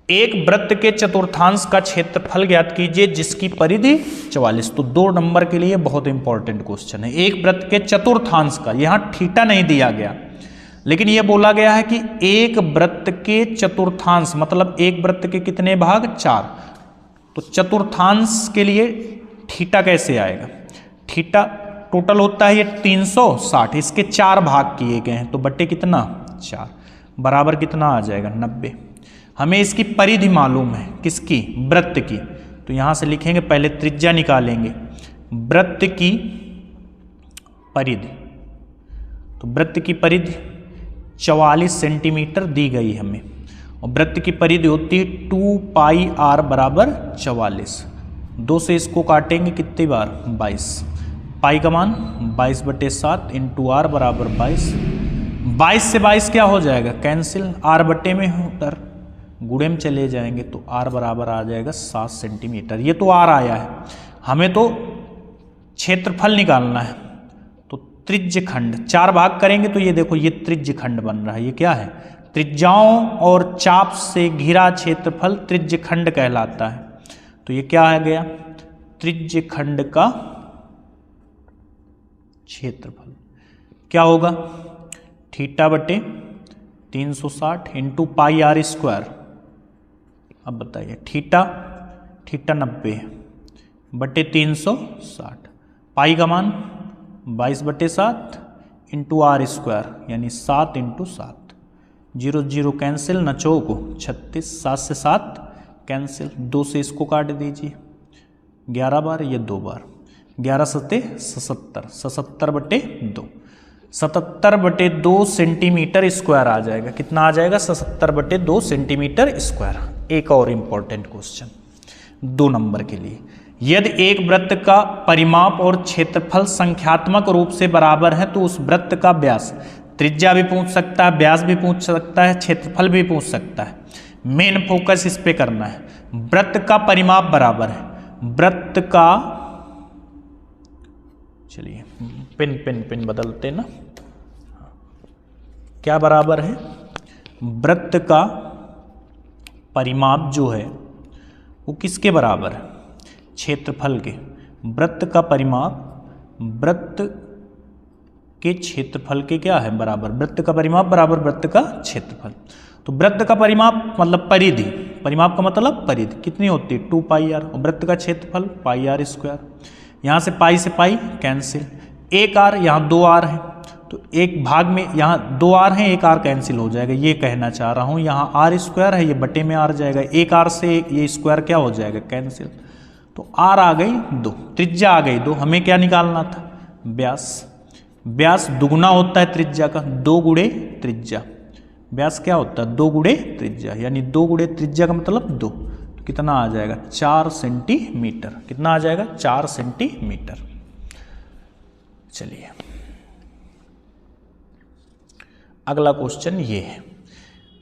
A: एक वृत्त के चतुर्थांश का क्षेत्रफल ज्ञात कीजिए जिसकी परिधि 44। तो 2 नंबर के लिए बहुत इंपॉर्टेंट क्वेश्चन है। एक वृत्त के चतुर्थांश का, यहाँ थीटा नहीं दिया गया, लेकिन यह बोला गया है कि एक वृत्त के चतुर्थांश मतलब एक वृत्त के कितने भाग? 4। तो चतुर्थांश के लिए थीटा कैसे आएगा? थीटा टोटल होता है ये 360, इसके 4 भाग किए गए हैं, तो बटे कितना? 4 बराबर कितना आ जाएगा? 90। हमें इसकी परिधि मालूम है, किसकी? वृत्त की। तो यहां से लिखेंगे, पहले त्रिज्या निकालेंगे, वृत्त की परिधि। तो वृत्त की परिधि 44 सेंटीमीटर दी गई हमें, और वृत्त की परिधि होती है 2 पाई आर बराबर 44। 2 से इसको काटेंगे कितनी बार? 22। पाई का मान 22 बटे 7 इंटू आर बराबर 22। 22 से 22 क्या हो जाएगा? कैंसिल, आर बटे में उधर गुणे में चले जाएंगे, तो आर बराबर आ जाएगा 7 सेंटीमीटर। ये तो आर आया है, हमें तो क्षेत्रफल निकालना है। तो त्रिज्यखंड 4 भाग करेंगे, तो ये देखो ये त्रिज्यखंड बन रहा है। ये क्या है? त्रिज्याओं और चाप से घिरा क्षेत्रफल त्रिज्यखंड कहलाता है। तो ये क्या आ गया? त्रिज्यखंड का क्षेत्रफल क्या होगा? थीटा बटे 360 इंटू पाई आर स्क्वायर। अब बताइए, थीटा 90 बटे 360, पाई का मान 22 बटे 7 इंटू आर स्क्वायर, यानी 7 इंटू 7, 0 0 कैंसिल, न चौको 36, 7 से 7 कैंसिल, 2 से इसको काट दीजिए, 11 बार, ये 2 बार, 11 सत्ते 77, 77/2, 77/2 सेंटीमीटर स्क्वायर आ जाएगा। कितना आ जाएगा? 77/2 सेंटीमीटर स्क्वायर। एक और इम्पॉर्टेंट क्वेश्चन 2 नंबर के लिए, यदि एक वृत्त का परिमाप और क्षेत्रफल संख्यात्मक रूप से बराबर है तो उस वृत्त का व्यास, त्रिज्या भी पूछ सकता है, व्यास भी पूछ सकता है, क्षेत्रफल भी पूछ सकता है, मेन फोकस इस पे करना है। वृत्त का परिमाप बराबर है, वृत्त का, चलिए पिन बदलते ना, क्या बराबर है? वृत्त का परिमाप जो है वो किसके बराबर है? क्षेत्रफल के। वृत्त का परिमाप वृत्त के क्षेत्रफल के क्या है? बराबर। वृत्त का परिमाप बराबर वृत्त का क्षेत्रफल। तो वृत्त का परिमाप मतलब परिधि, परिमाप का मतलब परिधि कितनी होती है? 2πr। और वृत्त का क्षेत्रफल πr²। यहाँ से पाई से पाई कैंसिल, 1r, यहाँ 2r है, तो एक भाग में यहाँ 2r है, 1r कैंसिल हो जाएगा, ये कहना चाह रहा हूँ। यहाँ r² है, ये बटे में r जाएगा, 1r से ये स्क्वायर क्या हो जाएगा? कैंसिल। तो r आ गई 2, त्रिज्या आ गई 2, हमें क्या निकालना था? व्यास। व्यास दुगुना होता है त्रिज्या का, 2 गुणे त्रिज्या। व्यास क्या होता है? 2 गुणे त्रिज्या, यानी 2 गुणे त्रिज्या का मतलब 2, तो कितना आ जाएगा? 4 सेंटीमीटर। कितना आ जाएगा? 4 सेंटीमीटर। चलिए अगला क्वेश्चन ये है,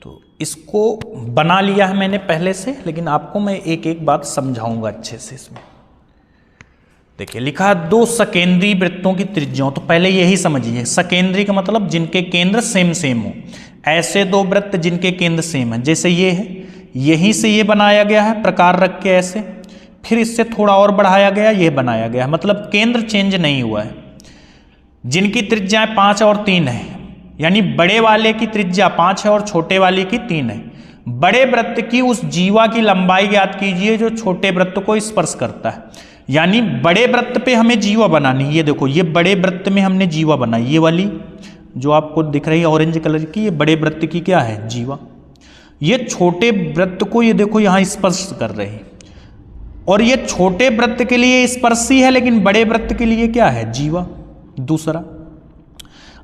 A: तो इसको बना लिया है मैंने पहले से, लेकिन आपको मैं एक एक बात समझाऊंगा अच्छे से। इसमें देखिए लिखा है 2 सकेंद्री वृत्तों की त्रिज्याओं, तो पहले यही समझिए, सकेंद्री का मतलब जिनके केंद्र सेम सेम हो। ऐसे 2 वृत्त जिनके केंद्र सेम है, जैसे ये है, यहीं से ये बनाया गया है प्रकार रख के ऐसे, फिर इससे थोड़ा और बढ़ाया गया, ये बनाया गया है, मतलब केंद्र चेंज नहीं हुआ है। जिनकी त्रिज्याएं 5 और 3 है, यानी बड़े वाले की त्रिज्या 5 है और छोटे वाले की 3 है। बड़े वृत्त की उस जीवा की लंबाई ज्ञात कीजिए जो छोटे वृत्त को स्पर्श करता है। यानी बड़े वृत्त पे हमें जीवा बनानी है। ये देखो, ये बड़े वृत्त में हमने जीवा बनाई, ये वाली जो आपको दिख रही है ऑरेंज कलर की, ये बड़े वृत्त की क्या है? जीवा। ये छोटे वृत्त को ये देखो यहाँ स्पर्श कर रहे हैं, और ये छोटे वृत्त के लिए स्पर्शी है, लेकिन बड़े वृत्त के लिए क्या है? जीवा दूसरा।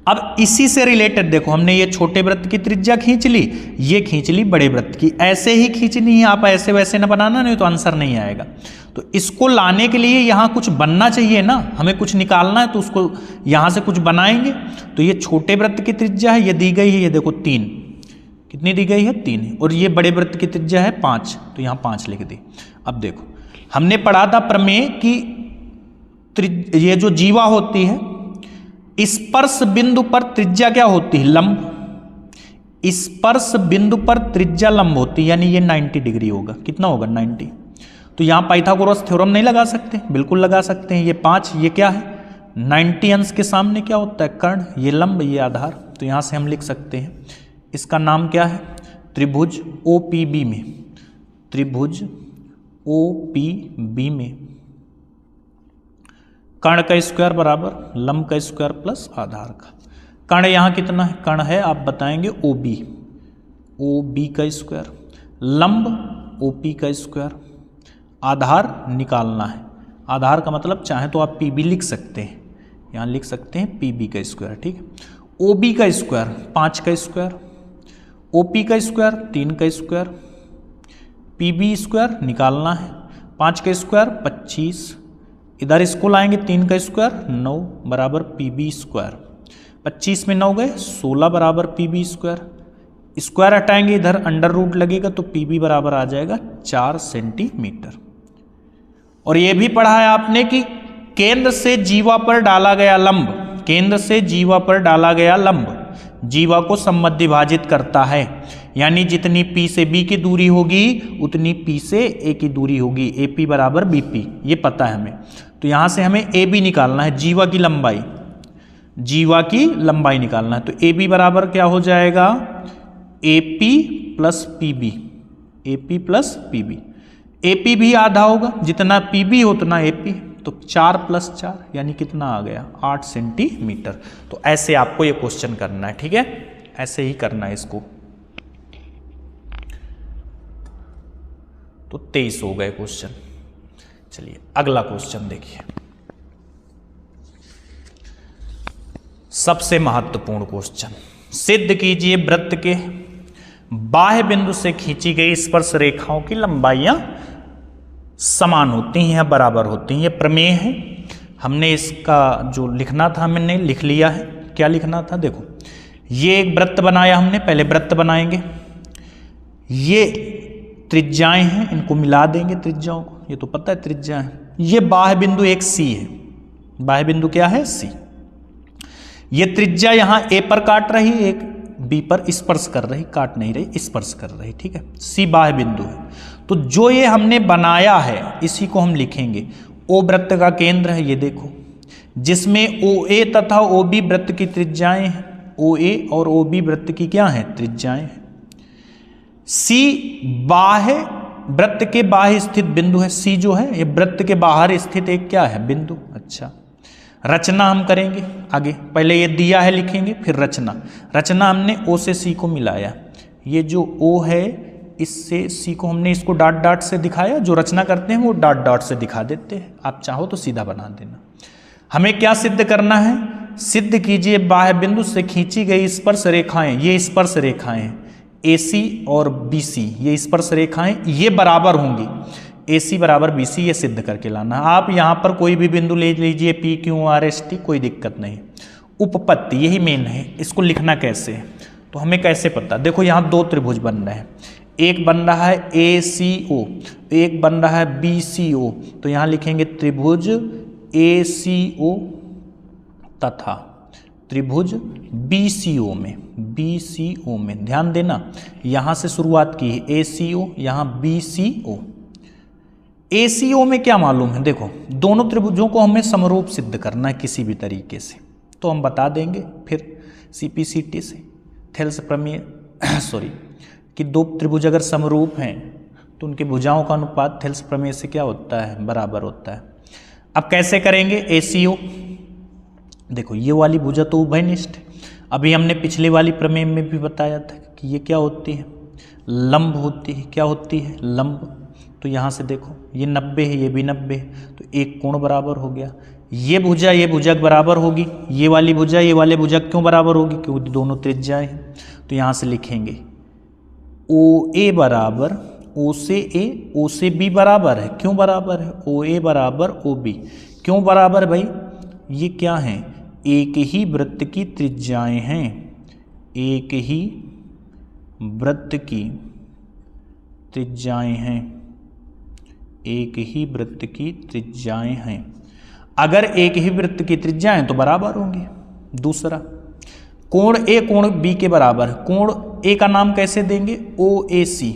A: अब इसी से रिलेटेड देखो, हमने ये छोटे वृत्त की त्रिज्या खींच ली, ये खींच ली बड़े वृत्त की, ऐसे ही खींचनी है, आप ऐसे वैसे ना बनाना, नहीं तो आंसर नहीं आएगा। तो इसको लाने के लिए यहाँ कुछ बनना चाहिए ना, हमें कुछ निकालना है, तो उसको यहाँ से कुछ बनाएंगे। तो ये छोटे वृत्त की त्रिज्या है, ये दी गई है, ये देखो 3, कितनी दी गई है? 3, और ये बड़े वृत्त की त्रिज्या है 5, तो यहाँ 5 लिख दी। अब देखो, हमने पढ़ा था प्रमेय कि ये जो जीवा होती है, स्पर्श बिंदु पर त्रिज्या क्या होती है? लंब। स्पर्श बिंदु पर त्रिज्या लंब होती है, यानी ये 90 डिग्री होगा। कितना होगा? 90। तो यहाँ पाइथागोरस थ्योरम नहीं लगा सकते? बिल्कुल लगा सकते हैं। ये 5, ये क्या है? 90 अंश के सामने क्या होता है? कर्ण। ये लंब, ये आधार। तो यहाँ से हम लिख सकते हैं, इसका नाम क्या है? त्रिभुज OPB में, त्रिभुज OPB में कर्ण का स्क्वायर बराबर लंब का स्क्वायर प्लस आधार का। कर्ण यहाँ कितना है? कर्ण है, आप बताएंगे OB का स्क्वायर, लंब OP का स्क्वायर, आधार निकालना है। आधार का मतलब चाहे तो आप PB लिख सकते हैं, यहाँ लिख सकते हैं PB का स्क्वायर, ठीक है। OB का स्क्वायर 5 का स्क्वायर, OP का स्क्वायर 3 का स्क्वायर, PB स्क्वायर निकालना है, 5 का स्क्वायर 25, इधर इसको लाएंगे 3 का स्क्वायर 9 बराबर PB स्क्वायर, 25 में 9 गए 16 बराबर PB स्क्वायर। स्क्वायर हटाएंगे, इधर अंडर रूट लगेगा, तो PB बराबर आ जाएगा 4 सेंटीमीटर। और ये भी पढ़ा है आपने कि केंद्र से जीवा पर डाला गया लंब, केंद्र से जीवा पर डाला गया लंब जीवा को समद्विभाजित करता है, यानी जितनी P से B की दूरी होगी उतनी P से A की दूरी होगी। AP बराबर BP, ये पता है हमें। तो यहाँ से हमें AB निकालना है, जीवा की लंबाई, जीवा की लंबाई निकालना है। तो AB बराबर क्या हो जाएगा? AP plus PB, AP plus PB। AP भी आधा होगा, जितना PB हो उतना AP, तो 4 + 4 यानी कितना आ गया? 8 सेंटीमीटर। तो ऐसे आपको ये क्वेश्चन करना है, ठीक है, ऐसे ही करना है इसको। तो 23 हो गए क्वेश्चन। चलिए अगला क्वेश्चन देखिए, सबसे महत्वपूर्ण क्वेश्चन। सिद्ध कीजिए वृत्त के बाह्य बिंदु से खींची गई स्पर्श रेखाओं की लंबाइयां समान होती हैं या बराबर होती हैं। ये प्रमेय है। हमने इसका जो लिखना था हमने लिख लिया है। क्या लिखना था, देखो ये एक वृत्त बनाया हमने, पहले वृत्त बनाएंगे, ये त्रिज्याएं हैं, इनको मिला देंगे त्रिज्याओं को, ये तो पता है त्रिज्या है। ये बाह्य बिंदु एक सी है, बाह्य बिंदु क्या है, सी। ये त्रिज्या यहां ए पर काट रही, एक बी पर स्पर्श कर रही, काट नहीं रही, स्पर्श कर रही, ठीक है। सी बाह्य बिंदु है। तो जो ये हमने बनाया है इसी को हम लिखेंगे ओ वृत्त का केंद्र है, ये देखो, जिसमें ओ ए तथा ओ बी वृत्त की त्रिज्याएं हैं। ओ ए और ओ बी वृत्त की क्या है, त्रिज्याएं हैं। सी बाह्य वृत्त के बाह्य स्थित बिंदु है। सी जो है ये वृत्त के बाहर स्थित एक क्या है, बिंदु। अच्छा, रचना हम करेंगे आगे, पहले ये दिया है लिखेंगे, फिर रचना। रचना हमने ओ से सी को मिलाया, ये जो ओ है इससे सी को हमने इसको डॉट डॉट से दिखाया, जो रचना करते हैं वो डॉट डॉट से दिखा देते हैं, आप चाहो तो सीधा बना देना। हमें क्या सिद्ध करना है, सिद्ध कीजिए बाह्य बिंदु से खींची गई स्पर्श रेखाएं, ये स्पर्श रेखाएं AC और BC, ये स्पर्श रेखाएं ये बराबर होंगी, AC बराबर BC, ये सिद्ध करके लाना। आप यहाँ पर कोई भी बिंदु ले लीजिए, PQRST, कोई दिक्कत नहीं। उपपत्ति यही मेन है, इसको लिखना कैसे है तो हमें कैसे पता, देखो यहाँ दो त्रिभुज बन रहे हैं, एक बन रहा है ACO, एक बन रहा है BCO, तो यहाँ लिखेंगे त्रिभुज ACO तथा त्रिभुज BCO में ध्यान देना, यहां से शुरुआत की है ACO, यहां BCO। ACO में क्या मालूम है, देखो दोनों त्रिभुजों को हमें समरूप सिद्ध करना है किसी भी तरीके से, तो हम बता देंगे फिर CPCT से, थेल्स प्रमेय सॉरी, कि दो त्रिभुज अगर समरूप हैं तो उनकी भुजाओं का अनुपात थेल्स प्रमेय से क्या होता है, बराबर होता है। अब कैसे करेंगे ACO, देखो ये वाली भुजा तो उभयनिष्ठ है, अभी हमने पिछले वाली प्रमेय में भी बताया था कि ये क्या होती है, लंब होती है। क्या होती है, लंब। तो यहाँ से देखो ये 90 है, ये भी 90 है, तो एक कोण बराबर हो गया। ये भुजा बराबर होगी, ये वाली भुजा ये वाले भुजा क्यों बराबर होगी, क्योंकि दोनों त्रिज्याएं हैं। तो यहाँ से लिखेंगे OA बराबर O से A, O से B बराबर है, क्यों बराबर है, OA बराबर OB, क्यों बराबर भाई, ये क्या है, एक ही वृत्त की त्रिज्याएं हैं, एक ही वृत्त की त्रिज्याएं हैं, एक ही वृत्त की त्रिज्याएं हैं। अगर एक ही वृत्त की त्रिज्याएं तो बराबर होंगी। दूसरा, कोण A कोण B के बराबर है, कोण A का नाम कैसे देंगे, OAC,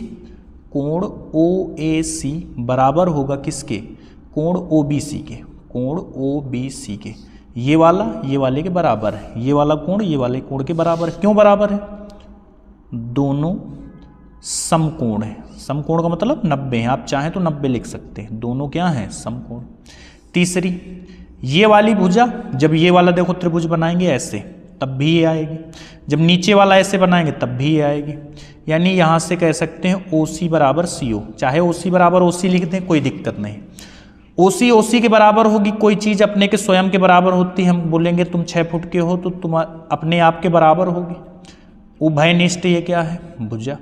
A: कोण OAC बराबर होगा किसके, कोण OBC के, कोण OBC के। ये वाले के बराबर है, ये वाला कोण ये वाले कोण के बराबर है। क्यों बराबर है, दोनों समकोण है। समकोण का मतलब 90 है, आप चाहें तो 90 लिख सकते हैं, दोनों क्या हैं, समकोण। तीसरी, ये वाली भुजा जब ये वाला देखो त्रिभुज बनाएंगे ऐसे तब भी ये आएगी, जब नीचे वाला ऐसे बनाएंगे तब भी ये आएगी। यानी यहाँ से कह सकते हैं OC बराबर CO, चाहे OC बराबर OC लिख दें कोई दिक्कत नहीं। OC के बराबर होगी, कोई चीज़ अपने के स्वयं के बराबर होती है, हम बोलेंगे तुम 6 फुट के हो तो तुम अपने आप के बराबर होगी। उभयनिष्ठ ये क्या है, भुजा।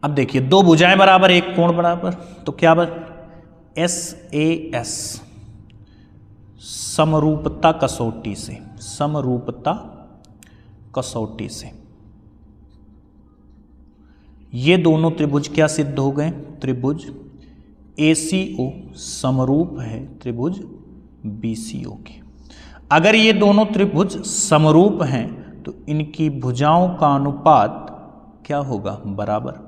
A: अब देखिए दो भुजाएं बराबर एक कोण बराबर, तो क्या SAS, समरूपता कसौटी से, समरूपता कसौटी से ये दोनों त्रिभुज क्या सिद्ध हो गए, त्रिभुज ACO समरूप है त्रिभुज BCO के। अगर ये दोनों त्रिभुज समरूप हैं तो इनकी भुजाओं का अनुपात क्या होगा, बराबर।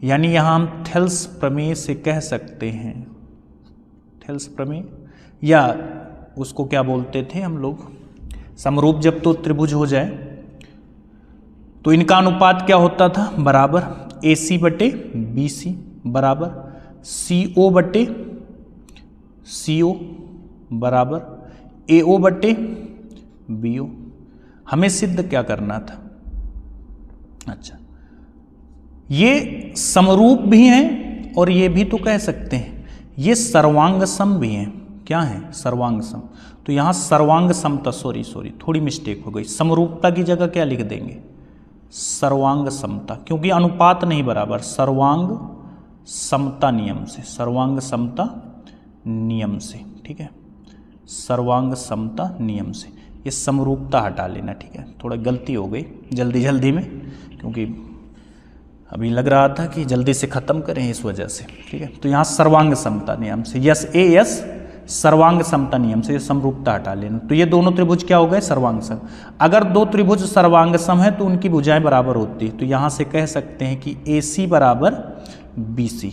A: यानी यहाँ हम थेल्स प्रमेय से कह सकते हैं, थेल्स प्रमेय, या उसको क्या बोलते थे हम लोग, समरूप जब तो त्रिभुज हो जाए तो इनका अनुपात क्या होता था, बराबर AC बटे BC बराबर CO बटे CO बराबर AO बटे BO। हमें सिद्ध क्या करना था, अच्छा ये समरूप भी हैं और ये भी तो कह सकते हैं ये सर्वांग सम भी हैं। क्या है? सर्वांग सम। तो यहाँ सर्वांग समता, सॉरी थोड़ी मिस्टेक हो गई, समरूपता की जगह क्या लिख देंगे? सर्वांग समता, क्योंकि अनुपात नहीं बराबर। सर्वांग समता नियम से, सर्वांग समता नियम से, ठीक है, सर्वांग समता नियम से ये समरूपता हटा लेना, ठीक है। थोड़ा गलती हो गई जल्दी में, क्योंकि अभी लग रहा था कि जल्दी से ख़त्म करें इस वजह से, ठीक है। तो यहाँ सर्वांग समता नियम से, यस सर्वांग समता नियम से ये समरूपता हटा लेना। तो ये दोनों त्रिभुज क्या हो गए? सर्वांग सम। अगर दो त्रिभुज सर्वांग सम है तो उनकी भुजाएं बराबर होती है। तो यहाँ से कह सकते हैं कि AC बराबर BC।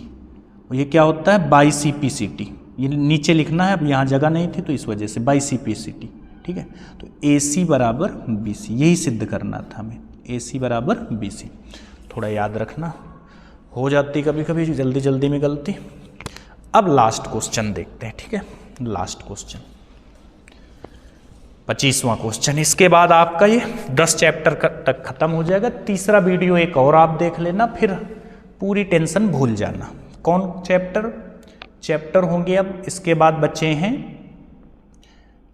A: ये क्या होता है? By CPCT। ये नीचे लिखना है, अब यहाँ जगह नहीं थी तो इस वजह से बाई CPCT, ठीक है। तो AC बराबर BC, यही सिद्ध करना था हमें, AC बराबर BC। थोड़ा याद रखना, हो जाती कभी कभी जल्दी में गलती। अब लास्ट क्वेश्चन देखते हैं, ठीक है। लास्ट क्वेश्चन 25वां क्वेश्चन। इसके बाद आपका ये 10 चैप्टर तक खत्म हो जाएगा। तीसरा वीडियो एक और आप देख लेना, फिर पूरी टेंशन भूल जाना। कौन चैप्टर होंगे अब इसके बाद बचे हैं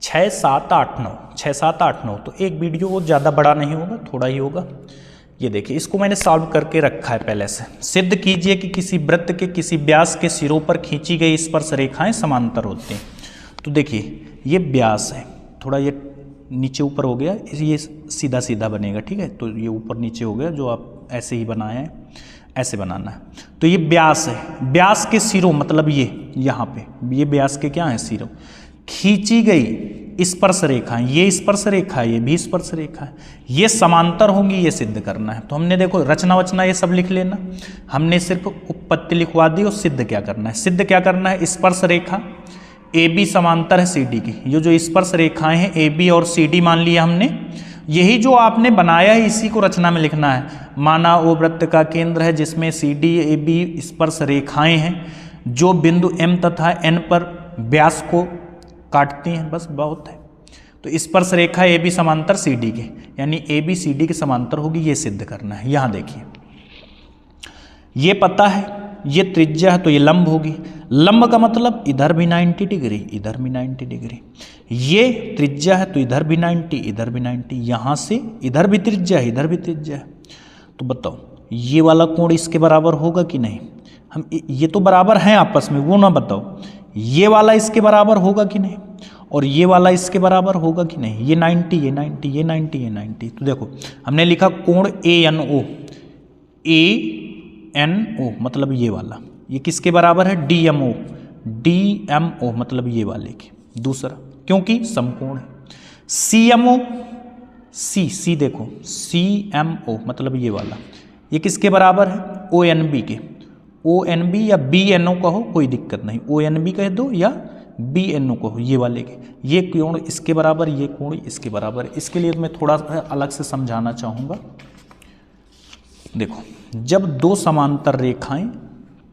A: 6, 7, 8, 9। 6, 7, 8, 9 तो एक वीडियो वो ज़्यादा बड़ा नहीं होगा, थोड़ा ही होगा। ये देखिए, इसको मैंने सॉल्व करके रखा है पहले से। सिद्ध कीजिए कि किसी वृत्त के किसी व्यास के सिरों पर खींची गई स्पर्श रेखाएं समांतर होती हैं। तो देखिए ये व्यास है, थोड़ा ये नीचे ऊपर हो गया, ये सीधा बनेगा, ठीक है। तो ये ऊपर नीचे हो गया, जो आप ऐसे ही बनाए हैं ऐसे बनाना है। तो ये व्यास है, व्यास के सिरों मतलब ये यहाँ पे ये व्यास के क्या है? सिरों। खींची गई स्पर्श रेखाएं, ये स्पर्श रेखा है, ये भी स्पर्श रेखा है, ये समांतर होंगी, ये सिद्ध करना है। तो हमने देखो रचना वचना ये सब लिख लेना, हमने सिर्फ उत्पत्ति लिखवा दी और सिद्ध क्या करना है। सिद्ध क्या करना है? स्पर्श रेखा AB समांतर है CD की। ये जो स्पर्श रेखाएं हैं AB और CD मान लिया हमने, यही जो आपने बनाया है इसी को रचना में लिखना है। माना वो वृत्त का केंद्र है जिसमें CD AB स्पर्श रेखाएं हैं जो बिंदु M तथा N पर व्यास को काटती हैं, बस बहुत है। तो स्पर्श रेखा AB समांतर CD के, यानी AB CD के समांतर होगी, ये सिद्ध करना है। यहाँ देखिए ये पता है, ये त्रिज्या है तो ये लंब होगी। लंब का मतलब इधर भी 90 डिग्री, इधर भी 90 डिग्री। ये त्रिज्या है तो इधर भी 90, इधर भी 90। यहाँ से इधर भी त्रिज्या है, इधर भी त्रिज्या है। तो बताओ ये वाला कोण इसके बराबर होगा कि नहीं? हम ये तो बराबर हैं आपस में, वो ना बताओ ये वाला इसके बराबर होगा कि नहीं, और ये वाला इसके बराबर होगा कि नहीं। ये 90, ये 90, ये 90, ये 90। तो देखो हमने लिखा कोण ANO, ANO मतलब ये वाला, ये किसके बराबर है? DMO मतलब ये वाले के। दूसरा क्योंकि समकोण है। CMO, C देखो CMO मतलब ये वाला, ये किसके बराबर है? ONB के। ONB या BNO कहो कोई दिक्कत नहीं, ONB कह दो या BNO कहो, ये वाले के। ये कोण इसके बराबर, ये कोण इसके बराबर। इसके लिए मैं थोड़ा अलग से समझाना चाहूँगा। देखो जब दो समांतर रेखाएं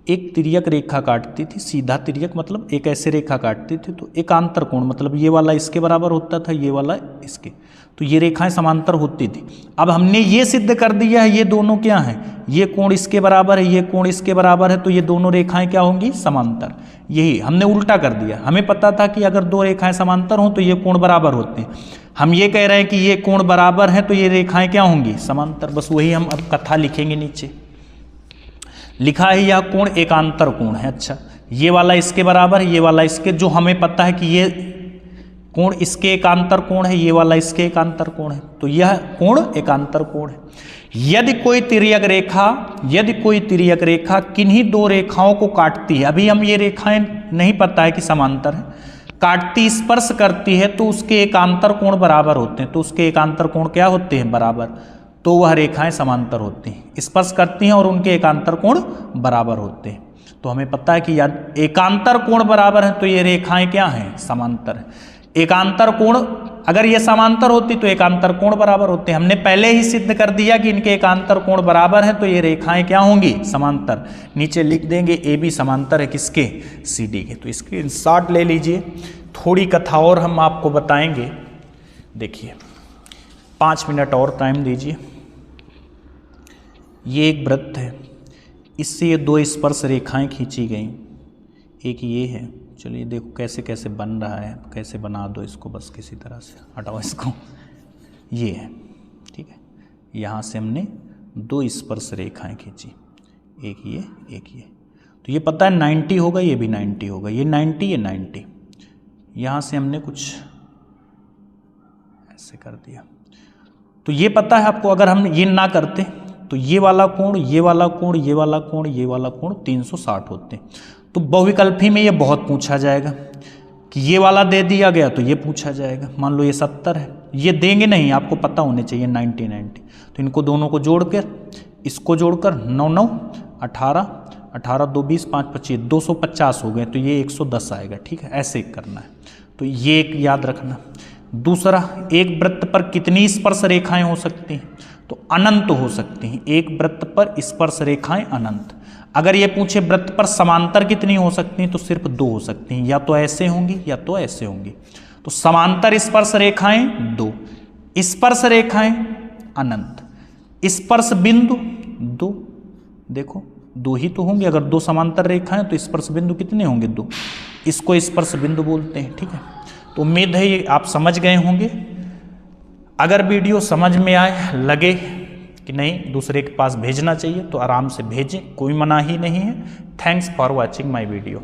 A: एक तिर्यक रेखा काटती थी, सीधा तिर्यक मतलब एक ऐसे रेखा काटती थी, तो एकांतर कोण मतलब ये वाला इसके बराबर होता था, ये वाला इसके, तो ये रेखाएं समांतर होती थी। अब हमने ये सिद्ध कर दिया है ये दोनों क्या हैं? ये कोण इसके बराबर है, ये कोण इसके बराबर है, तो ये दोनों रेखाएं क्या होंगी? समांतर। यही हमने उल्टा कर दिया। हमें पता था कि अगर दो रेखाएं समांतर हों तो ये कोण बराबर होते हैं, हम ये कह रहे हैं कि ये कोण बराबर है तो ये रेखाएं क्या होंगी? समांतर। बस वही हम अब कथा लिखेंगे। नीचे लिखा है यह कोण एकांतर कोण है। अच्छा, ये वाला इसके बराबर है, ये वाला इसके, जो हमें पता है कि ये कोण इसके एकांतर कोण है, ये वाला इसके एकांतर कोण है, तो यह कोण एकांतर कोण है। यदि कोई तिर्यक रेखा किन्हीं दो रेखाओं को काटती है, अभी हम ये रेखाएं नहीं पता है कि समांतर है, काटती स्पर्श करती है, तो उसके एकांतर कोण बराबर होते हैं। तो उसके एकांतर कोण क्या होते हैं? बराबर। तो वह रेखाएं समांतर होती हैं, स्पर्श करती हैं और उनके एकांतर कोण बराबर होते हैं। तो हमें पता है कि यदि एकांतर कोण बराबर है तो ये रेखाएं क्या हैं? समांतर है। एकांतर कोण अगर ये समांतर होती तो एकांतर कोण बराबर होते हैं। हमने पहले ही सिद्ध कर दिया कि इनके एकांतर कोण बराबर है, तो ये रेखाएं क्या होंगी? समांतर। नीचे लिख देंगे AB समांतर है किसके? CD के। तो स्क्रीनशॉट ले लीजिए। थोड़ी कथा और हम आपको बताएंगे। देखिए 5 मिनट और टाइम दीजिए। ये एक वृत्त है, इससे ये दो स्पर्श रेखाएं खींची गई, एक ये है, चलिए देखो कैसे कैसे बन रहा है, कैसे बना दो इसको बस किसी तरह से, हटाओ इसको, ये है, ठीक है। यहाँ से हमने दो स्पर्श रेखाएं खींची, एक ये, तो ये पता है 90 होगा, ये भी 90 होगा, ये 90, ये 90। यहाँ से हमने कुछ ऐसे कर दिया, तो ये पता है आपको, अगर हम ये ना करते तो ये वाला कोण, ये वाला कोण, ये वाला कोण, ये वाला कोण 360 होते। तो बहुविकल्पी में ये बहुत पूछा जाएगा कि ये वाला दे दिया गया तो ये पूछा जाएगा, मान लो ये 70 है, ये देंगे नहीं, आपको पता होने चाहिए 90 90। तो इनको दोनों को जोड़कर, इसको जोड़कर 9 9 18, 18 2 20 5 25, 250 हो गए, तो ये 110 आएगा, ठीक है, ऐसे करना है। तो ये एक याद रखना। दूसरा, एक वृत्त पर कितनी स्पर्श रेखाएं हो सकती हैं? तो अनंत हो सकती हैं, एक वृत्त पर स्पर्श रेखाएं अनंत। अगर ये पूछे वृत्त पर समांतर कितनी हो सकती हैं, तो सिर्फ 2 हो सकती हैं, या तो ऐसे होंगी या तो ऐसे होंगी। तो समांतर स्पर्श रेखाएं 2, स्पर्श रेखाएं अनंत, स्पर्श बिंदु 2, देखो 2 ही तो होंगे, अगर 2 समांतर रेखाएं तो स्पर्श बिंदु कितने होंगे? 2, इसको स्पर्श बिंदु बोलते हैं, ठीक है। तो उम्मीद है ये आप समझ गए होंगे। अगर वीडियो समझ में आए, लगे कि नहीं दूसरे के पास भेजना चाहिए तो आराम से भेजें, कोई मनाही नहीं है। Thanks for watching my video.